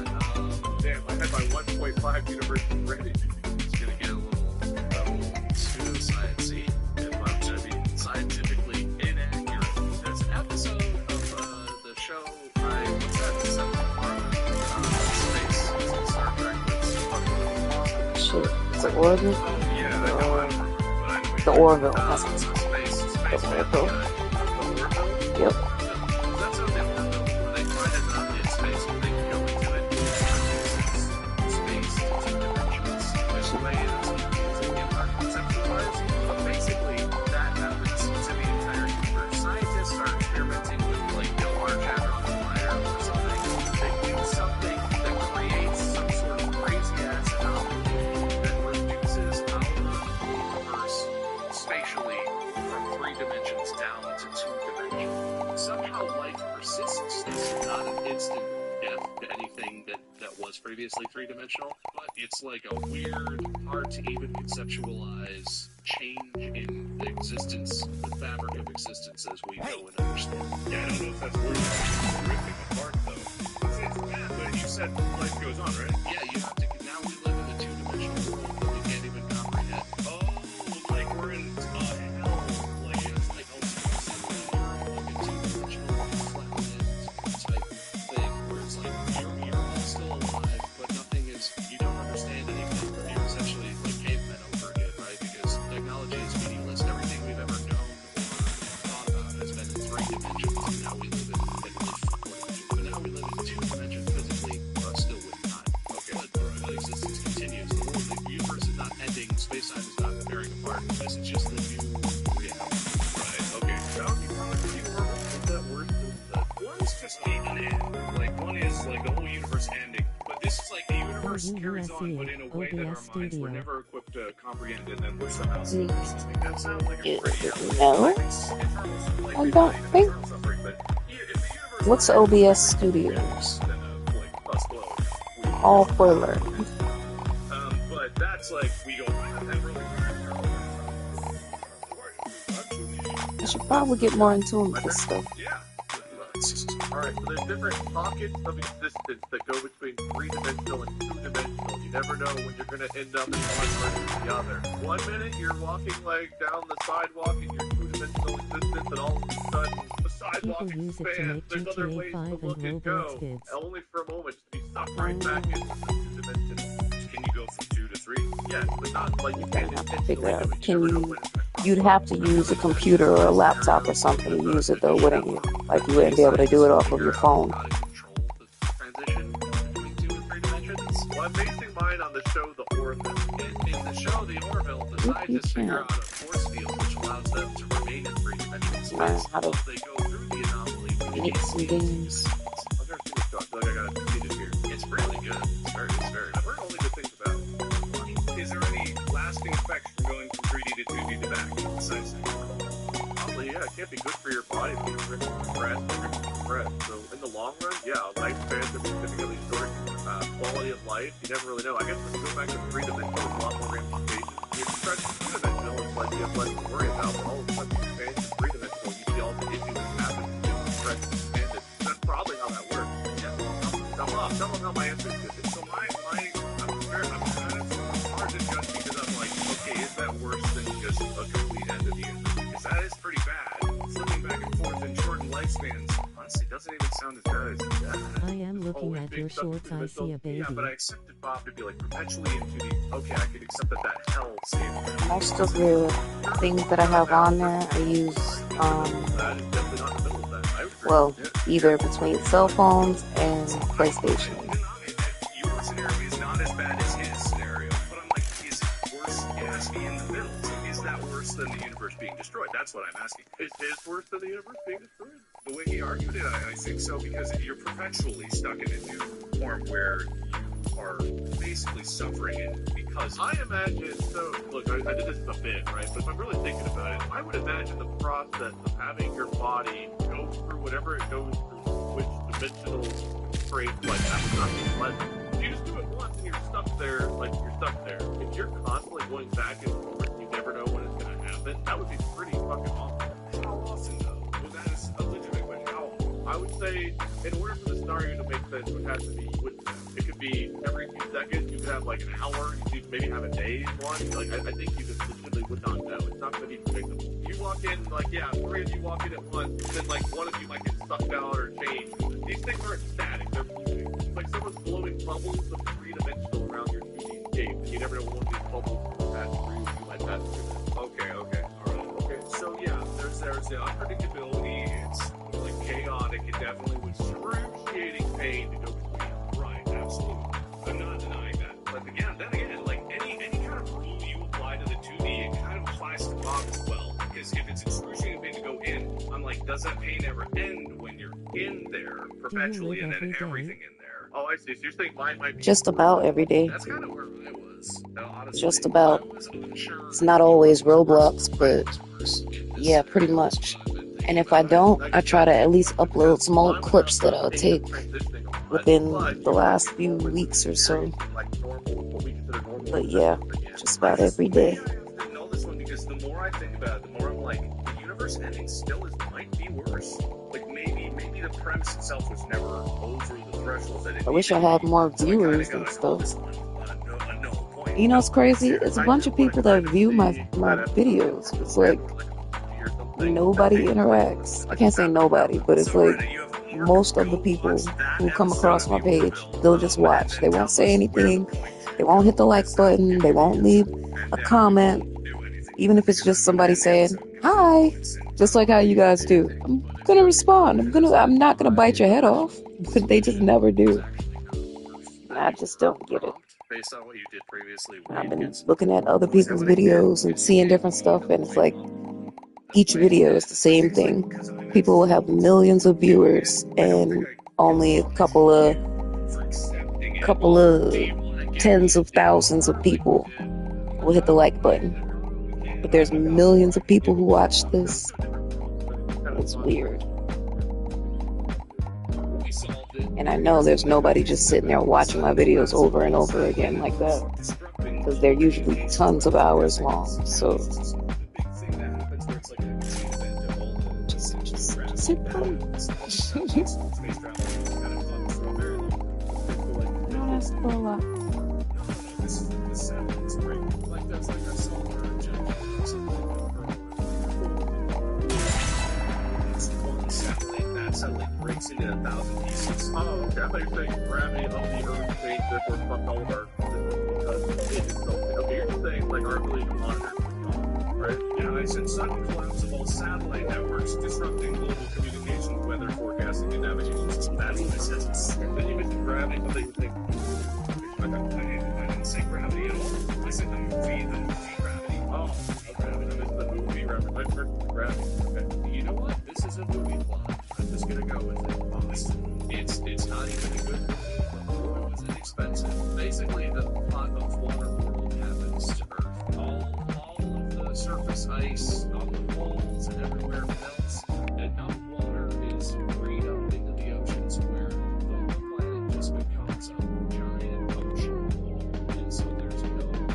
Damn, I had my 1.5 universe ready. It's gonna get a little pseudoscience-y if I'm gonna be scientifically inaccurate. There's an episode of the show. What's that? Space Star Trek. That's Shit. Is it Oregon? Yeah, I know. Or But anyway. the Orville? That's what it's called. Space. The Orville. Yep. That's how they Orville. Where they find it not in space, but they can go into it. Space, two dimensions. There's a way that's using it conceptualized. But basically, that happens to the entire universe. Scientists are experimenting with like a large hadron collider or something. They do something that creates some sort of crazy ass anomaly that reduces our universe spatially from 3 dimensions down to 2 dimensions. Somehow life persists. This is not an instant death to anything that was previously 3-dimensional, but it's like a weird, hard to even conceptualize change in the existence, the fabric of existence as we know and understand. Yeah, I don't know if that's worth ripping apart, though. It's bad, but you said life goes on, right? Yeah, you have to. Now we live in a 2-dimensional world that we can't even comprehend. Oh, like we're in hell. Like it's like ultimately like a 2-dimensional flatland type thing where it's like you're all still alive, but nothing is. You don't understand anything. You're essentially like cavemen over again, right? Because technology is meaningless. Everything we've ever known or thought about has been in 3 dimensions. And now we live in 4 dimensions. But now we live in 2 dimensions physically, still with time. Okay, but existence continues. The world, the universe is not ending. Space-time is not tearing apart. This is just the new reality. Right, okay. That would be probably horrible. Is that worse than that? One's just an end. Like, one is like the whole universe ending. But this is like the universe carries on, but in a way that our minds were never equipped to comprehend, and then we're somehow still persisting. That sounds like a pretty No, I don't think. What's OBS Studios? All for learning. But that's like we go. I should probably get more in tune with this stuff. Yeah. Alright, so there's different pockets of existence that go between 3-dimensional and 2-dimensional. You never know when you're gonna end up in one versus the other. 1 minute you're walking like down the sidewalk in your 2-dimensional existence, and all of a sudden the sidewalk People use it to expands. make There's other GTA ways 5 to look and and Roblox go, Kids. only for a moment to be sucked right back into the 2 dimension. Can you go from 2 to 3? Yes, but not like you can't Have to figure out. intentionally do it. Can never know you? when it's gonna You'd have to use a computer or a laptop or something to use it, though, wouldn't you? Like you wouldn't be able to do it off of your phone. How to control the transition between 2 and 3 dimensions. Well, I'm basing mine on the show The Orville. In the show, The Orville, the scientists figure out a force field which allows them to remain in 3-dimensional Learn space. how to They go through the anomaly. make some games. I've never seen this show. I feel like I gotta see this here. It's really good. It's very. I've heard only good things about it. Is there any lasting effects from going from 3D to 2D to back? Besides probably, yeah, it can't be good for your body if you're compressed. So in the long run, yeah, lifespan is significantly short. Quality of life, you never really know. I guess when you go back to 3-dimensional, there's a lot more ramifications. You're compressed to 2-dimensional, it's like you have less to worry about. But all of a sudden, you expand to 3-dimensional, you see all the issues that happen when you compress and expanded. That's probably how that works. Yeah. Tell them how my answer is good. So I'm kind of hard to judge because I'm like, okay, is that worse than just a complete end of the universe? Because that is pretty bad. Slipping back and forth in shortened lifespans, honestly, doesn't even sound as bad as that. I am looking at your shorts, I see a baby. Yeah, but I accepted Bob to be like perpetually into the, okay, I could accept that hell same. Most of the things that I have on there, I use, That is definitely not in the middle of that. I would agree. well, either between cell phones and PlayStation. Your scenario is not as bad as his scenario, but I'm like, is it worse? It has to be in the middle. So is that worse than the universe being destroyed? That's what I'm asking. Is his worse than the universe being destroyed? The way he argued it, I think so, because you're perpetually stuck in a new form where you are basically suffering it. Because I imagine, so look, I did this a bit, right? But if I'm really thinking about it, I would imagine the process of having your body go through whatever it goes through, which dimensional traits like that would not be pleasant. You just do it once and you're stuck there, like you're stuck there. If you're constantly going back and forth, you never know when it's going to happen. That would be pretty fucking awful. How often though? Well, that is a legitimate question. How often? I would say, in order for the scenario to make sense, it would have to be, it could be every few seconds. You could have like an hour. You could maybe have a day in one. Like I think you just legitimately would not know. It's not going to be predictable. You walk in, like yeah, 3 of you walk in at once, then like 1 of you might get sucked out or changed. These things aren't static. They're moving. It's like someone's blowing bubbles of 3-dimensional around your 2D scape, and you never know when one of these bubbles will pass through. You might pass through them. Okay, all right. Okay, so yeah, there's the unpredictability. It's like chaotic. It definitely was excruciating pain to go through. Right, absolutely. I'm not denying that. But again, like any kind of rule you apply to the 2D, it kind of applies to Bob as well. Because if it's excruciating pain to go in, I'm like, does that pain ever end when you're in there perpetually and then everything in there? Oh, I see. So you're saying mine might be Just about every day. That's kind of where I was. Honestly, Just about. I was unsure. It's not always Roblox, but yeah, pretty much. And if I don't, I try to at least upload some old clips that I'll take within the last few weeks or so. But yeah, just about every day. I know this one because the more I think about it, the more I'm like, the universe ending still might be worse. Like maybe the premise itself was never over the threshold that it I wish I had more viewers and stuff. You know, it's crazy. It's a bunch of people that view my videos. It's like nobody interacts. I can't say nobody, but it's like most of the people who come across my page, they'll just watch. They won't say anything. They won't hit the like button. They won't leave a comment. Even if it's just somebody saying, hi, just like how you guys do. I'm going to respond. I'm not going to bite your head off. But they just never do. I just don't get it. Based on what you did previously, I've been looking at other people's videos and seeing different stuff, and it's like each video is the same thing. People will have millions of viewers and only a couple of tens of thousands of people will hit the like button. But there's millions of people who watch this. It's weird. And I know there's nobody just sitting there watching my videos over and over again like that. Because they're usually tons of hours long. So just hit play. No, that's a lot. Satellite breaks into 1,000 pieces. Oh, okay. I thought you were saying gravity of the Earth changed, therefore fucked all of our because it is okay. Okay, you're just saying like our ability to monitor, right? Yeah, I said sudden collapse of all satellite networks, disrupting global communication, weather forecasting, and navigation systems. That's what I said. Then you mentioned gravity. I thought you were saying I didn't say gravity at all. I said the movie Gravity. Oh, okay. I missed the movie reference. I heard Gravity. Okay. You know what? This is a movie plot. I'm just gonna go with it. It's not even a good movie. It was inexpensive. Basically, the plot of Waterworld happens to Earth. All of the surface ice on the poles and everywhere melts, and enough water is freed up into the oceans where the whole planet just becomes a giant ocean ball. And so there's no land.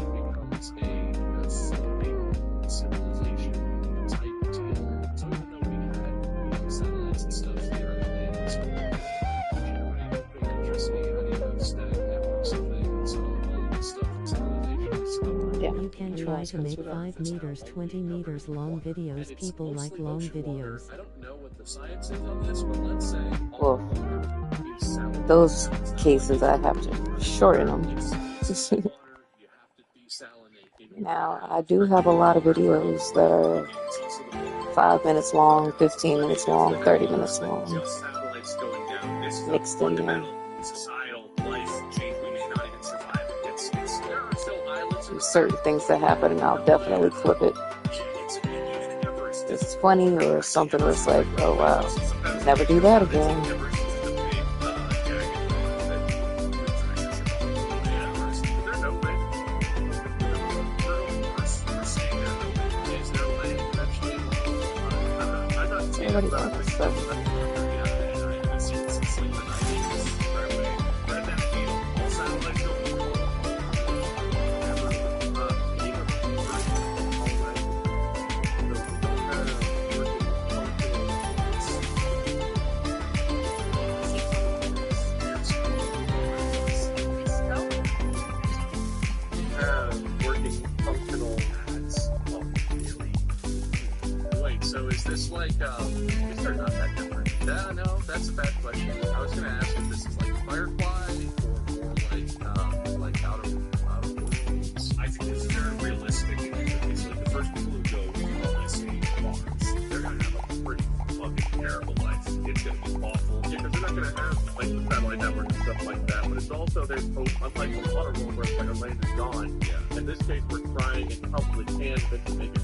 It becomes a floating civilization type deal. So even though we have satellites and stuff here, it's generating electricity, how do you have static networks and things, so all this stuff from civilization is stuff. Yeah. You can try to make 5 meters, 20 meters long videos. People like long videos. I don't know what the science is on this, but let's say Well, those cases I have to shorten them. Now, I do have a lot of videos that are 5 minutes long, 15 minutes long, 30 minutes long, mixed in there. There's certain things that happen, and I'll definitely clip it. Just funny or something where it's like, oh wow, never do that again. Everybody wants stuff. Working functional ads. Wait, so is this like, is there not that different? No, that's a bad question. I was gonna ask if this is like Firefly or more like out of worlds. I think it's very realistic. It's like the first people who go to Mars, they're gonna have a pretty fucking terrible life. It's gonna be awful. Yeah, because they're not gonna have like the satellite network and stuff like that. But it's also there's hope, unlike a lot of world where it's like our land is gone. Yeah. In this case, we're trying and probably can to make it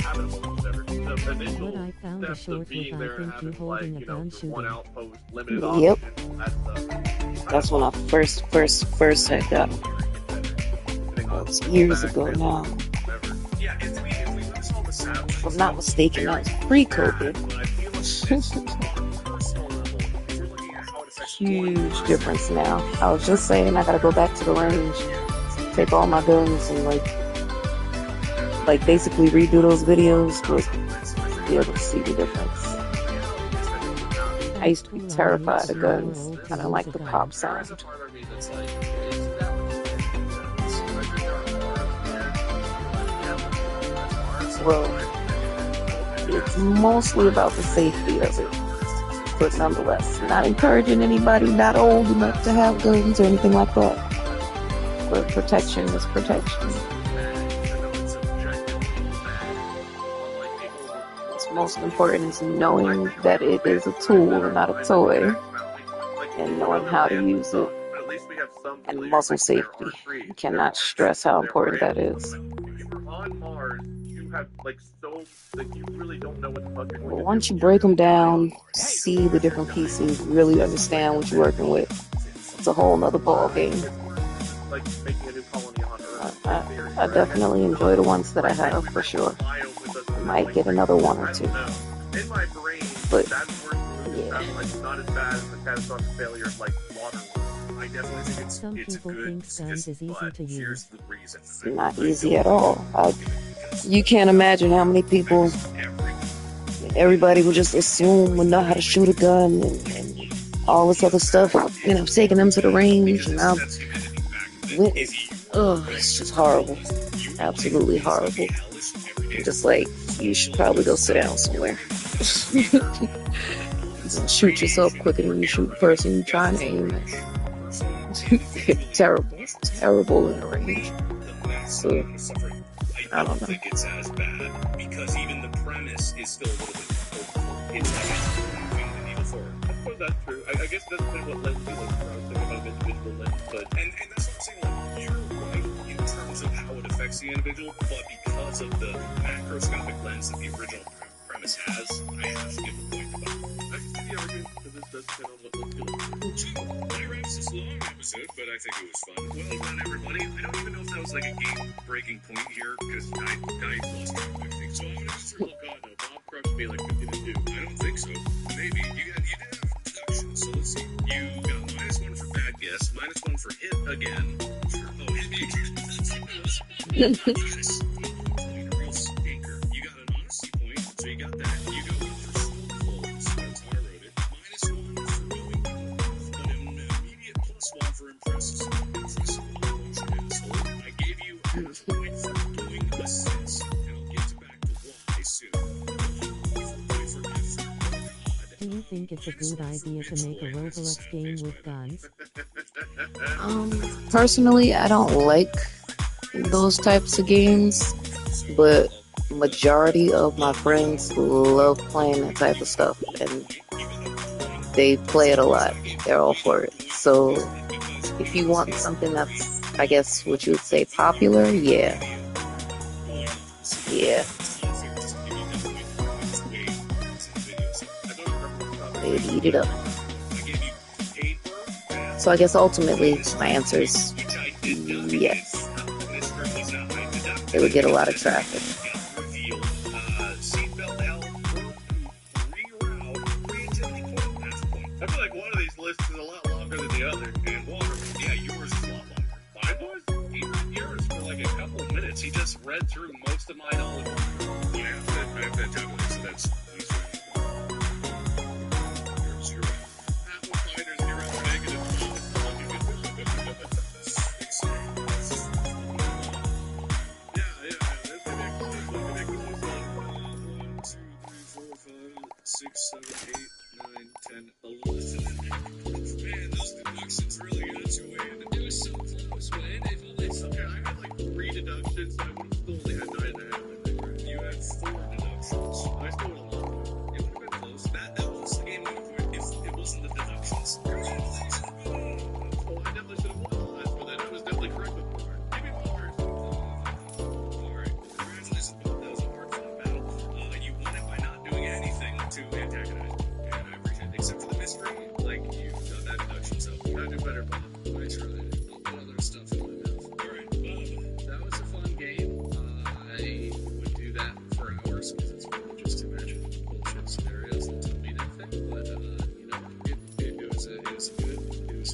habitable, whatever. The initial What I found a steps of short being with there I and think you having like, holding a you know, gun the one shooting. outpost, limited Yep. options, That's when I first had got them. That's years ago now. Yeah, if we lose all the satellites, If I'm not mistaken, that was pre-COVID. but I feel like this, on a personal level, if we're looking at how it affects Huge difference now. I was just saying I gotta go back to the range, take all my guns and like basically redo those videos to be able to see the difference. I used to be terrified of guns. I don't like the pop sound. Well, it's mostly about the safety of it. But nonetheless, not encouraging anybody not old enough to have guns or anything like that. But protection is protection. What's most important is knowing that it is a tool and not a toy, and knowing how to use it, and muzzle safety. I cannot stress how important that is. If you were on Mars, you have like so that you really don't know what the fuck you're going But to once do. you break them down, see the different pieces, really understand what you're working with, it's a whole nother ball game. Like making a new colony on Earth. I definitely enjoy the ones that I have for sure. I might get another one or two. In my brain, But that's worse yeah, like not as bad as the catastrophic failure of like water. I definitely think Some it's people good. think guns is easy But to here's use. the reason. it's not easy at all. You can't imagine how many people, everybody would just assume would know how to shoot a gun and all this other stuff. You know, taking them to the range and I'm it's just horrible. Absolutely horrible. I'm just like, you should probably go sit down somewhere. Shoot yourself quicker than you shoot the person you're trying to aim at. Terrible. It's terrible in the range. So, I don't know. think it's as bad because even the premise is still a little bit hopeful. It's like moving the needle forward. I suppose that's true. I guess that's kind of what lens you look for. I was thinking about individual lens, but And that's what I'm saying, like, you're right in terms of how it affects the individual, but because of the macroscopic lens that the original premise has, I have to give a point about it. I can see the argument because this does depend on what lens you look for. My wraps this long episode, but I think it was fun. Well done, everybody. I don't even know if that was like a game-breaking point here, because I lost track of everything. So I'm gonna just Oh god, no. Bob crushed me like 50 to 2. I don't think so. Maybe. You did have deduction, so let's see. You got -1 for bad guess, -1 for hit again. Sure. Oh, hit me again. Yes. Point, a real stinker. You got an honesty point, so you got that. You got 1 for folds. That's how I wrote it. -1 for going north, but an immediate +1 for impressive. Impressive asshole. I gave you a point for doing a sense, and I'll get back to why soon. Do you think it's a good idea to make a Roblox game with guns? Personally, I don't like those types of games, but majority of my friends love playing that type of stuff, and they play it a lot. They're all for it. So if you want something that's, I guess, what you would say popular, yeah. they'd eat it up. So I guess ultimately my answer is yes. It would get a lot of traffic. I feel like one of these lists is a lot longer than the other. And Walker, yeah, yours is a lot longer. Mine was? He read yours for like a couple of minutes. He just read through most of mine all at once. Yeah, that totally. So that's zero. Apple Finder 0, negative 12. Yeah. Let's give me a close. 1, 2, 3, 4, 5, 6, 7, 8, 9, 10, 11. Man, those deductions really got you, Wayne. It was so close, Wayne. If only okay, I had like 3 deductions. I would have still only had 9.5, I think, right? You had 4 deductions. I still would have lost. It would have been close. That was the game winning point if it wasn't the deductions. Congratulations, boom! Well, I definitely should have won the last, but then I was definitely correct with more. Give me more. Alright, congratulations, both. That was a hard fought battle. You won it by not doing anything to antagonize me. And I appreciate it. Except for the mystery, like, you've done that deduction, so you gotta do better, Bob. I tried. I'll put other stuff in my mouth. Alright, Bob, that was a fun game. I would do that for hours, because it's fun just to imagine bullshit scenarios that don't mean anything, but, you know, it was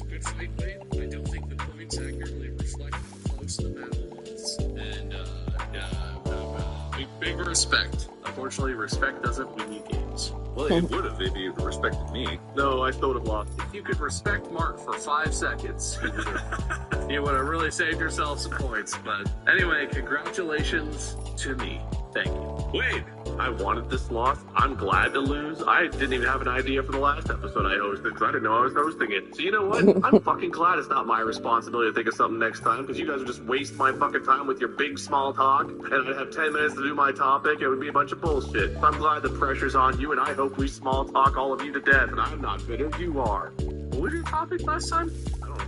a good fight, Wade. I don't think the points accurately reflect how close the battle was, and, big respect. Unfortunately, respect doesn't win you games. Well, it would have if you respected me. No, I still would have lost. If you could respect Mark for 5 seconds, you would have really saved yourself some points. But anyway, congratulations to me. Thank you. Wait, I wanted this loss. I'm glad to lose. I didn't even have an idea for the last episode I hosted because I didn't know I was hosting it. So you know what? I'm fucking glad it's not my responsibility to think of something next time because you guys would just waste my fucking time with your big small talk and I'd have 10 minutes to do my topic. It would be a bunch of bullshit. I'm glad the pressure's on you and I hope we small talk all of you to death. And I'm not bitter. You are. What was your topic last time? I don't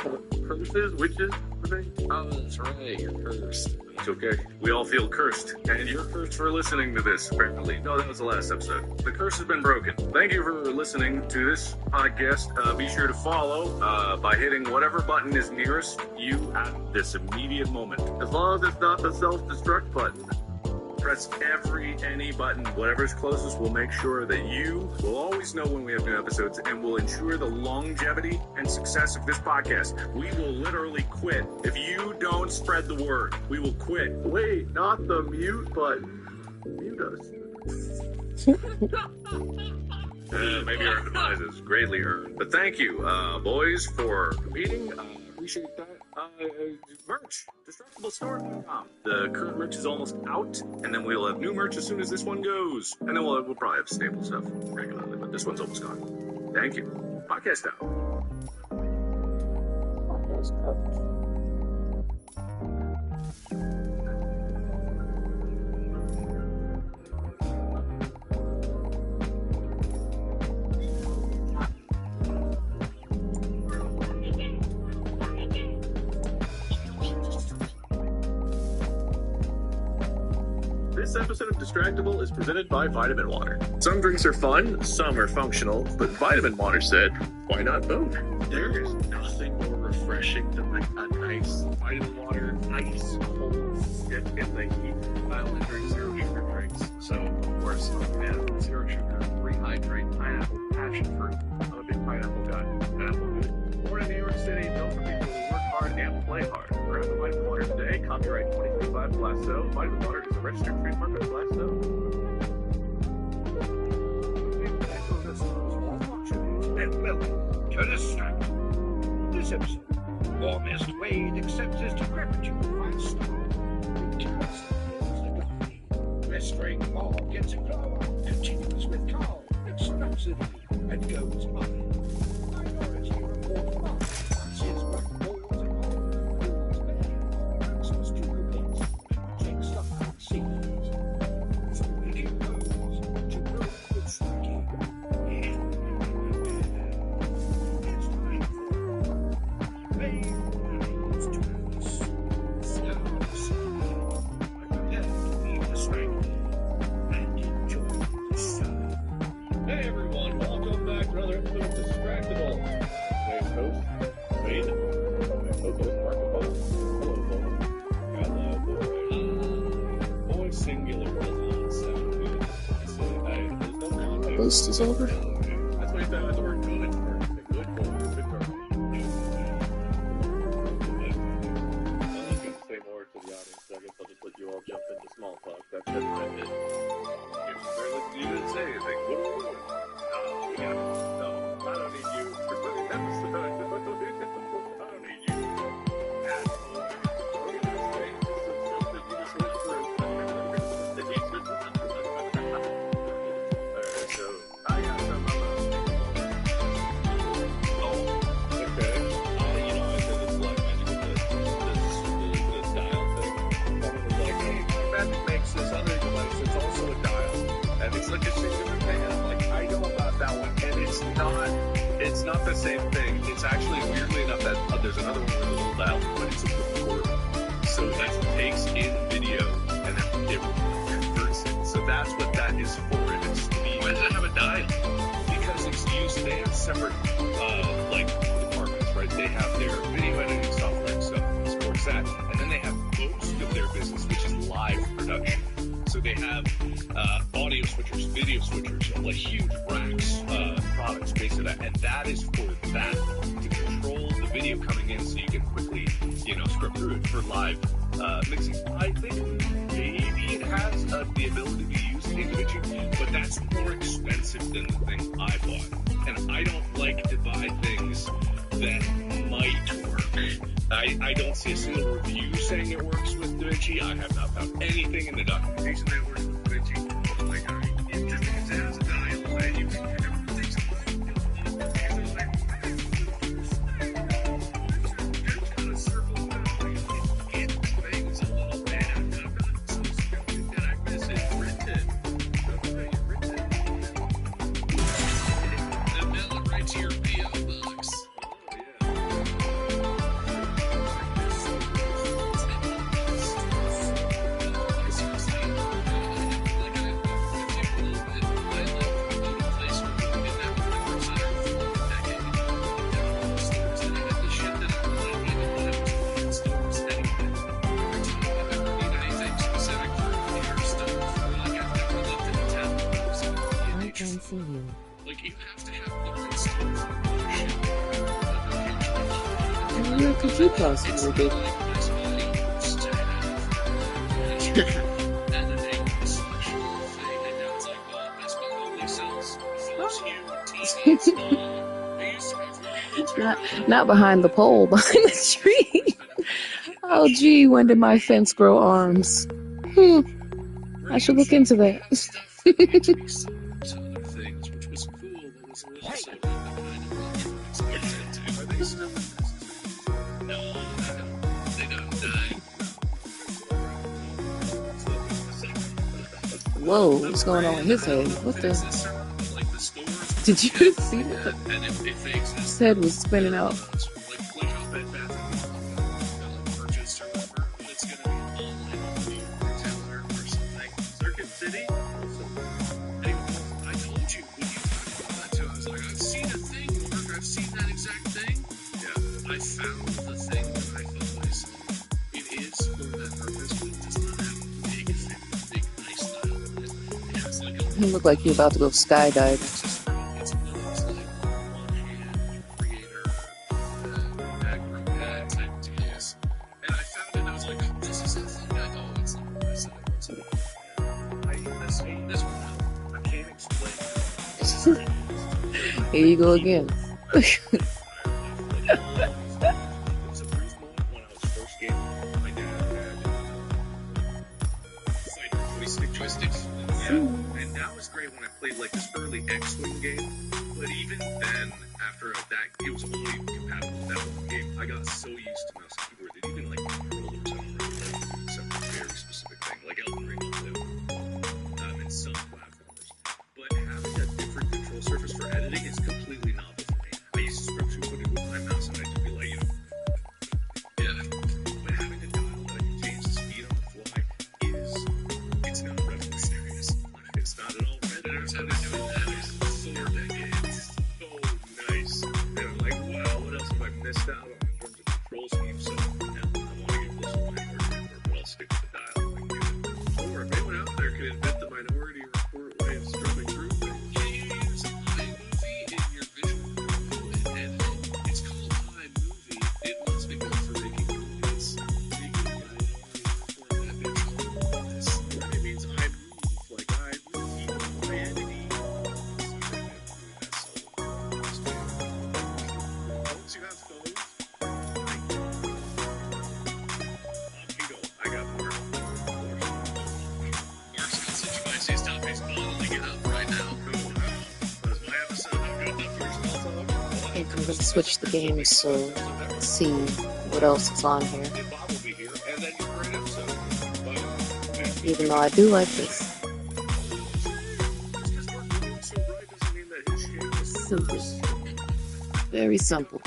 know. Curses, witches, everything? Oh, that's right. You're cursed. It's okay. We all feel cursed. And you're cursed for listening to this, apparently. No, that was the last episode. The curse has been broken. Thank you for listening to this podcast. Be sure to follow by hitting whatever button is nearest you at this immediate moment. As long as it's not the self-destruct button. Press any button, whatever's closest. We'll make sure that you will always know when we have new episodes and will ensure the longevity and success of this podcast. We will literally quit if you don't spread the word. We will quit. Wait, not the mute button. Mute us. Maybe our demise is greatly earned. But thank you, boys, for competing. Appreciate that. Merch, destructiblestore.com. The current merch is almost out, and then we'll have new merch as soon as this one goes. And then we'll probably have staple stuff regularly, but this one's almost gone. Thank you. Podcast out. This episode of Distractible is presented by Vitamin Water. Some drinks are fun, some are functional, but Vitamin Water said, why not both? There is nothing more refreshing than like a nice Vitamin Water, ice cold dip in the heat. I only drink zero sugar drinks, so of course, man, zero sugar, rehydrate, pineapple, passion fruit. I'm a big pineapple guy. Pineapple good. Born in New York City, built for people who work hard and play hard. Grab the Vitamin Water today, copyright 2025 Glasso. Vitamin Water is a registered trademark of Glasso. And welcome to Distractible. This episode, Warmest Wade accepts his decrepitude 5-star. Returns the coffee. Restoring Paul gets a glow up. Continues with Carl explosively and goes by. Minority report Mark. Says black balls and all. Rules bad. Maximum stupid bits. Takes stuff and seeds. So making goes to grow with striking. It's time for Wade Wines Twins. Slow, prepare to be distracted and enjoy the show. Hey everyone. roast is over. That's why you said the word good first. The good goal. Good goal. I can say more to the audience, so I guess I'll just let you all jump into small talk. That's it. You didn't say anything. What are we doing? We got it. No, I don't need you. I don't need you. It's not the same thing. It's actually, weirdly enough, that there's another one with a little dial, but it's a recorder. So it takes in video and then it converts it. So that's what that is for. It's speed. Why does it have a dial? Because it's used. They have separate like departments, right? They have their video editing software and stuff that supports that, and then they have most of their business, which is live production. So they have audio switchers, video switchers, like huge racks, products based on that, and that is for that, to control the video coming in so you can quickly, scrub through it for live mixing. I think maybe it has the ability to be used individually, but that's more expensive than the thing I bought, and I don't like to buy things that might work. I don't see a single review saying it works with DaVinci. I have not found anything in the documentation that works with DaVinci. Like, it just because it has a dial and you can things kind of circle it things a little bit. I'm not so stupid that I miss it written. The mail it right to your P.O. box. See you. Like, you have to have the right stuff. Where could you possibly be? Not behind the pole, behind the tree. Oh, gee, when did my fence grow arms? I should look into that. Whoa, what's going on with his head? What the? Did you see that? His head was spinning out. You look like you're about to go skydiving. Here you go again. I'm gonna switch the games so let's see what else is on here. Even though I do like this. Simple. Very simple.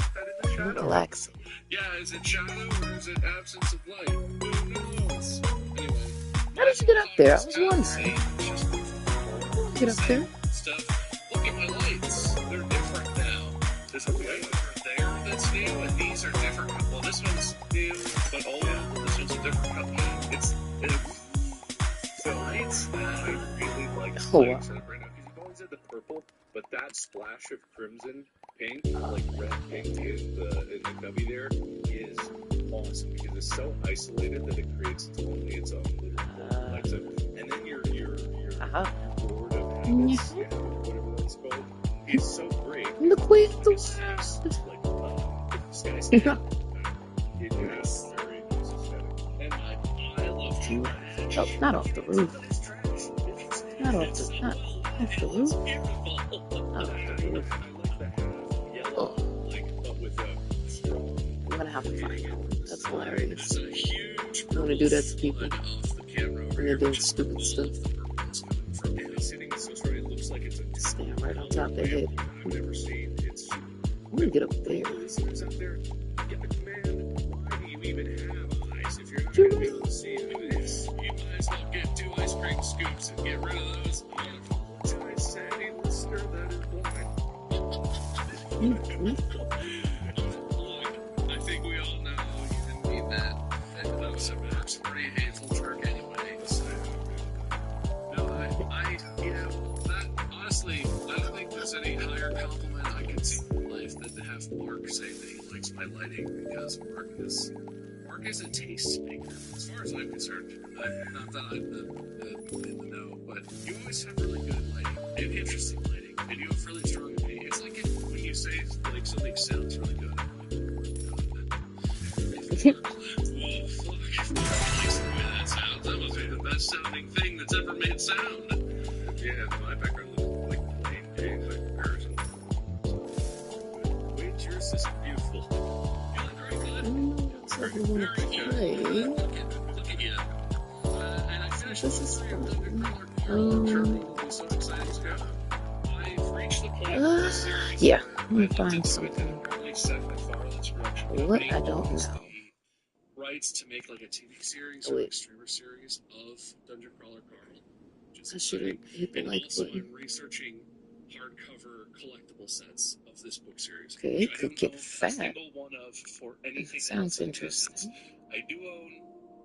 Relaxing. Yeah, is it shadow or is it absence of light? Who knows? Anyway. How did you get up there? I was wondering. Get up there. Stuff. Look at my lights. They're different now. There's a light over there that's new, and these are different. Well, this one's new, but old. This one's a different color. It's the lights. I really like the Oh, lights right now because you've always had the purple, but that splash of crimson pink, like red pink in the cubby there, is awesome because it's so isolated that it creates only its own little lights up. And then your board of habits, whatever that's called, is so great. Look where the Sky's it is very nice aesthetic. And I love trash. Oh, not off the roof. Not off the roof. Not off the roof. Oh. I'm gonna have to find that one. That's hilarious. I'm gonna do that to people when they're doing stupid stuff. Stand right on top of their head. I'm gonna get up there. You might as well get 2 ice cream scoops and get rid of those sandy listener that is blind. I think we all know you didn't mean that. That was a pretty hateful jerk anyway. So. No, that honestly, I don't think there's any higher compliment I can see in life than to have Mark say that he likes my lighting because Mark is a taste maker, as far as I'm concerned. Not that I'm in the know, but you always have really good lighting and interesting lighting, and you have really strong opinion. It's like when you say like something sounds really good. Well, fuck. If Mark likes the way that sounds, that must be the best sounding thing that's ever made sound. Yeah, my background looks like plain Jane by comparison. Wait, yours is beautiful. You look very good. Very good. Look at you. And I finished This is I'm fun. so excited to go. I've reached the point of this series. Yeah, I'm gonna find something. Really set my Farland's production What? company I don't owns know. the rights to make like a TV series Oh, or wait. a streamer series of Dungeon Crawler Carl. Which is I should have exciting. hit the And like also button. I'm researching hardcover collectible sets of this book series. Okay, which it I could don't get know a fat. single one of for anything Sounds else in existence. interesting. I do own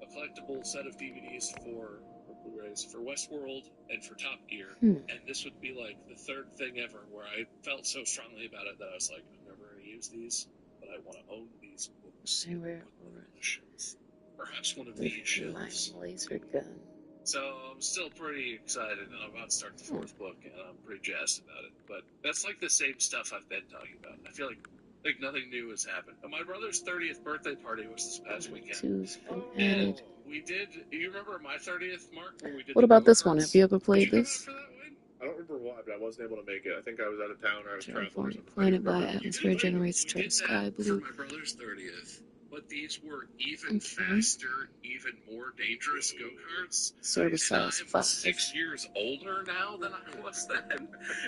a collectible set of DVDs or Blu-rays for Westworld and for Top Gear, and this would be like the third thing ever where I felt so strongly about it that I was like, I'm never going to use these, but I want to own these books. See where Perhaps one of these shelves. my laser gun. So I'm still pretty excited, and I'm about to start the 4th book, and I'm pretty jazzed about it. But that's like the same stuff I've been talking about. I feel like nothing new has happened. And my brother's 30th birthday party was this past weekend. Two's been added. We did. You remember my 30th, Mark? When we did What about this one? Have you ever played this? I don't remember why, but I wasn't able to make it. I think I was out of town or I was traveling or Terraforming something. planet by atmosphere generates We did sky that blue. for my brother's 30th. But these were even faster, even more dangerous go-karts. Server size 5. 6 years older now than I was then.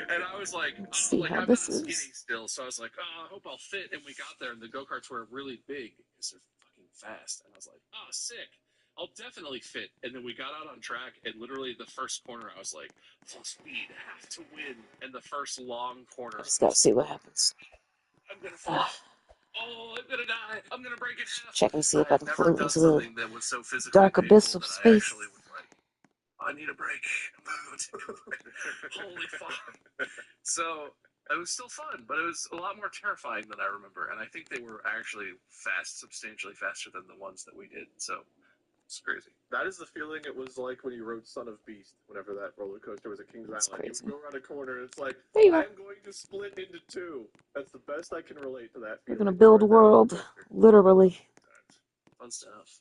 And I was like, Let's see how I'm this not skinny is. still. So I was like, I hope I'll fit. And we got there, and the go-karts were really big because they're fucking fast. And I was like, sick. I'll definitely fit. And then we got out on track, and literally the first corner, I was like, full speed, have to win. And the first long corner, I just gotta see what happens. I'm gonna fit. Oh, I'm gonna die. I'm gonna break it. Checking to see if I can never float done into the something that was so physically dark abyss painful of that I space. actually was like, I need a break. Holy fuck. So it was still fun, but it was a lot more terrifying than I remember. And I think they were actually substantially faster than the ones that we did. So it's crazy. That is the feeling it was like when you rode Son of Beast, whenever that roller coaster was at Kings That's Island. crazy. You go around a corner and it's like, There you go. I'm going to split into two. That's the best I can relate to that We're feeling. gonna build a world, literally. Fun stuff.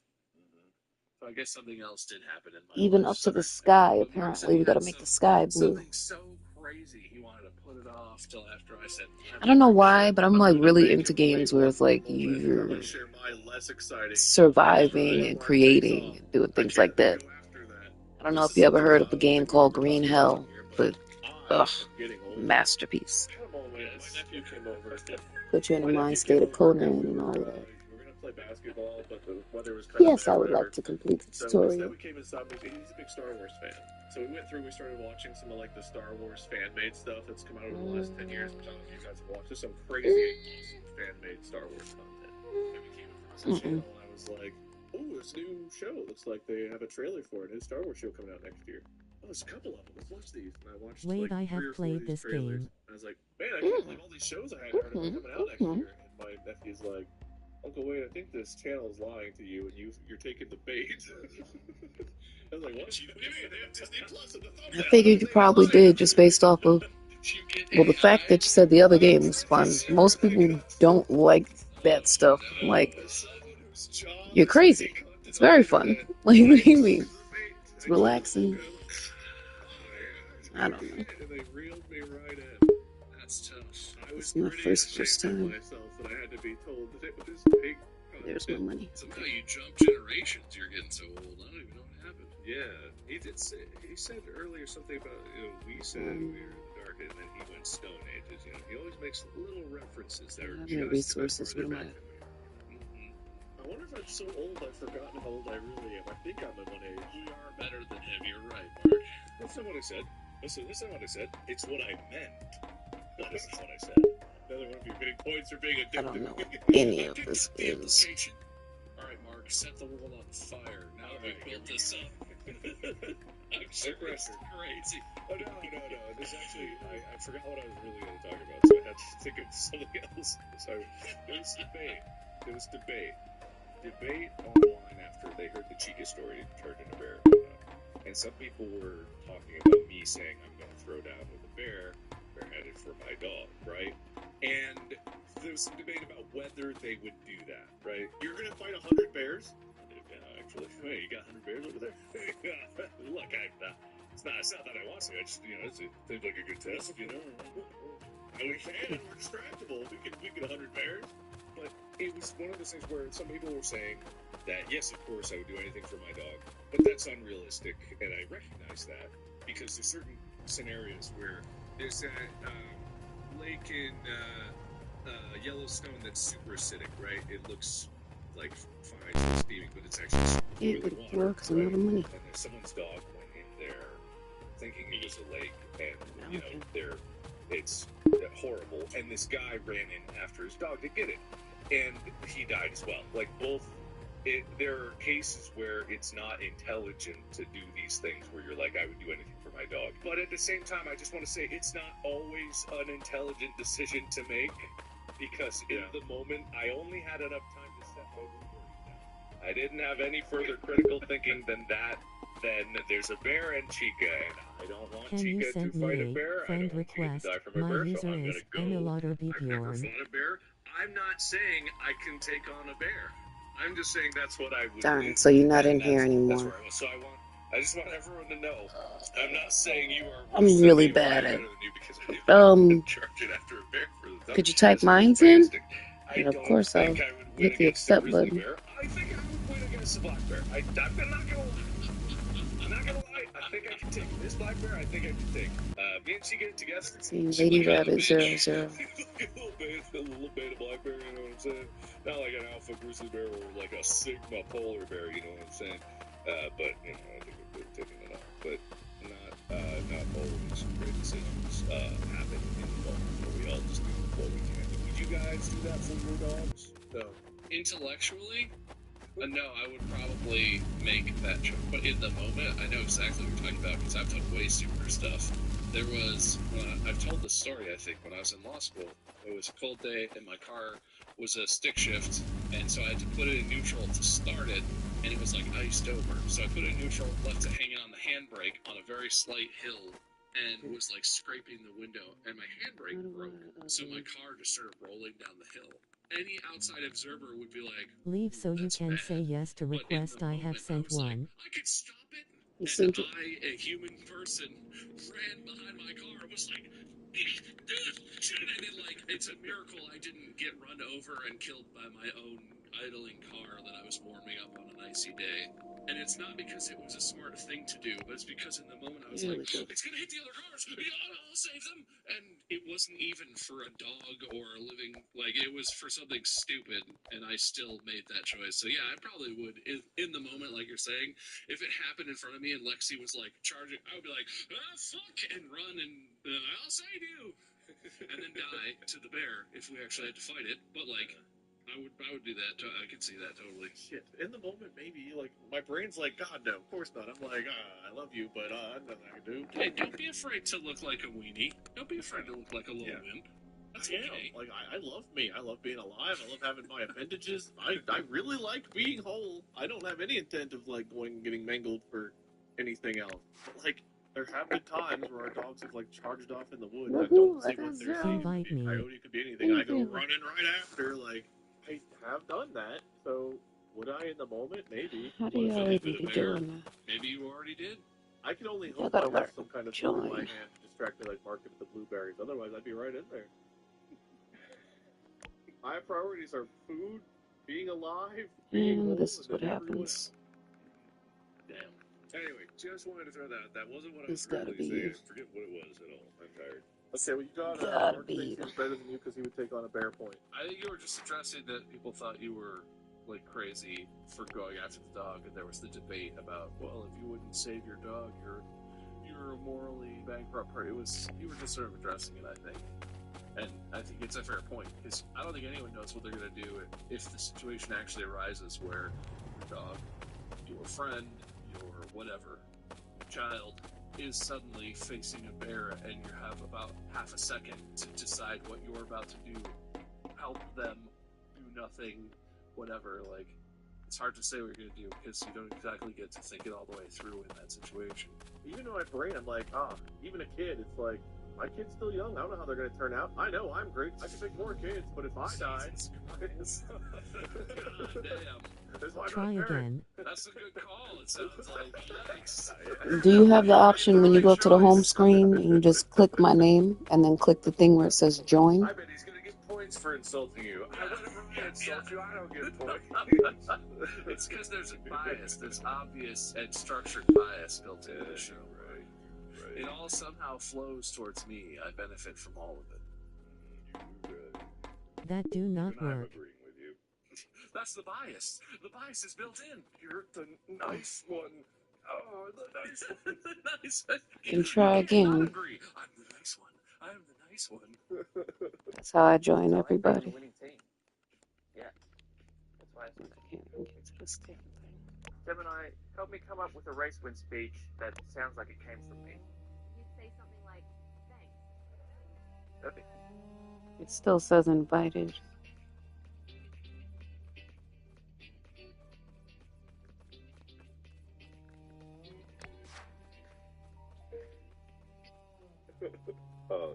So I guess something else did happen in my Even life. up to the sky, But Mark said apparently. he We gotta had make the sky blue. something so crazy he wanted to put put it off till after I said. I don't know why, but I'm like really into games where it's like you're Share my less exciting. surviving and creating and doing things like that. I don't know if you ever heard of a game called Green Hell, but ugh, masterpiece. My nephew came over. Put you in a mind state of Conan and all of that. We were gonna play basketball, but the weather was kind Yes, of I would whatever. like to complete the So tutorial. instead we came inside. He's a big Star Wars fan. So we went through. We started watching some of like the Star Wars fan-made stuff that's come out over the last 10 years. Which I don't know if you guys have watched. There's some crazy, awesome fan-made Star Wars content. And we came across the channel, and I was like, "Oh, this new show looks like they have a trailer for a new Star Wars show coming out next year." Oh, there's a couple of them. Let's watch these. And I watched Wait, like I have 3 or 4 played of these this trailers. game. I was like, man, I can't believe all these shows I hadn't heard of are coming out next year. And my nephew's like, Uncle Wade, I think this channel is lying to you, and you're taking the bait. I was like, what? They have Disney Plus and the thumbnail. I figured you probably did just based off of, well, the fact that you said the other game was fun. Most people don't like that stuff. Like, you're crazy. It's very fun. Like, what do you mean? It's relaxing. I don't know. And they reeled me right in. That's tough. It's my first time. Myself that I had to be told that it was big. There's my money. Somehow you jump generations. You're getting so old. I don't even know what happened. Yeah, he did say, he said earlier something about, we said we were in the dark, and then he went Stone Ages. He always makes little references that are I have no resources. What am I? I wonder if I'm so old I've forgotten how old I really am. I think I'm in one age. We are better than him. You're right, Mark. That's not what I said. Listen, this is not what I said. It's what I meant. This is what I said. Another one of you getting points for being I addicted. don't know what any of this is. All right, Mark, set the world on fire. Now that we've built this up. I'm sure it's crazy. Oh, no. This actually, I forgot what I was really going to talk about, so I had to think of something else. So, there was debate. Debate online after they heard the Chica story turned into bear. And some people were talking about me saying I'm going to throw down with a bear, bareheaded for my dog, right? And there was some debate about whether they would do that, right? You're going to fight 100 bears? Actually, hey, you got 100 bears over there? Look, it's not that I want to. I just, it seems like a good test, And we can, and we're distractible. We get 100 bears. But it was one of those things where some people were saying that, yes, of course, I would do anything for my dog, but that's unrealistic, and I recognize that, because there's certain scenarios where there's that lake in Yellowstone that's super acidic, right? It looks like fine, so steaming, but it's actually Yeah, boiling it water, works. I'm out of money. And there's someone's dog went in there thinking it was a lake, and, Okay. it's horrible, and this guy ran in after his dog to get it, and he died as well. Like, there are cases where it's not intelligent to do these things where you're like, I would do anything for my dog. But at the same time, I just want to say it's not always an intelligent decision to make, because in the moment, I only had enough time to set my priorities down. I didn't have any further critical thinking than that. Then there's a bear and Chica, and I don't want Can you Chica to send fight me a bear. a friend I don't want Chica request? to die from a My bear, so user I'm is gonna go. Analotter I've never Bjorn. fought a bear. I'm not saying I can take on a bear. I'm just saying that's what I would do. Darn, so you're not in here That's anymore. where I was. So I just want everyone to know. I'm not saying you are. I'm worse really than me or bad I'm at- better than you because I didn't charge it after a bear for the Could you dump. type This mines is in? fantastic. I And of don't course I'll think I would win hit the against a accept grizzly button. bear. I think I would win against a black bear. I'm not gonna lie. I'm not gonna lie. I think I can take it. This black bear, I think I can take. Me and Chica together. See, Lady Rabbit 00. A little beta black bear, you know what I'm saying? Not like an alpha grizzly bear or like a sigma polar bear, you know what I'm saying? But I think we're good taking it off. But not always great decisions happen in the moment where we all just do what we can. Would you guys do that for your dogs? No. Intellectually, no, I would probably make that choice. But in the moment, I know exactly what you're talking about because I've done way super stuff. There was, I've told this story, I think, when I was in law school. It was a cold day, and my car was a stick shift, and so I had to put it in neutral to start it, and it was like iced over. So I put it in neutral, left it hanging on the handbrake on a very slight hill, and was like scraping the window, and my handbrake broke. So my car just started rolling down the hill. Any outside observer would be like, Leave so you "That's can bad." say yes to But in the request. I have moment, sent was like, one. I could stop it. You And sent it. I, a human person, ran behind my car and was like, And then, like, it's a miracle I didn't get run over and killed by my own idling car that I was warming up on an icy day. And it's not because it was a smart thing to do, but it's because in the moment I was Really like, good. it's gonna hit the other cars, I'll save them. And it wasn't even for a dog or a living, like, it was for something stupid, and I still made that choice. So yeah, I probably would, in the moment, like you're saying, if it happened in front of me and Lexi was like charging, I would be like, fuck, and run, and I'll save you. And then die to the bear if we actually had to fight it. But like, I would do that. I could see that totally. Shit. In the moment, maybe like my brain's like, God, no, of course not. I'm like, I love you, but nothing I can do. Hey, don't be afraid to look like a weenie. Don't be afraid to look like a little wimp. That's I okay. am. Like I love me. I love being alive. I love having my appendages. I really like being whole. I don't have any intent of like going and getting mangled for anything else. But, like, there have been times where our dogs have like charged off in the woods. I don't see what they're saying. Invite me. Coyote could be anything. I go running right after. Like, I have done that. So would I in the moment? Maybe. How do y'all even be doing that? Maybe you already did. I can only Y'all hope gotta I have learn. some kind of tool in my Join. hand to distract me, like market the blueberries. Otherwise, I'd be right in there. My priorities are food, being alive, being And whole, this is and what then everyone happens. else. Damn. Anyway, just wanted to throw that out. That wasn't what I It's was gotta really be saying. you. I forget what it was at all. I'm tired. Okay, well, you got Gotta Mark be thinks you. he's better than you because he would take on a bear point. I think you were just addressing that people thought you were like crazy for going after the dog, and there was the debate about, well, if you wouldn't save your dog, you're a morally bankrupt person. It was, you were just sort of addressing it, I think. And I think it's a fair point, because I don't think anyone knows what they're going to do if the situation actually arises where your dog, your friend, your whatever, child is suddenly facing a bear, and you have about half a second to decide what you're about to do. Help them, do nothing, whatever. Like, it's hard to say what you're going to do, because you don't exactly get to think it all the way through in that situation. Even in my brain, I'm like, even a kid, it's like, my kid's still young. I don't know how they're going to turn out. I know I'm great. I can make more kids, but if I die, God damn. Try again. That's a good call. It sounds like. Yikes. Do you have the option when you go to the home screen and you just click my name and then click the thing where it says join? I bet he's gonna get points for insulting you. Whenever I insult you, I don't get points. It's because there's a bias. There's obvious and structured bias built into the show. Right. It all somehow flows towards me. I benefit from all of it. You do good. That do not And I'm work. agreeing with you. That's the bias. The bias is built in. You're the nice one. Oh, the nice one. The nice one. Can try You cannot again. agree. I'm the nice one. I'm the nice one. That's how I join everybody. Winning team. Yeah. That's why I can't even get to this damn thing. Gemini, help me come up with a race win speech that sounds like it came from me. You'd say something like, thanks. Okay. It still says invited.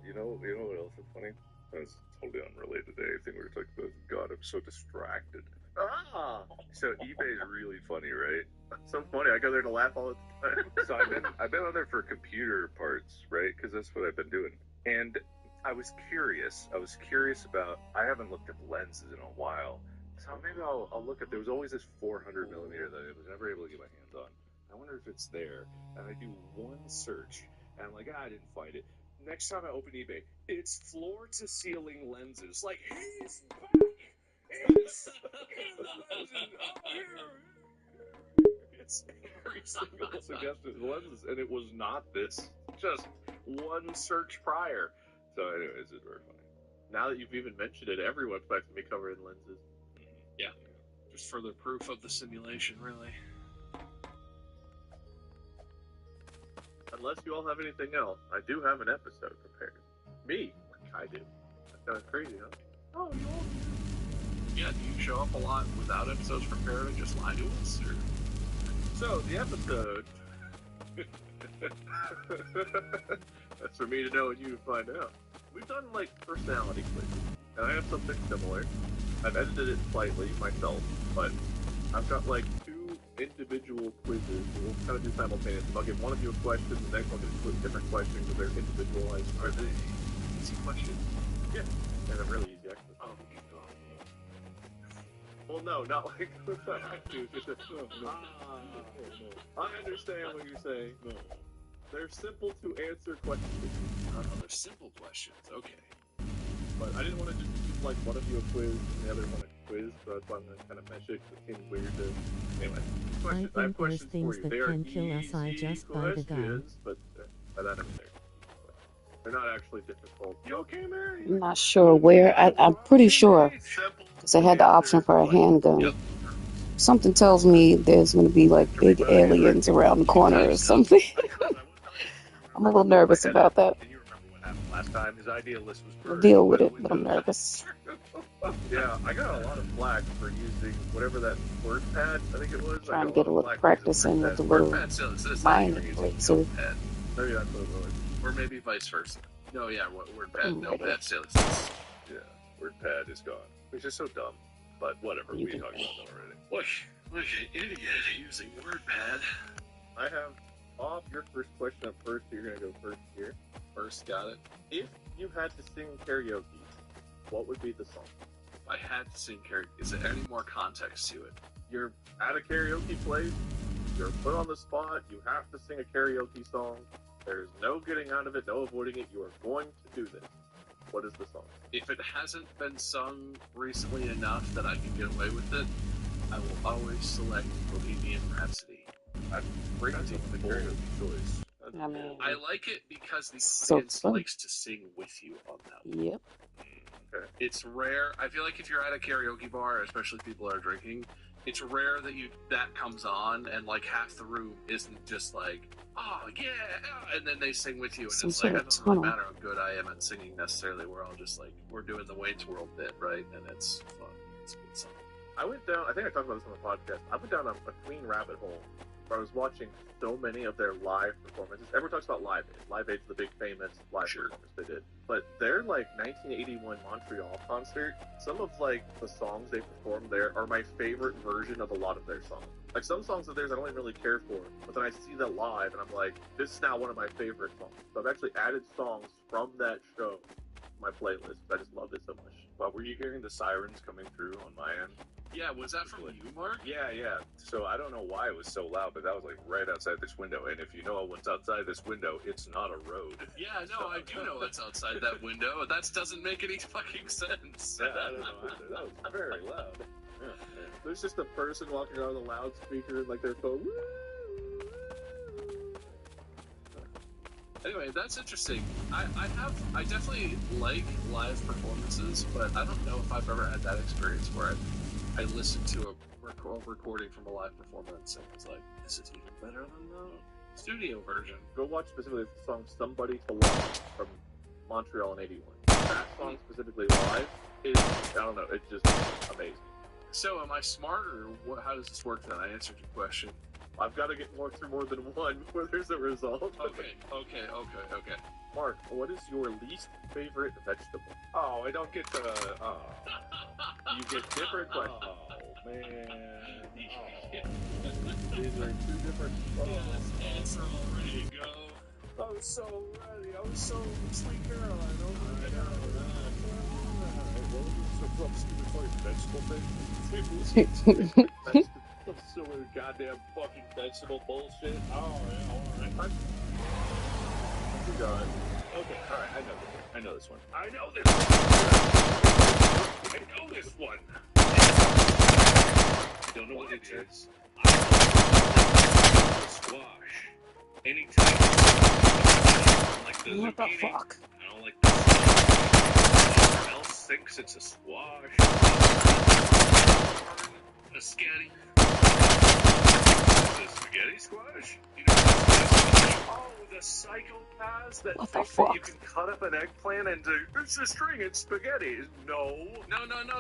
You know what else is funny? That's totally unrelated to anything we were talking about. God, I'm so distracted. So eBay's really funny, right? So funny. I go there to laugh all the time. So I've been on there for computer parts, right? Because that's what I've been doing. And I was curious. About. I haven't looked at lenses in a while, so maybe I'll look at. There was always this 400 millimeter that I was never able to get my hands on. I wonder if it's there. And I do one search, and I'm like, I didn't find it. Next time I open eBay, it's floor-to-ceiling lenses. Like, he's back! It's It's every single suggested lenses, and it was not this. Just one search prior. So anyways, it's very funny. Now that you've even mentioned it, every website can be covered in lenses. Yeah. Just further proof of the simulation, really. Unless you all have anything else, I do have an episode prepared. Me, I do. That's kind of crazy, huh? Oh, you all do. Yeah, do you show up a lot without episodes prepared and just lie to us? Or? So, the episode... That's for me to know and you to find out. We've done, like, personality quizzes, and I have something similar. I've edited it slightly myself, but I've got, like, 2 individual quizzes. We'll kind of do simultaneously. I'll give one of you a question, the next one will get a different question because they're individualized. Are they easy question? Yeah, and a really easy actually. Oh, Well, no, not like I understand what you're saying. No. They're simple to answer questions. They're simple questions. Okay. But I didn't want to just give like one of you a quiz and the other one a quiz, so that's why I'm gonna kind of mesh it. It seems weird to. Anyway, I questions. I have think there's questions things for you. that They are can kill us. I easy just buy the gun. questions, but by that I mean they're not actually difficult. You okay, Mary? I'm not sure where. I'm pretty sure because I had the option for a handgun. Yep. Something tells me there's going to be like big aliens around the corner or something. I'm a little nervous about that. Can you remember what happened last time? His idea list was I'll burned. deal with it, but I'm nervous. Yeah, I got a lot of flack for using whatever that word pad, I think it was. Trying to get a little practice in with the little mind laser. Maybe that's what it was. Or maybe vice versa. No, yeah, word pad. No, Maybe. pad sales. Yeah, word pad is gone. Which is so dumb. But whatever, we talked about that already. Look, an idiot using word pad. I have Bob, your first question up first. You're gonna go first here. First, got it. If you had to sing karaoke, what would be the song? I had to sing karaoke. Is there any more context to it? You're at a karaoke place. You're put on the spot. You have to sing a karaoke song. There's no getting out of it, no avoiding it. You are going to do this. What is the song? If it hasn't been sung recently enough that I can get away with it, I will always select Bohemian Rhapsody. That's crazy. The karaoke choice. I mean, I like it because the So audience fun. likes to sing with you on that. yep. Okay. It's rare. I feel like if you're at a karaoke bar, especially if people are drinking, it's rare that comes on and like half the room isn't just like, oh yeah, and then they sing with you, and Some it's sort like, of it doesn't really tunnel. matter how good I am at singing necessarily. We're all just like, we're doing the Wayne's World bit, right? And it's fun. It's a good song. I went down, I think I talked about this on the podcast. I went down a clean rabbit hole where I was watching so many of their live performances. Everyone talks about Live Aid. Live Aid's the big famous live performance they did. But their like 1981 Montreal concert, some of like the songs they performed there are my favorite version of a lot of their songs. Like some songs of theirs I don't even really care for, but then I see that live and I'm like, this is now one of my favorite songs. So I've actually added songs from that show to my playlist. I just love it so much. Wow, were you hearing the sirens coming through on my end? Yeah, was that from you, Mark? Yeah. So I don't know why it was so loud, but that was like right outside this window. And if you know what's outside this window, it's not a road. Yeah, no, I do know what's outside that window. That doesn't make any fucking sense. Yeah, I don't know either. That was very loud. Yeah. There's just a person walking around with a loudspeaker and like their phone. Anyway, that's interesting. I definitely like live performances, but I don't know if I've ever had that experience where I listened to a recording from a live performance and was like, this is even better than the studio version. Go watch specifically the song "Somebody to Love" from Montreal in '81. That song specifically live is, I don't know, it's just amazing. So, am I smarter? How does this work then? I answered your question. I've got to get through more than one before there's a result. Okay. Mark, what is your least favorite vegetable? Oh, I don't get the. Oh. You get different questions. Oh, man. These are two different. Answer already, go. I was so ready. I was so sweet Caroline. Some stupid vegetable thing. Some silly goddamn fucking vegetable bullshit. Oh, yeah, alright. You got it. Okay, alright, I know this one. I know this one! I know this one! I don't know what it is. Squash. Anytime. I don't like the What the zucchini. fuck? I don't like the Everyone else thinks it's a squash. A sketty. It's a spaghetti squash. You know, oh, the psychopaths that What the think that fuck? you can cut up an eggplant into it's a string, it's spaghetti. No.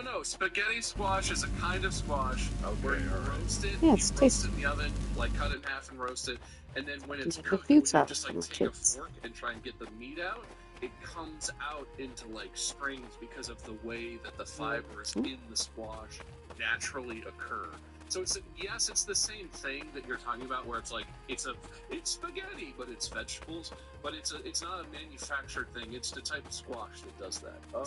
No. Spaghetti squash is a kind of squash where you roast it, Yeah, you it's roast tasty. it in the oven, like cut it in half and roast it, and then when it's Like a cooked, few when you times just for like the take a kids. fork and try and get the meat out, it comes out into like strings because of the way that the fibers in the squash naturally occur. So yes, it's the same thing that you're talking about, where it's like it's spaghetti, but it's vegetables, but it's not a manufactured thing. It's the type of squash that does that. Oh,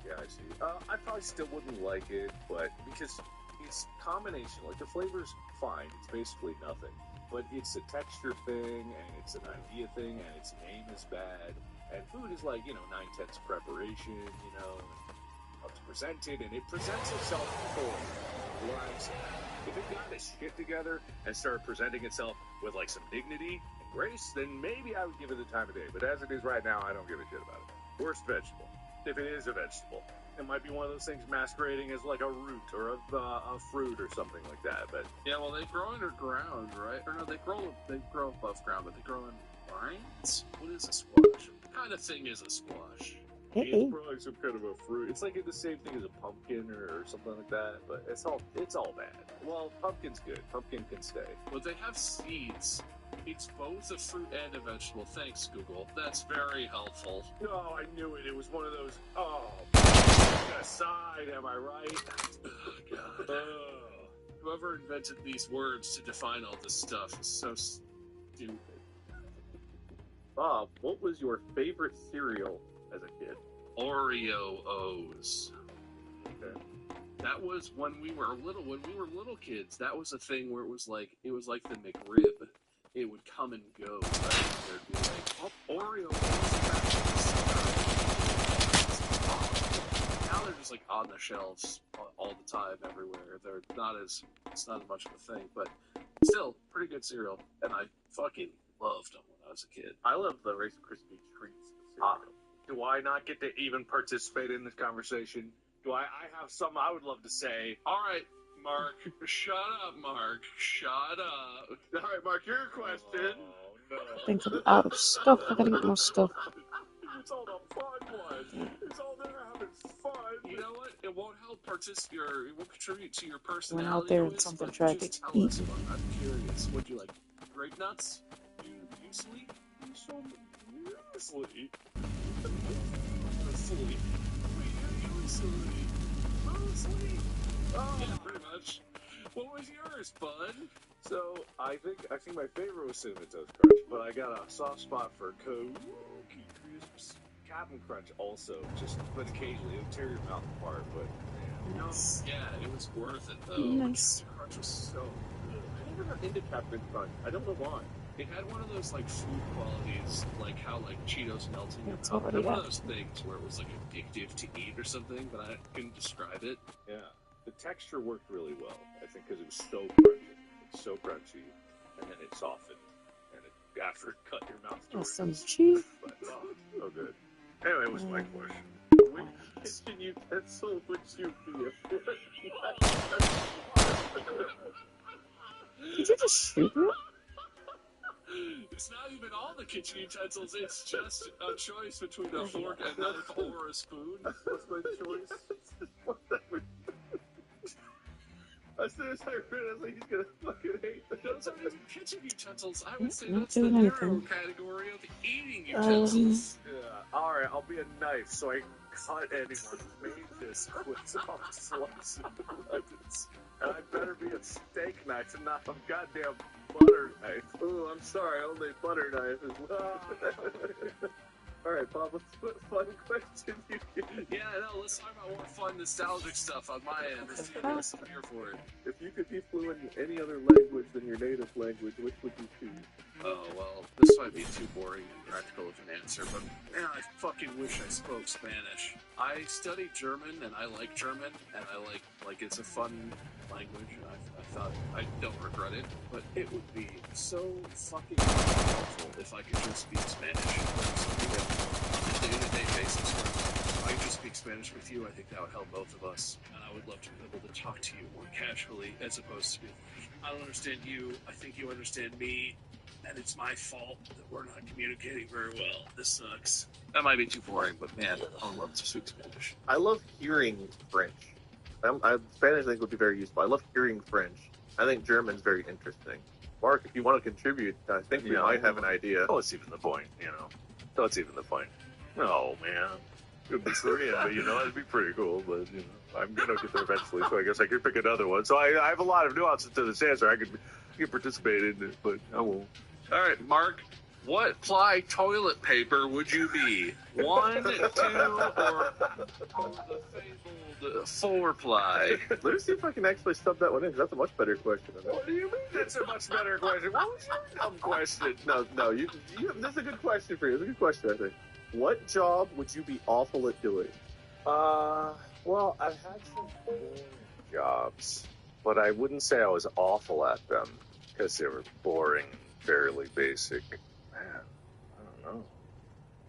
yeah, I see. I probably still wouldn't like it, but because it's combination, like the flavor's fine. It's basically nothing, but it's a texture thing, and it's an idea thing, and its name is bad. And food is like 9/10 preparation, and how it's presented, and it presents itself poorly. Whereas if it got its shit together and started presenting itself with like some dignity and grace, then maybe I would give it the time of day. But as it is right now, I don't give a shit about it. Worst vegetable, if it is a vegetable. It might be one of those things masquerading as like a root or a fruit or something like that. But yeah, well, they grow underground, right? Or no, they grow above ground, but they grow in vines. What is a squash? What kind of thing is a squash? it's probably some kind of a fruit. It's like the same thing as a pumpkin or something like that. But it's all bad. Well, pumpkin's good. Pumpkin can stay. Well, they have seeds. It's both a fruit and a vegetable. Thanks, Google. That's very helpful. Oh, I knew it. It was one of those. Oh, aside, am I right? Oh, God. Whoever invented these words to define all this stuff is so stupid. Bob, what was your favorite cereal as a kid? Oreo O's. Okay. That was when we were little kids. That was a thing where it was like the McRib. It would come and go. Right? There'd be like, oh, Oreo O's. Now they're just like on the shelves all the time, everywhere. It's not as much of a thing, but still pretty good cereal, and I fucking loved them when I was a kid. I love the Rice Krispie treats. Do I not get to even participate in this conversation? I have something I would love to say. All right, Mark. Shut up, Mark. Shut up. All right, Mark, your question. I think I'm out of stuff. I gotta get more stuff. It's all the fun ones. It's all there having fun. You know what? It won't help it won't contribute to your personality. Went out there and something tried to eat. I'm curious. What'd you like? Grape nuts? Muesli? Muesli? Muesli? Oh, yeah, pretty much. What was yours, bud? So, I think my favorite was Cinnamon Toast Crunch, but I got a soft spot for Cookie Crisps. Captain Crunch also, but occasionally it would tear your mouth apart, but Nice. Yeah, it was worth it though. Nice. Captain Crunch was so good. I never got into Captain Crunch. I don't know why. It had one of those like food qualities, like how like Cheetos melt in your It's mouth. already One out. of those things where it was like addictive to eat or something, but I couldn't describe it. Yeah. The texture worked really well, I think, because it was so crunchy. It's so crunchy, and then it softened, and after it cut your mouth. That sounds cheap. But, so good. Anyway, it was my question. Which kitchen utensil would you be Did you just shoot me? It's not even all the kitchen utensils, it's just a choice between a fork, a knife, or a spoon. What's my choice? As soon as I realized like, he's gonna fucking hate that. Those aren't even kitchen utensils. I would say Not that's the doing narrow anything. category of eating utensils. Yeah, alright, I'll be a knife so I can cut anyone who made this without slicing lemons. And I better be a steak knife and not a goddamn butter knife. Ooh, I'm sorry, only butter knife is well. Alright, Bob, what's fun question you get? Yeah, no, let's talk about more fun, nostalgic stuff on my end. I'm here for it. If you could be fluent in any other language than your native language, which would you choose? Oh, well, this might be too boring and practical of an answer, but man, I fucking wish I spoke Spanish. I studied German, and I like German, and I like it's a fun language, and I thought, I don't regret it, but it would be so fucking helpful if I could just speak Spanish. On a day-to-day basis, where I could just speak Spanish with you, I think that would help both of us, and I would love to be able to talk to you more casually, as opposed to being like, I don't understand you, I think you understand me, and it's my fault that we're not communicating very well. This sucks. That might be too boring, but man, I would love to speak Spanish. I love hearing French. Spanish I think would be very useful. I love hearing French. I think German's very interesting. Mark, if you want to contribute, I think we might have an idea. Oh, it's even the point, No, man. Could be Korean, but that'd be pretty cool, but I'm going to get there eventually, so I guess I could pick another one. So I have a lot of nuances to this answer. I could participate in it, but I won't. All right, Mark. What ply toilet paper would you be? 1, 2, or the fabled 4 ply? Let me see if I can actually sub that one in. That's a much better question. What do you mean that's a much better question? What was your dumb question? No, you. This is a good question for you. It's a good question, I think. What job would you be awful at doing? Well, I've had some boring jobs, but I wouldn't say I was awful at them because they were boring, fairly basic. Man, I don't know.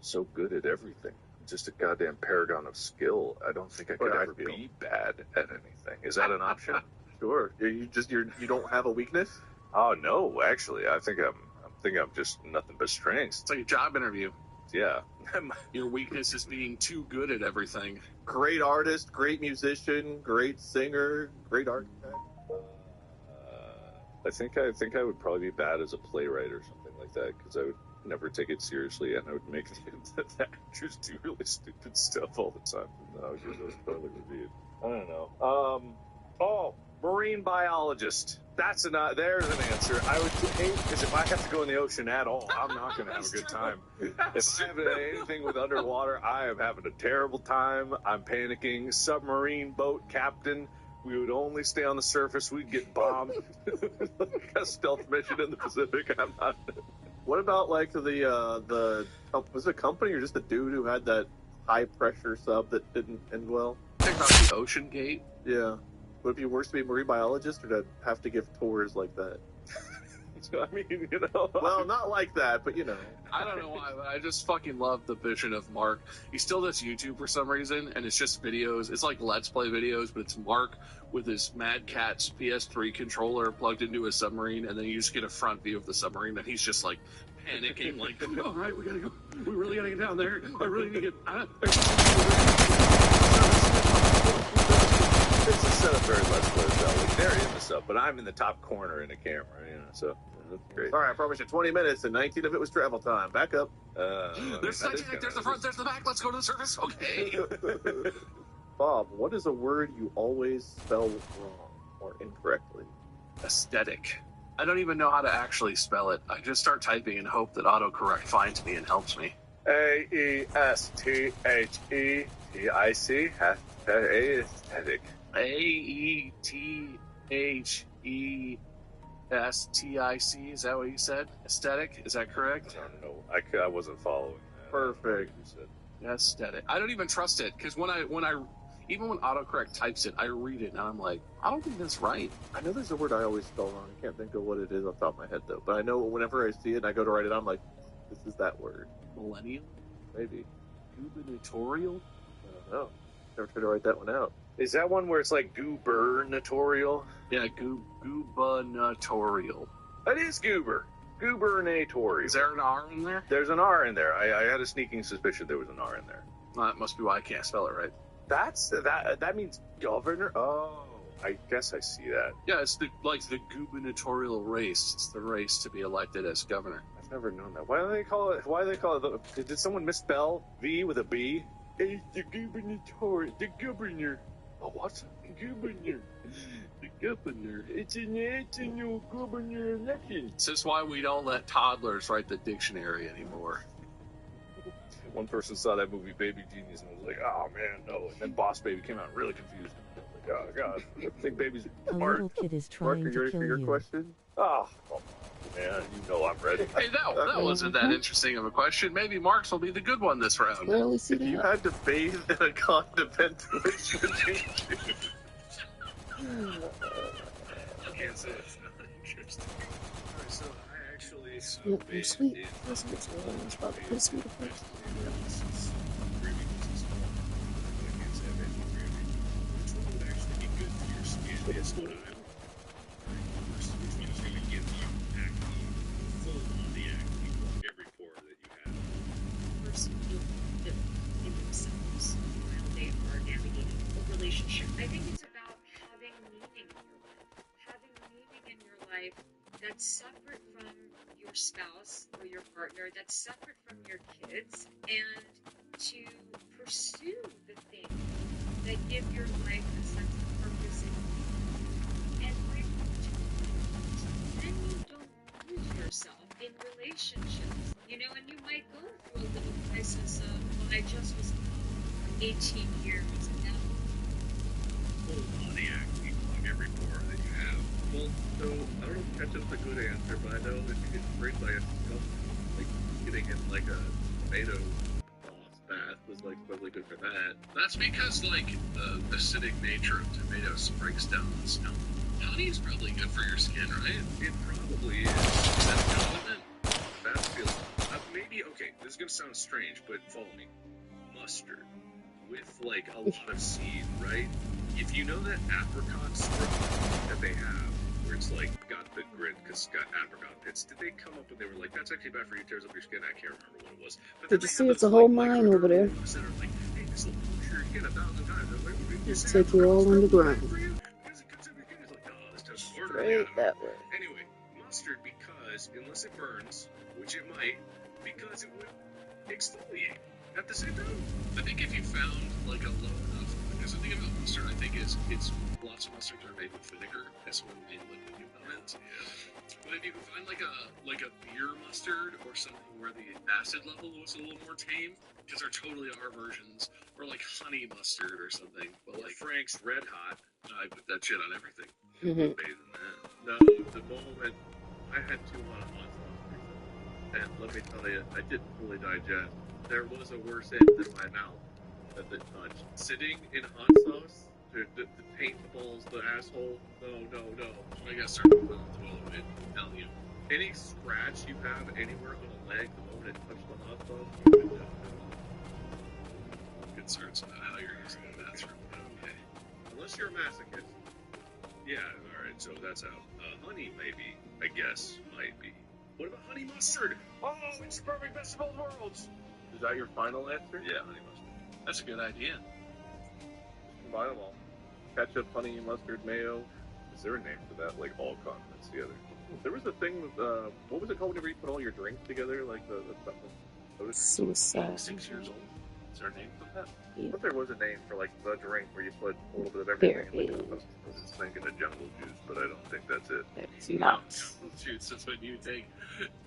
So good at everything. Just a goddamn paragon of skill. I don't think I could ever be bad at anything. Is that an option? Sure. You don't have a weakness? Oh no, actually, I think I'm just nothing but strengths. It's like a job interview. Yeah. Your weakness is being too good at everything. Great artist, great musician, great singer, great architect. I think I would probably be bad as a playwright or something like that because I would never take it seriously and I would make the actors do really stupid stuff all the time. And I would give those totally reviewed. I don't know. Marine biologist. There's an answer. I would hate because if I have to go in the ocean at all, I'm not going to have a good time. If I have anything with underwater, I am having a terrible time. I'm panicking. Submarine boat captain. We would only stay on the surface. We'd get bombed. Like a stealth mission in the Pacific. I'm not. What about like the was it a company or just a dude who had that high pressure sub that didn't end well? Think about the Ocean Gate. Yeah. Would it be worse to be a marine biologist or to have to give tours like that? I mean, you know. Well, not like that, but you know. I don't know why, but I just fucking love the vision of Mark. He still does YouTube for some reason, and it's just videos. It's like Let's Play videos, but it's Mark with his Mad Catz PS3 controller plugged into a submarine, and then you just get a front view of the submarine, and he's just like panicking, like, all right, we gotta go. We really gotta get down there. I really need to get... It's a setup very Let's Play though. Like, they're in the sub, but I'm in the top corner in the camera, you know, so that's great. All right, I promised you 20 minutes, and 19 of it was travel time. Back up. There's the front, there's the back. Let's go to the surface. Okay. Bob, what is a word you always spell wrong or incorrectly? Aesthetic. I don't even know how to actually spell it. I just start typing and hope that autocorrect finds me and helps me. Aesthetic. Aesthetic. AETHESTIC, is that what you said? Aesthetic, is that correct? I don't know. I wasn't following that. Perfect. Aesthetic. I don't even trust it because when I even when autocorrect types it, I read it and I'm like, I don't think that's right. I know there's a word I always spell wrong. I can't think of what it is off the top of my head though. But I know whenever I see it and I go to write it, I'm like, this is that word. Millennial? Maybe. Gubernatorial? I don't know. Never tried to write that one out. Is that one where it's like gubernatorial? Yeah, gubernatorial. That is goober. Gubernatorial. Is there an R in there? There's an R in there. I had a sneaking suspicion there was an R in there. Well, that must be why I can't spell it right. That means governor? Oh, I guess I see that. Yeah, it's the gubernatorial race. It's the race to be elected as governor. I've never known that. Why do they call it? Did someone misspell V with a B? It's the gubernatorial. The governor. Oh, what? Governor. The governor. It's an annual governor election. This is why we don't let toddlers write the dictionary anymore. One person saw that movie Baby Genius and was like, oh man, no. And then Boss Baby came out really confused. Like, oh god, I think baby's a little kid is trying to kill your you. Question? Oh, come on, man, you know I'm ready. Hey, that wasn't that interesting of a question. Maybe Mark's will be the good one this round. Clearly see If you that. had to bathe in a condom, which would you choose? I can't say it's not interesting. Alright, so I actually Sweet. Listen, it's about to piss me the first. Relationship. I think it's about having meaning in your life. Having meaning in your life that's separate from your spouse or your partner, that's separate from your kids, and to pursue the thing that give your life a sense of purpose and meaning. And when you do that, then you don't lose yourself in relationships, you know, and you might go through a little crisis of, well, I just was for 18 years, and now Full Pontiac, you plug every pore that you have. Well, so I don't know if ketchup's a good answer, but I know if you get sprayed by a skunk, like getting in like a tomato sauce bath was like probably good for that. That's because like the acidic nature of tomatoes breaks down the skunk. Honey is probably good for your skin, right? It probably is. Is that a compliment? That feels maybe okay. This is gonna sound strange, but follow me. Mustard with like a lot of seed, right? If you know that apricot syrup that they have, where it's like got the grit because it's got apricot pits, did they come up and they were like, that's actually bad for you, tears up your skin? I can't remember what it was. But Did you see it's a whole mine over there? that are like, hey, this will push your skin 1,000 times. They're like, what Just take you all underground. Because it cuts up your skin. It's like, oh, this doesn't work. Straight that way. Anyway, mustard because unless it burns, which it might, because it would exfoliate at the same time. I think if you found like a low enough, because the thing about mustard, I think is it's lots of mustards are made with vinegar. That's one of the main liquid components. But if you can find like a beer mustard or something where the acid level was a little more tame, because there totally are versions, or like honey mustard or something. But like Frank's Red Hot, I put that shit on everything. Bathe in that. No, the moment I had too much hot sauce recently, and let me tell you, I didn't fully digest. There was a worse end in my mouth than the touch. Sitting in hot sauce to paint the balls, the asshole. No. I gotta start moving on the toilet, man. I'm telling you. Any scratch you have anywhere on a leg, the moment it touched the hot sauce, you could concerns about how you're using the bathroom, but okay. Unless you're a masochist. Yeah, alright, so that's out. Honey, maybe, I guess, might be. What about honey mustard? Oh, it's the perfect best of both worlds! Is that your final answer? Yeah, honey mustard. That's a good idea. Combine them all. Ketchup, honey, mustard, mayo. Is there a name for that? Like all condiments together? There was a thing with, what was it called whenever you put all your drinks together? Like the Suicide. 6 years old. Is there a name for that? I thought there was a name for like the drink where you put a little bit of everything There in like is. I was thinking of jungle juice, but I don't think that's it. That's not. Juice, that's when you take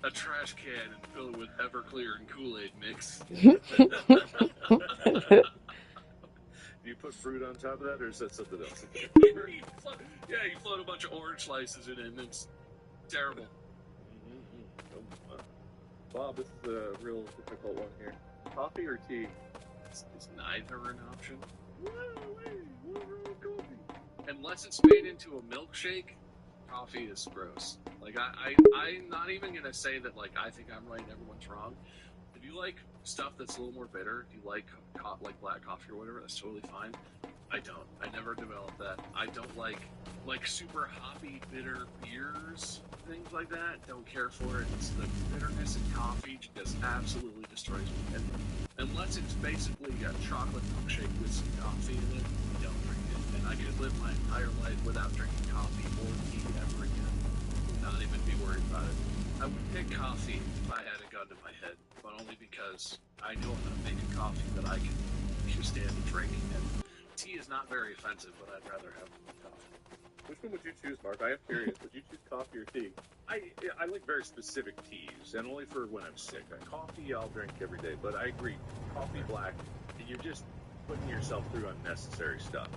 a trash can and fill it with Everclear and Kool-Aid mix. Do you put fruit on top of that, or is that something else? You float a bunch of orange slices in it, and it's terrible. Oh, wow. Bob, this is a real difficult one here. Coffee or tea? Is neither an option? Unless it's made into a milkshake, coffee is gross. Like, I'm not even gonna say that, like, I think I'm right and everyone's wrong. If you like stuff that's a little more bitter, if you like black coffee or whatever, that's totally fine. I don't. I never developed that. I don't like super hoppy, bitter beers, things like that. Don't care for it. It's the bitterness in coffee just absolutely destroys me. And unless it's basically a chocolate milkshake with some coffee in it, don't drink it. And I could live my entire life without drinking coffee or tea ever again. Not even be worried about it. I would pick coffee if I had a gun to my head, but only because I know how to make a coffee that I can stand to drink. And tea is not very offensive, but I'd rather have coffee. Which one would you choose, Mark? I am curious. Would you choose coffee or tea? I like very specific teas, and only for when I'm sick. Coffee I'll drink every day, but I agree. Coffee black, you're just putting yourself through unnecessary stuff.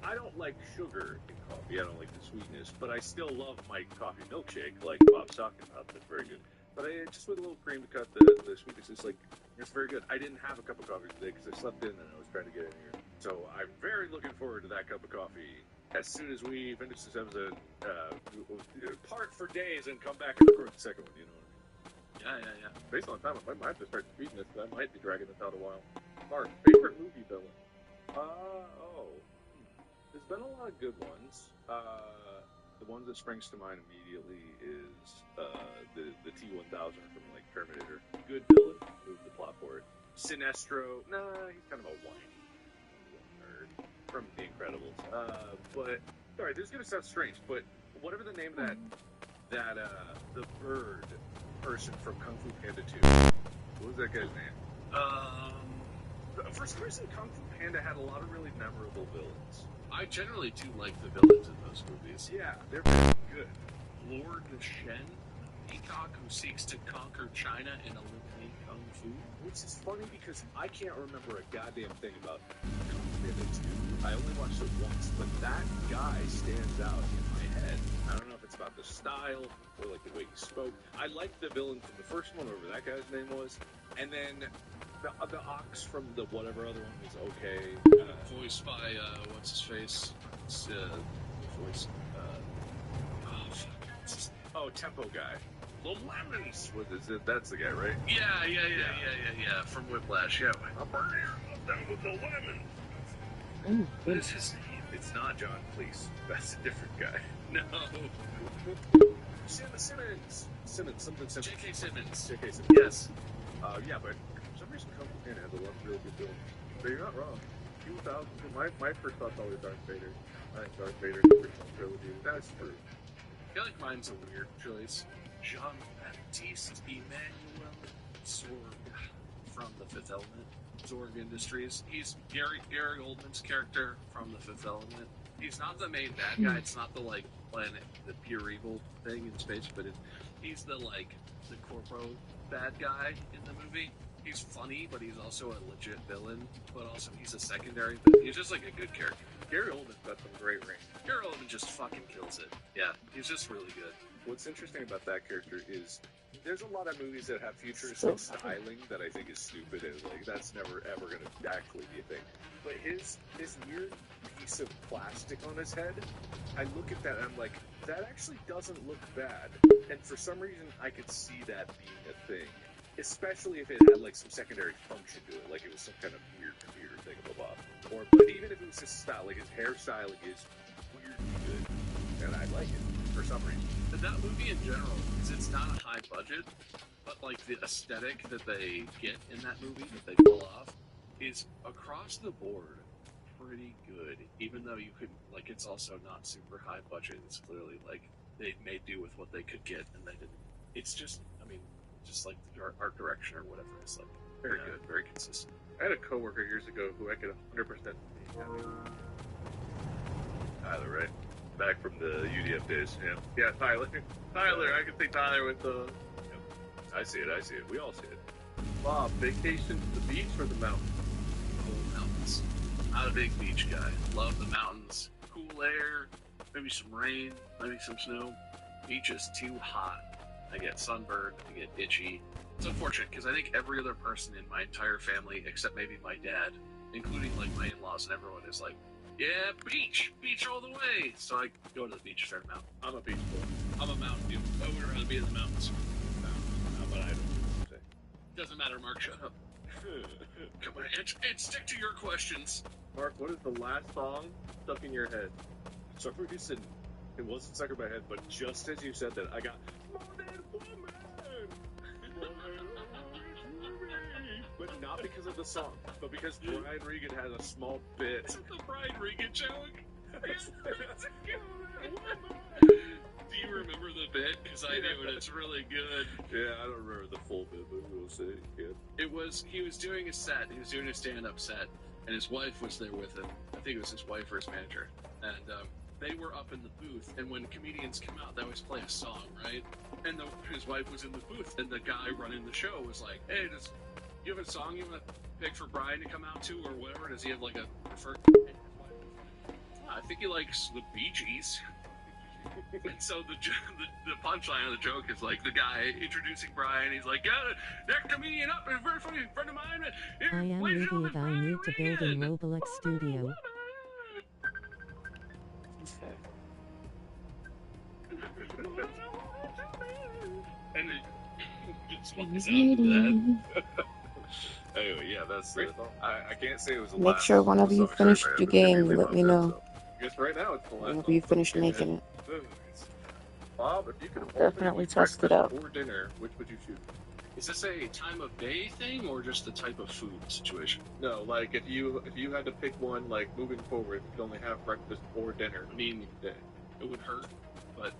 I don't like sugar in coffee. I don't like the sweetness, but I still love my coffee milkshake, like Bob's talking about. That's very good. But just with a little cream to cut the sweetness, it's very good. I didn't have a cup of coffee today because I slept in and I was trying to get in here. So I'm very looking forward to that cup of coffee. As soon as we finish this episode, part for days and come back and record the second one, you know what I mean? Yeah. Based on time, I might have to start speeding this, because I might be dragging this out a while. Mark, favorite movie villain? There's been a lot of good ones. The one that springs to mind immediately is the T-1000 from like Terminator. Good villain, moved the plot forward. Sinestro, he's kind of a whiny nerd from The Incredibles. But sorry, this is gonna sound strange, but whatever the name of that the bird person from Kung Fu Panda 2. What was that guy's name? For some reason, Kung Fu Panda had a lot of really memorable villains. I generally do like the villains in those movies. Yeah, they're pretty good. Lord Shen, a peacock who seeks to conquer China and eliminate Kung Fu. Which is funny because I can't remember a goddamn thing about Kung Fu Panda 2. I only watched it once, but that guy stands out in my head. I don't know if it's about the style or like the way he spoke. I liked the villain from the first one, whatever that guy's name was, and then the ox from the whatever other one was okay. Voiced by what's his face? Voice. Oh, Tempo guy. The Lemons. What is it? That's the guy, right? Yeah. From Whiplash. Yeah. I'm burning them with the lemon. What is his name? It's not John Cleese. That's a different guy. No. Simmons. Something Simmons. J.K. Simmons. J.K. Simmons. Yes. Yeah, but for some reason, Kung Fu Panda has a lot of really good films. But you're not wrong. 2000. My first thought's always Darth Vader. I think Darth Vader's the original trilogy. That's true. I feel like mine's a weird choice. Jean-Baptiste Emmanuel Zorg from The Fifth Element. Zorg Industries. He's Gary Oldman's character from The Fifth Element. He's not the main bad guy. It's not the planet, the pure evil thing in space, but he's the corpo bad guy in the movie. He's funny, but he's also a legit villain. But also he's a secondary. But he's just like a good character. Gary Oldman's got some great range. Gary Oldman just fucking kills it. Yeah, he's just really good. What's interesting about that character is there's a lot of movies that have futuristic styling that I think is stupid and that's never ever going to actually be a thing. But his weird piece of plastic on his head, I look at that and I'm like, that actually doesn't look bad. And for some reason, I could see that being a thing. Especially if it had some secondary function to it, like it was some kind of weird computer thing above. But even if it was his style, his hairstyling is weirdly good, and I like it for some reason. But that movie in general, it's not a high budget, but the aesthetic that they get in that movie that they pull off is across the board pretty good. Even though you could it's also not super high budget. It's clearly they made do with what they could get, and they didn't. It's just the art direction or whatever is very good, very consistent. I had a coworker years ago who I could 100% see having. Tyler, right? Back from the UDF days, Yeah, Tyler. I can see Tyler with the. Yep. I see it. We all see it. Bob, vacation to the beach or the mountains? Oh, mountains. Not a big beach guy. Love the mountains. Cool air, maybe some rain, maybe some snow. Beach is too hot. I get sunburned, I get itchy. It's unfortunate because I think every other person in my entire family, except maybe my dad, including my in-laws and everyone, is yeah, beach all the way. So I go to the beach a fair amount. I'm a beach boy. I'm a mountain dude. I would rather be in the mountains. But I don't say. Doesn't matter, Mark. Shut up. Come on, and stick to your questions. Mark, what is the last song stuck in your head? So for reason, it wasn't stuck in my head, but just as you said that, I got Modern Woman. But not because of the song, but because Brian Regan has a small bit. Is it the Brian Regan joke? Do you remember the bit? Because I do, and it's really good. Yeah, I don't remember the full bit, but we'll say it. He was doing a set. He was doing a stand-up set, and his wife was there with him. I think it was his wife or his manager, and they were up in the booth. And when comedians come out, they always play a song, right? And his wife was in the booth, and the guy running the show was like, "Hey, do you have a song you want to pick for Brian to come out to, or whatever? Does he have a preferred?" I think he likes the Bee Gees. And so the punchline of the joke is the guy introducing Brian. He's like, "Yeah, that comedian up is a very funny friend of mine. I am Ruby. I need to build a Roblox studio." And it's after that. Anyway, yeah, that's I can't say it was the Make last sure whenever you song finish I your game, let me know. I guess right now it's the last Whenever song. you finish making it. Bob, if you could Definitely test it out. or dinner, which would you choose? Is this a time of day thing or just the type of food situation? No, if you had to pick one, moving forward, you could only have breakfast or dinner. I mean, it would hurt, but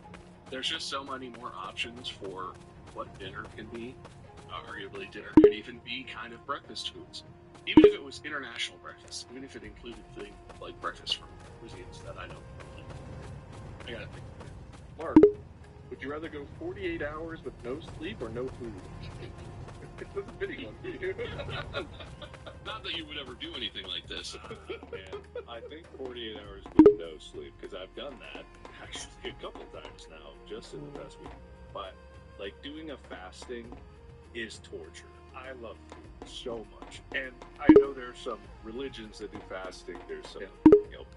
there's just so many more options for what dinner can be. Arguably, dinner could even be kind of breakfast foods. Even if it was international breakfast, even if it included things like breakfast from cuisines that I don't like. I gotta think. Mark, would you rather go 48 hours with no sleep or no food? It's a fitting one for you. Not that you would ever do anything like this. Man, I think 48 hours with no sleep, because I've done that actually a couple times now, just in the past week. But, like, doing a fasting is torture. I love food so much. And I know there's some religions that do fasting. There's some,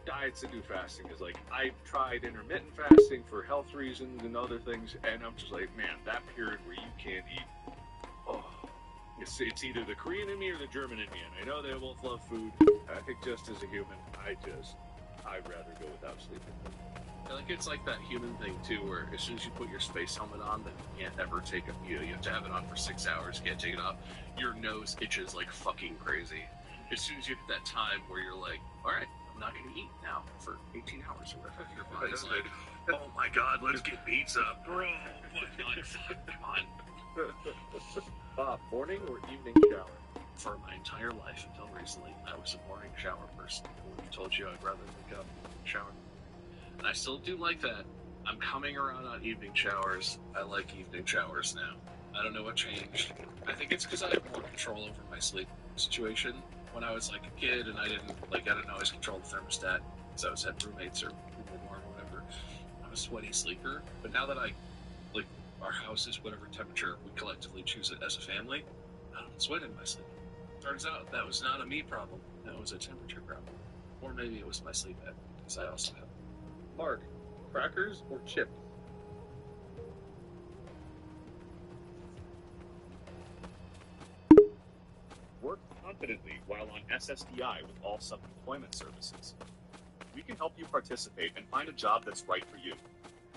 diets that do fasting. It's like, I've tried intermittent fasting for health reasons and other things, and I'm just like, man, that period where you can't eat, it's either the Korean in me or the German in me, and I know they both love food. I think just as a human, I'd rather go without sleeping. I think it's like that human thing too, where as soon as you put your space helmet on, then you can't ever take it. You have to have it on for 6 hours. You can't take it off. Your nose itches like fucking crazy. As soon as you hit that time where you're like, all right, I'm not going to eat now for 18 hours or whatever. Your body's like, oh my god, let's get pizza, bro. Come on. Bob, morning or evening shower? For my entire life until recently, I was a morning shower person. I would have told you I'd rather wake up and shower. And I still do like that. I'm coming around on evening showers. I like evening showers now. I don't know what changed. I think it's because I have more control over my sleep situation. When I was like a kid and I didn't always control the thermostat because I was had roommates or roommate or whatever. I'm a sweaty sleeper. But now that our house is whatever temperature we collectively choose it as a family, I don't sweat in my sleep. Turns out that was not a me problem. That was a temperature problem. Or maybe it was my sleep apnea, because I also have. Mark, crackers or chips? Work confidently while on SSDI with all self-employment services. We can help you participate and find a job that's right for you.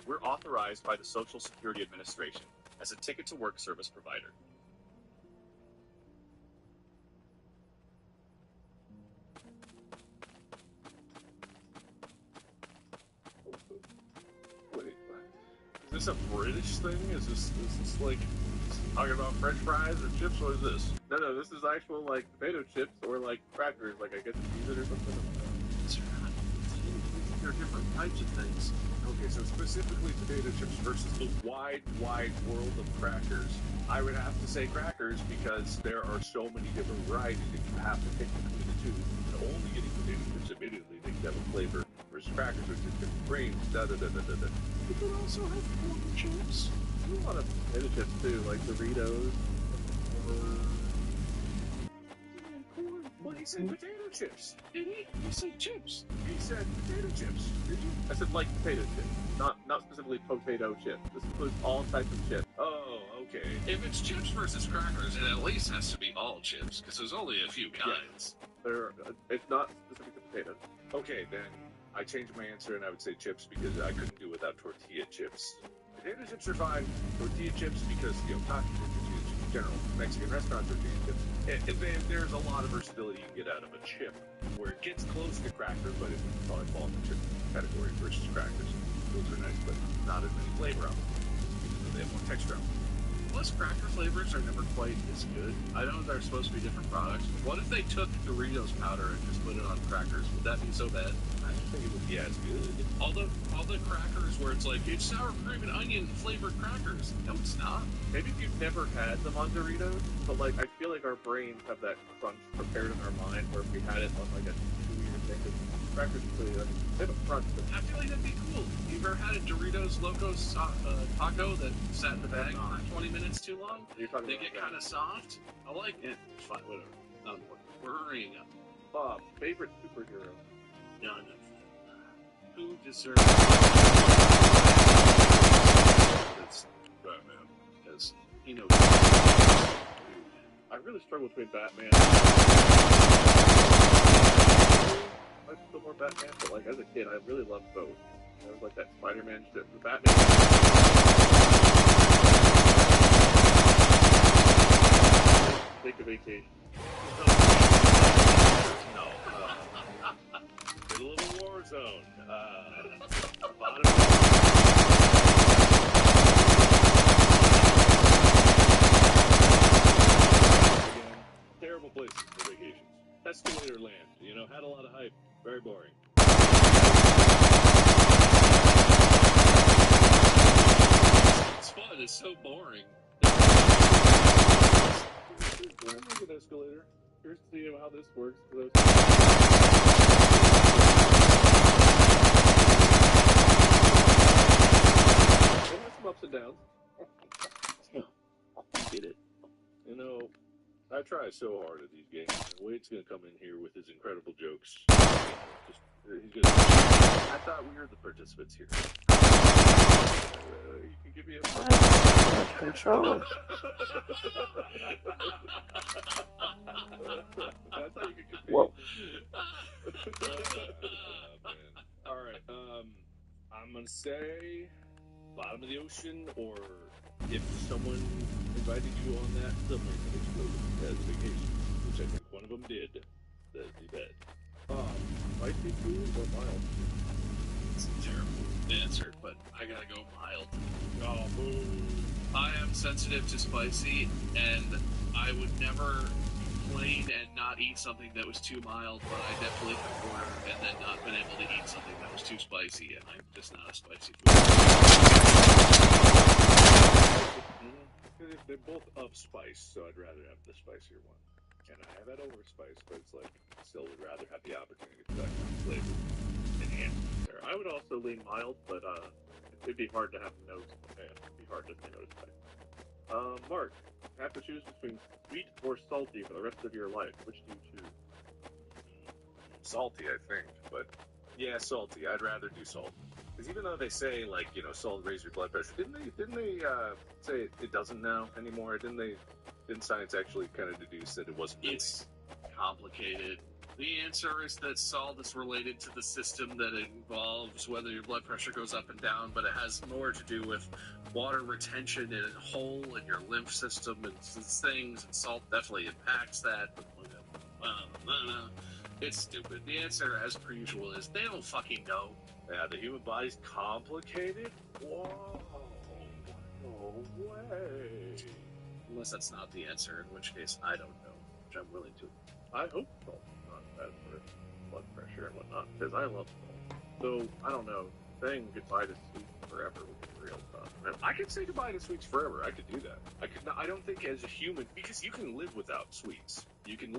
We're authorized by the Social Security Administration as a ticket-to-work service provider. Wait, is this a British thing? Is this like talking about French fries or chips? What is this? No, this is actual like potato chips or like crackers. Like I guess use it or something. There are different types of things. Okay, so specifically potato chips versus the wide world of crackers. I would have to say crackers because there are so many different varieties that you have to pick between the two. And only getting potato chips immediately they have a flavor. Versus crackers, which is different grains, You could also have corn chips. There's a lot of potato chips too, like Doritos. Well, he said potato chips. Did he? He said chips. He said potato chips. Did you? I said like potato chips, not specifically potato chips. This includes all types of chips. Oh, okay. If it's chips versus crackers, it at least has to be all chips, because there's only a few kinds. It's not specific to potatoes. Okay, then I changed my answer and I would say chips because I couldn't do without tortilla chips. Potato chips are fine. Tortilla chips because, taco tortilla chips in general, Mexican restaurant tortilla chips. And then there's a lot of versatility you can get out of a chip where it gets close to cracker, but it would probably fall in the chip category versus crackers. Those are nice, but not as many flavor on them because they have more texture on them. Plus, cracker flavors are never quite as good. I know they're supposed to be different products. What if they took Doritos powder and just put it on crackers? Would that be so bad? I don't think it would be as good. All the crackers where it's like, it's sour cream and onion flavored crackers. No, it's not. Maybe if you've never had them on Doritos, but like I feel like our brains have that crunch prepared in our mind where if we had it on like a weird thing, crackers really like they have a crunch. I feel like that'd be cool. You ever had a Doritos Locos taco that sat in the bag for 20 minutes too long? They get kind of soft. I like it. It's fine, whatever. Not important. We're hurrying up. Bob, favorite superhero? No. Who deserves It's Batman, because he knows. I really struggle between Batman. I still more Batman, but like as a kid, I really loved both. I was like that Spider-Man shit. The Batman. Take a vacation. No. Middle of a war zone. Bottom. Terrible places for vacations. very boring. It's fun. It's so boring. Well, like an escalator. Here's to see how this works. It has some ups and downs. Get it? You know, I try so hard at these games, and Wade's gonna come in here with his incredible jokes. He's gonna. I thought we were the participants here. You can give me a control. I thought you could compete. Whoa. All right. I'm gonna say bottom of the ocean, or if someone invited you on that submarine that exploded as a vacation, which I think one of them did, that'd be bad. Spicy food or mild? It's a terrible answer, but I gotta go mild. Oh, boo. I am sensitive to spicy, and I would never complain and not eat something that was too mild, but I definitely have ordered and then not been able to eat something that was too spicy, and I'm just not a spicy food. They're both of spice, so I'd rather have the spicier one. And I have had overspice, but it's like, still would rather have the opportunity for that kind of flavor enhancement there. I would also lean mild, but it'd be hard to have no. It'd be hard to say no to spice. Mark, have to choose between sweet or salty for the rest of your life. Which do you choose? Salty, I think, but yeah, salty. I'd rather do salt. Because even though they say, like, you know, salt raises your blood pressure, didn't they say it doesn't now anymore? Didn't science actually kind of deduce that it wasn't? It's complicated. The answer is that salt is related to the system that involves whether your blood pressure goes up and down, but it has more to do with water retention in a hole in your lymph system and things, and salt definitely impacts that. It's stupid. The answer, as per usual, is they don't fucking know. Yeah, the human body's complicated? Whoa. No way. Unless that's not the answer, in which case I don't know, which I'm willing to. I hope salt is not bad for blood pressure and whatnot, because I love salt. So, I don't know, saying goodbye to sweets forever would be real tough. I could say goodbye to sweets forever. I could do that. I don't think as a human, because you can live without sweets. You can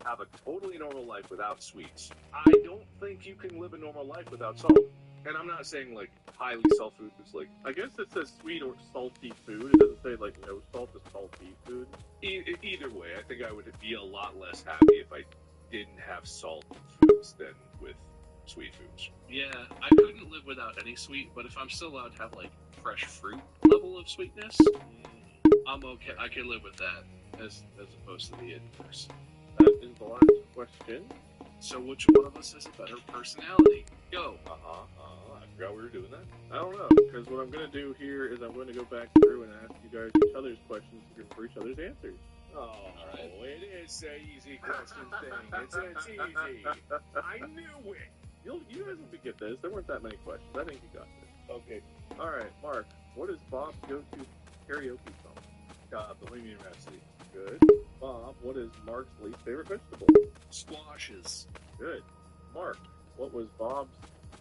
have a totally normal life without sweets. I don't think you can live a normal life without salt. And I'm not saying, like, highly salt food is like... I guess it says sweet or salty food. It doesn't say, like, no salt is salty food. Either way, I think I would be a lot less happy if I didn't have salt foods than with sweet foods. Yeah, I couldn't live without any sweet, but if I'm still allowed to have, like, fresh fruit level of sweetness, I'm okay. I can live with that as opposed to the inverse. That is the last question. So which one of us has a better personality? Go. I forgot we were doing that. I don't know, because what I'm going to do here is I'm going to go back through and ask you guys each other's questions for each other's answers. Oh, right. It is an easy question thing. It's easy. I knew it. You guys will get this. There weren't that many questions. I think you got this. Okay. All right, Mark. What is Bob's go-to karaoke song? Bohemian Rhapsody. Good. Bob, what is Mark's least favorite vegetable? Squashes. Good. Mark, what was Bob's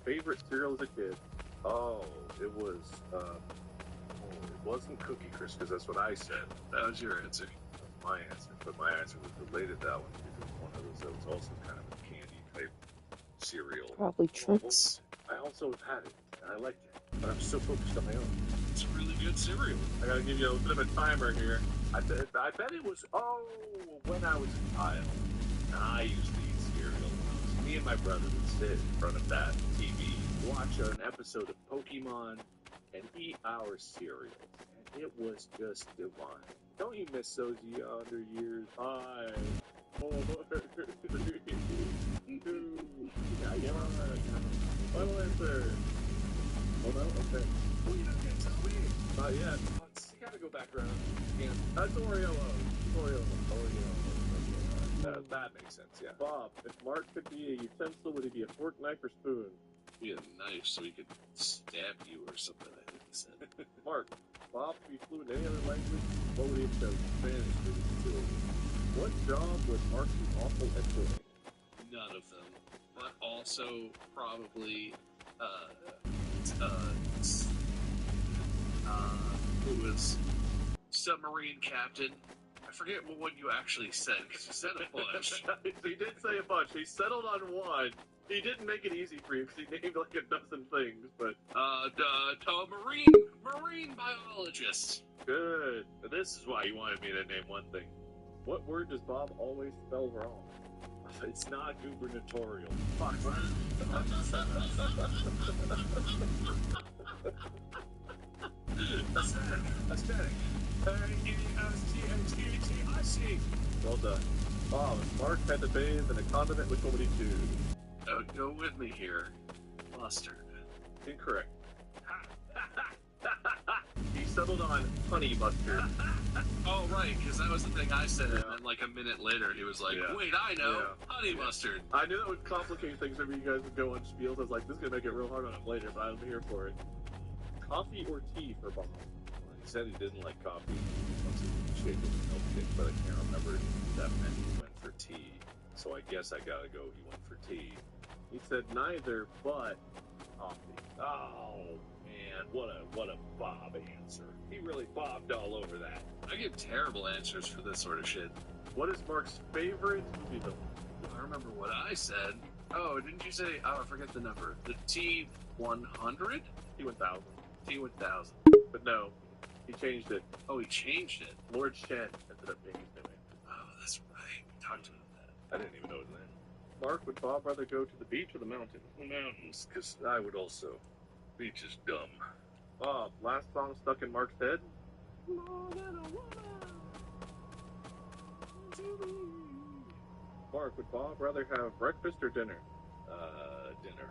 favorite cereal as a kid? Oh, it was, it wasn't Cookie Crisp, because that's what I said. That was your answer. That's my answer, but my answer was related to that one, because it was one of those that was also kind of a candy-type cereal. Probably Trix. I also have had it, and I liked it, but I'm so focused on my own. It's a really good cereal. I gotta give you a bit of a timer here. I bet it was, when I was a child, and I used to eat cereal. Me and my brother would sit in front of that TV, watch an episode of Pokemon, and eat our cereal. And it was just divine. Don't you miss those yonder years? 5, 4, 3, 2, Final answer. Oh no, okay. Well, you don't get to win. Not yet. You gotta go back around. Yeah. That's Oreo. Okay, that makes sense, yeah. Bob, if Mark could be a utensil, would he be a fork, knife, or spoon? Be a knife so he could stab you or something, I think he said. Mark, Bob to be fluent in any other language, what would he have chosen? Spanish for his ability. What job would Mark be awful at doing? None out of them, but also probably who was submarine captain. I forget what one you actually said, because you said a bunch. He did say a bunch. He settled on one. He didn't make it easy for you because he named like a dozen things, but... Marine biologist. Good. This is why you wanted me to name one thing. What word does Bob always spell wrong? It's not gubernatorial. Fuck. Aesthetic. A-E-S-T-H-E-T-I-C. Well done. Bob, Mark had to bathe in a condiment. Which one would he choose? Go with me here. Mustard. Incorrect. He settled on honey mustard. Oh, right, because that was the thing I said, and then like a minute later he was like, wait, I know, honey mustard. I knew that would complicate things for you guys would go on spiels. I was like, this is going to make it real hard on him later, but I'm here for it. Coffee or tea for Bob? Well, he said he didn't like coffee. Once he shake it with milkshake, but I can't remember if that meant he went for tea. So I guess I gotta go. He went for tea. He said neither, but coffee. Oh man, what a Bob answer. He really bobbed all over that. I give terrible answers for this sort of shit. What is Mark's favorite movie villain? I remember what I said. Oh, didn't you say? Oh, I forget the number. The T-100? T-1000. T-1000. But no, he changed it. Oh, he changed it. Lord Shen ended up being his new name. Oh, that's right. We talked about that. I didn't even know his name. Mark, would Bob rather go to the beach or the mountain? The mountains, because I would also. Beach is dumb. Bob, last song stuck in Mark's head? Mark, would Bob rather have breakfast or dinner? Dinner.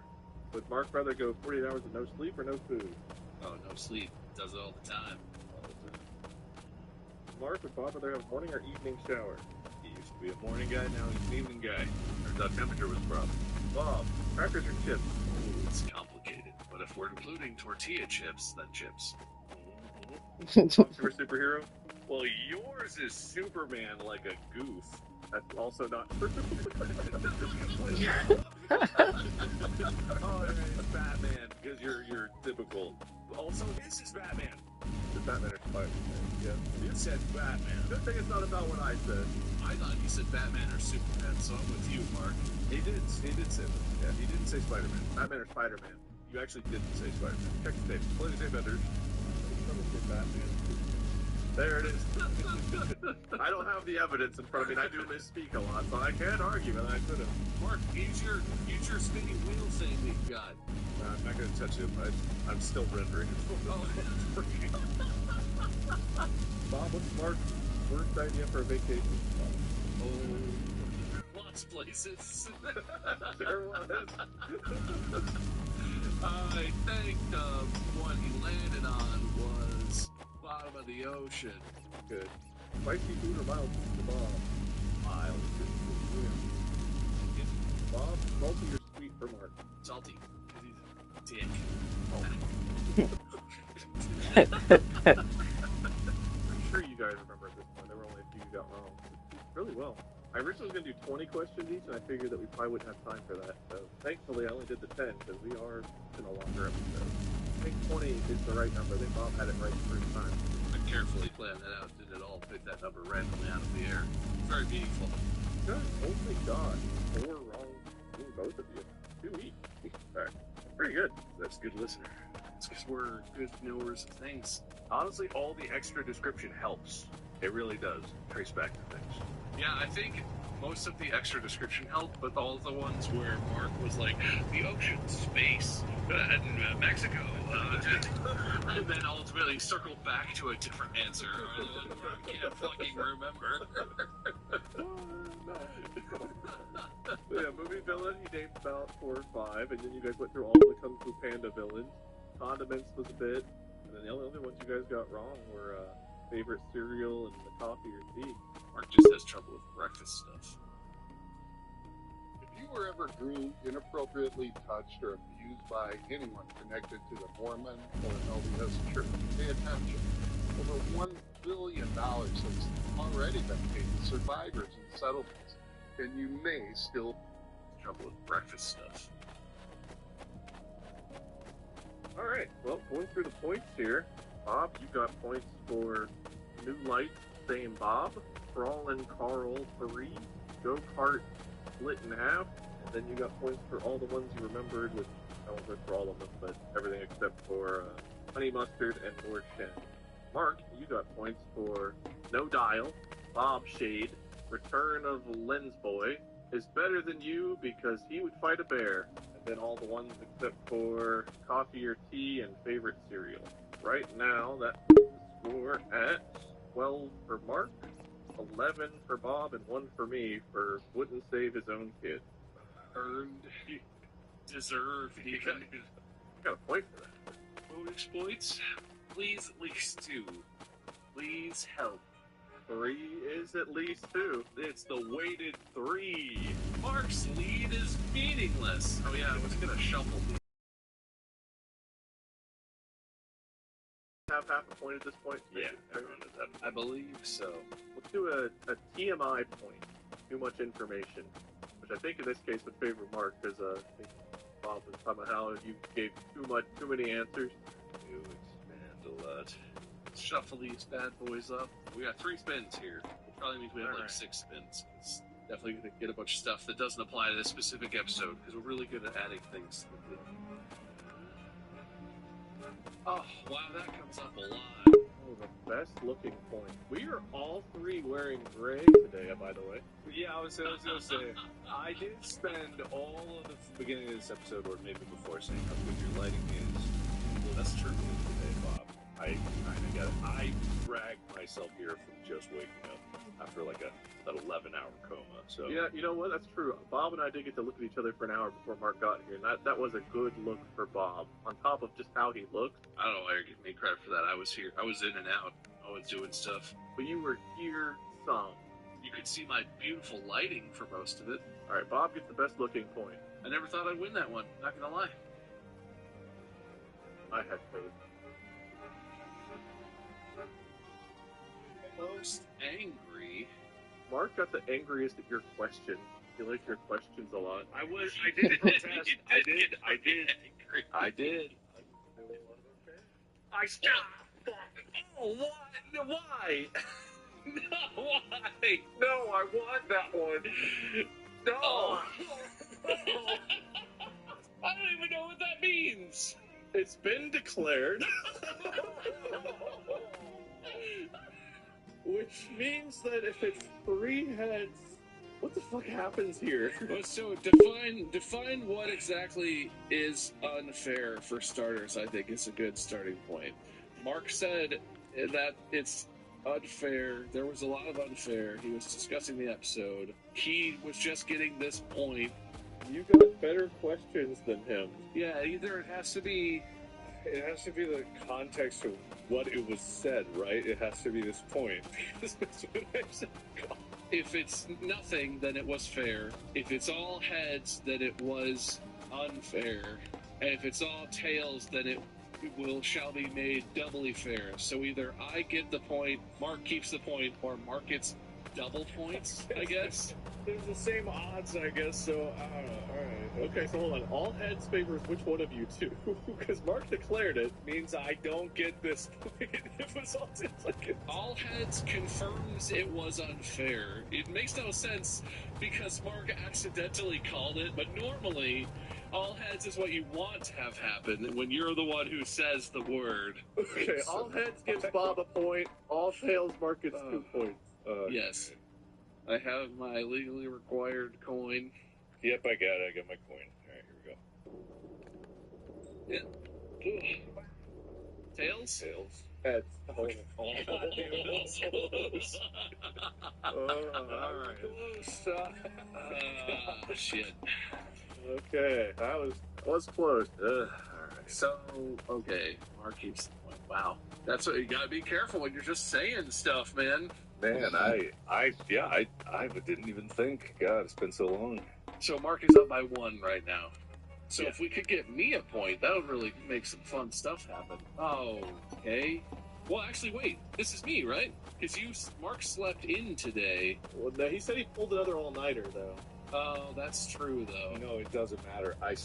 Would Mark rather go 48 hours with no sleep or no food? Oh, no sleep. Does it all the time. Mark, would Bob rather have morning or evening shower? He used to be a morning guy, now he's an evening guy. Turns out temperature was a problem. Bob, crackers or chips? Ooh, it's complicated. But if we're including tortilla chips, then chips. Super superhero? Well, yours is Superman like a goof. That's also not true. Oh, it's Batman, because you're typical. Also, this is Batman. It's Batman or Spider-Man, yeah. You said Batman. Good thing it's not about what I said. I thought you said Batman or Superman, so I'm with you, Mark. He did say that. Yeah, he didn't say Spider-Man. Batman or Spider-Man. You actually didn't say Spider-Man. Check the tape. Play the tape, Benders. Batman. There it is. I don't have the evidence in front of me, and I do misspeak a lot, so I can't argue that I could have. Mark, use your spinning wheel thing that you got. I'm not going to touch it. I'm still rendering it. Bob, what's Mark's worst idea for a vacation? Oh, lots of places. There was. I think the one he landed on was bottom of the ocean. Good. Spicy food or mild food for Bob? Mild. Bob, salty or sweet for Mark? Salty, because he's a dick. I'm sure you guys remember at this point. There were only a few you got wrong. Really well. I originally was going to do 20 questions each, and I figured that we probably wouldn't have time for that. So thankfully, I only did the 10 because we are in a longer episode. I think 20 is the right number. I think Bob had it right the first time. I carefully planned that out. Didn't at all pick that number randomly out of the air. Very meaningful. Good. Oh my God. 4 wrong. Both of you. 2 each. All right. Pretty good. That's a good listener. It's because we're good knowers of things. Honestly, all the extra description helps. It really does. Trace back to things. Yeah, I think most of the extra description helped, but all the ones where Mark was like, the ocean, space, and Mexico, and then ultimately circled back to a different answer. I can't fucking remember. Yeah, movie villain, he named about 4 or 5, and then you guys went through all the Kung Fu Panda villains. Condiments was a bit, and then the only other ones you guys got wrong were favorite cereal and the coffee or tea. Mark just has trouble with breakfast stuff. If you were ever groomed, inappropriately touched, or abused by anyone connected to the Mormon or LDS Church, pay attention. Over $1 billion has already been paid to survivors and settlements, and you may still trouble with breakfast stuff. Alright, well, going through the points here. Bob, you got points for New Light, Same Bob, Crawl and Carl 3, Go-Kart Split in Half, and then you got points for all the ones you remembered, which I won't go through all of them, but everything except for Honey Mustard and Lord Shen. Mark, you got points for No Dial, Bob Shade, Return of Lens Boy, Is Better Than You because he would fight a bear, and then all the ones except for Coffee or Tea and Favorite Cereal. Right now, that puts the score at 12 for Mark, 11 for Bob, and 1 for me for Wouldn't Save His Own Kid. Earned, deserved, even. I got a point for that. Bonus points? Please at least 2. Please help. 3 is at least 2. It's the weighted 3. Mark's lead is meaningless. Oh yeah, I was gonna shuffle these. Have half a point at this point? Yeah, everyone does that. I believe so. Let's do a TMI point. Too much information. Which I think in this case would favor Mark, because I think Bob was talking about how you gave too many answers. You expand a lot. Let's shuffle these bad boys up. We got 3 spins here. Which probably means we have like 6 spins. It's definitely going to get a bunch of stuff that doesn't apply to this specific episode, because we're really good at adding things. Oh, wow, that comes up a lot. Oh, the best looking point. We are all 3 wearing gray today, by the way. Yeah, I was gonna say, I did spend all of the beginning of this episode, or maybe before, saying how good your lighting is. Well, that's true today, Bob. I kind of got it. I dragged myself here from just waking up after like an 11-hour coma. So yeah, you know what? That's true. Bob and I did get to look at each other for an hour before Mark got here, and that was a good look for Bob. On top of just how he looked. I don't know why you're giving me credit for that. I was here. I was in and out. I was doing stuff. But you were here some. You could see my beautiful lighting for most of it. All right, Bob gets the best looking point. I never thought I'd win that one. Not gonna lie. I had faith. Most angry. Mark got the angriest at your question. You like your questions a lot. I did protest. I did. I stopped. Oh, what? Why? No, why? No, I want that one. No. Oh. I don't even know what that means. It's been declared. Which means that if it's 3 heads, what the fuck happens here? Well, so define what exactly is unfair for starters. I think is a good starting point. Mark said that it's unfair. There was a lot of unfair. He was discussing the episode. He was just getting this point. You got better questions than him. Yeah, either it has to be the context of what it was said, right? It has to be this point. If it's nothing, then it was fair. If it's all heads, then it was unfair. And if it's all tails, then it shall be made doubly fair. So either I get the point, Mark keeps the point, or Mark gets double points, I guess. There's the same odds, I guess, so I don't know. Alright. Okay, so hold on. All heads favors which one of you two? Because Mark declared it. Means I don't get this point. It was all All heads confirms it was unfair. It makes no sense because Mark accidentally called it, but normally all heads is what you want to have happen when you're the one who says the word. Okay, all heads gives Bob a point. All tails, Mark gets 2 points. Yes. I have my legally required coin. Yep, I got it. I got my coin. Alright, here we go. Tails? Tails. Heads. Alright. Shit. Okay, that was close. Alright. So, okay. Mark keeps the point. Wow. That's what you gotta be careful when you're just saying stuff, man. Man, I didn't even think. God, it's been so long. So Mark is up by 1 right now. So if we could get me a point, that would really make some fun stuff happen. Oh, okay. Well, actually, wait. This is me, right? Because Mark slept in today. Well, no, he said he pulled another all-nighter, though. Oh, that's true, though. No, it doesn't matter. I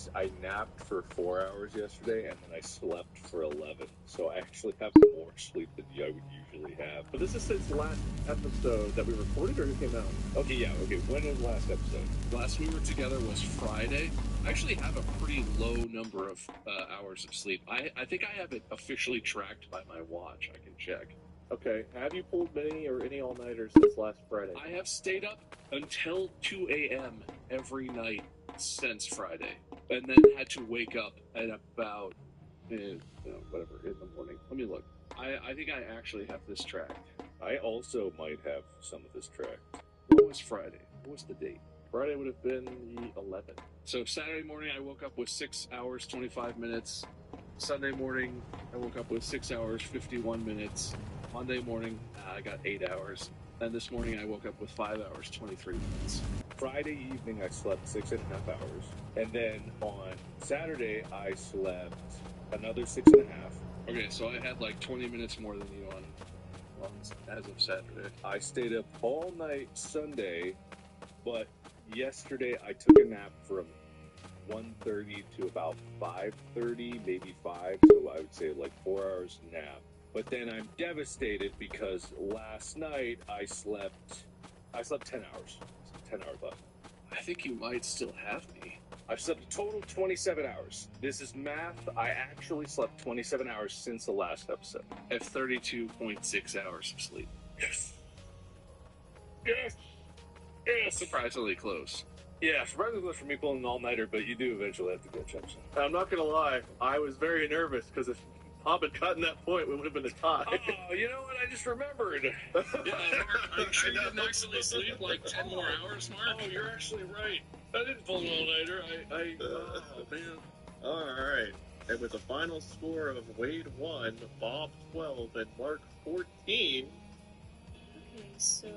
napped for 4 hours yesterday, and then I slept for 11. So I actually have more sleep than I would usually have. But this is since the last episode that we recorded, or it came out? Okay, yeah, okay. When is the last episode? Last we were together was Friday. I actually have a pretty low number of hours of sleep. I think I have it officially tracked by my watch. I can check. Okay, have you pulled many or any all-nighters since last Friday? I have stayed up until 2 a.m. every night since Friday, and then had to wake up at about, whatever, in the morning. Let me look. I think I actually have this tracked. I also might have some of this tracked. What was Friday? What was the date? Friday would have been the 11th. So Saturday morning, I woke up with 6 hours, 25 minutes. Sunday morning, I woke up with 6 hours, 51 minutes. Monday morning, I got 8 hours. And this morning, I woke up with 5 hours, 23 minutes. Friday evening, I slept 6.5 hours. And then on Saturday, I slept another 6.5. Okay, so I had like 20 minutes more than you on as of Saturday. I stayed up all night Sunday, but yesterday I took a nap from 1:30 to about 5:30, maybe 5, so I would say like 4 hours nap. But then I'm devastated because last night I slept 10 hours. 10 hours left. I think you might still have me. I've slept a total of 27 hours. This is math. I actually slept 27 hours since the last episode. I have 32.6 hours of sleep. Yes. Yes. Yes. Surprisingly close. Yeah, surprisingly close for me pulling an all-nighter, but you do eventually have to catch up. So. I'm not going to lie. I was very nervous because if Bob had gotten that point, we would have been a tie. Oh, you know what? I just remembered. Yeah, Mark, are you sure you didn't actually sleep like 10 more hours, Mark? Oh, you're actually right. I didn't pull an all-nighter. Oh, man. All right. And with a final score of Wade 1, Bob 12, and Mark 14. Okay, so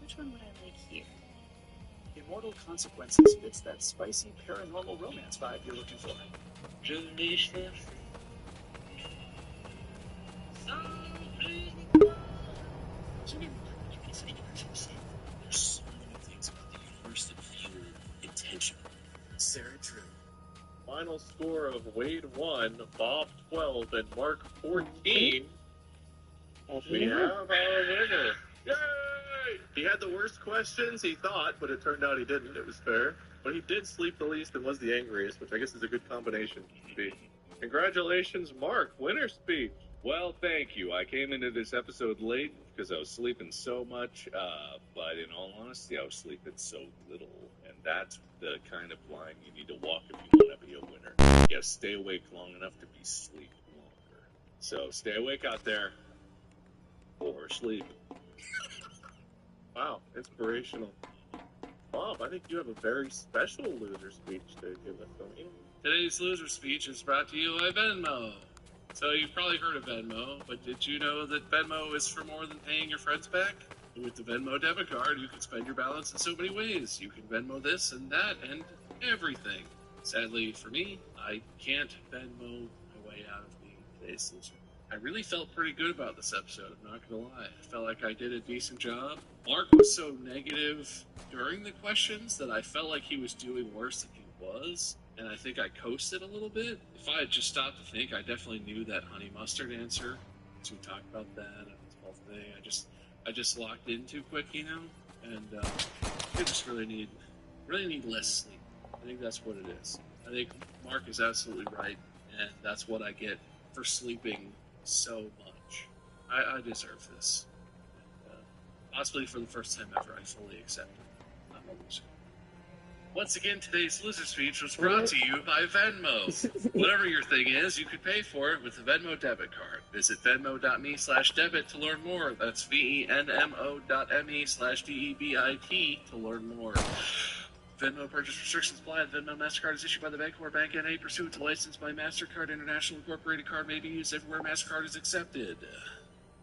which one would I like here? Immortal Consequences fits that spicy paranormal romance vibe you're looking for. There's so many things about the universe that feel intentional. Sarah Drew. Final score of Wade 1, Bob 12, and Mark 14. We have our winner. Yay! He had the worst questions, he thought, but it turned out he didn't. It was fair. But he did sleep the least and was the angriest, which I guess is a good combination to be. Congratulations, Mark. Winner speech. Well, thank you. I came into this episode late because I was sleeping so much, but in all honesty, I was sleeping so little, and that's the kind of line you need to walk if you want to be a winner. You gotta stay awake long enough to be sleep longer. So stay awake out there, or sleep. Wow, inspirational. Bob, I think you have a very special loser speech to give us, don't you? Today's loser speech is brought to you by Venmo. So you've probably heard of Venmo, but did you know that Venmo is for more than paying your friends back? With the Venmo debit card, you can spend your balance in so many ways. You can Venmo this and that and everything. Sadly for me, I can't Venmo my way out of being today's loser. I really felt pretty good about this episode, I'm not gonna lie. I felt like I did a decent job. Mark was so negative during the questions that I felt like he was doing worse than he was. And I think I coasted a little bit. If I had just stopped to think, I definitely knew that honey mustard answer. So we talked about that and this whole thing. I just locked in too quick, you know? And I just really need less sleep. I think that's what it is. I think Mark is absolutely right, and that's what I get for sleeping so much. I deserve this. And, possibly for the first time ever, I fully accept it. I'm a loser. Once again, today's loser speech was brought to you by Venmo. Whatever your thing is, you could pay for it with the Venmo debit card. Visit venmo.me/debit to learn more. That's venmo.me/debit to learn more. Venmo purchase restrictions apply. The Venmo MasterCard is issued by the bank or bank N.A. pursuant to license by MasterCard International Incorporated. Card may be used everywhere MasterCard is accepted.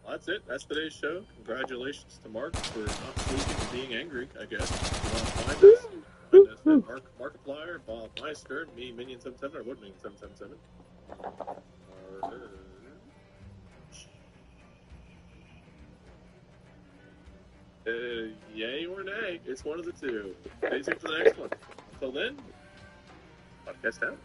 Well, that's it. That's today's show. Congratulations to Mark for not sleeping and being angry, I guess. If you want to find us at Markiplier, Bob Meister, me, Minion77, or what Minion777. Yay or nay. It's one of the two. Stay tuned for the next one. Until then, podcast out.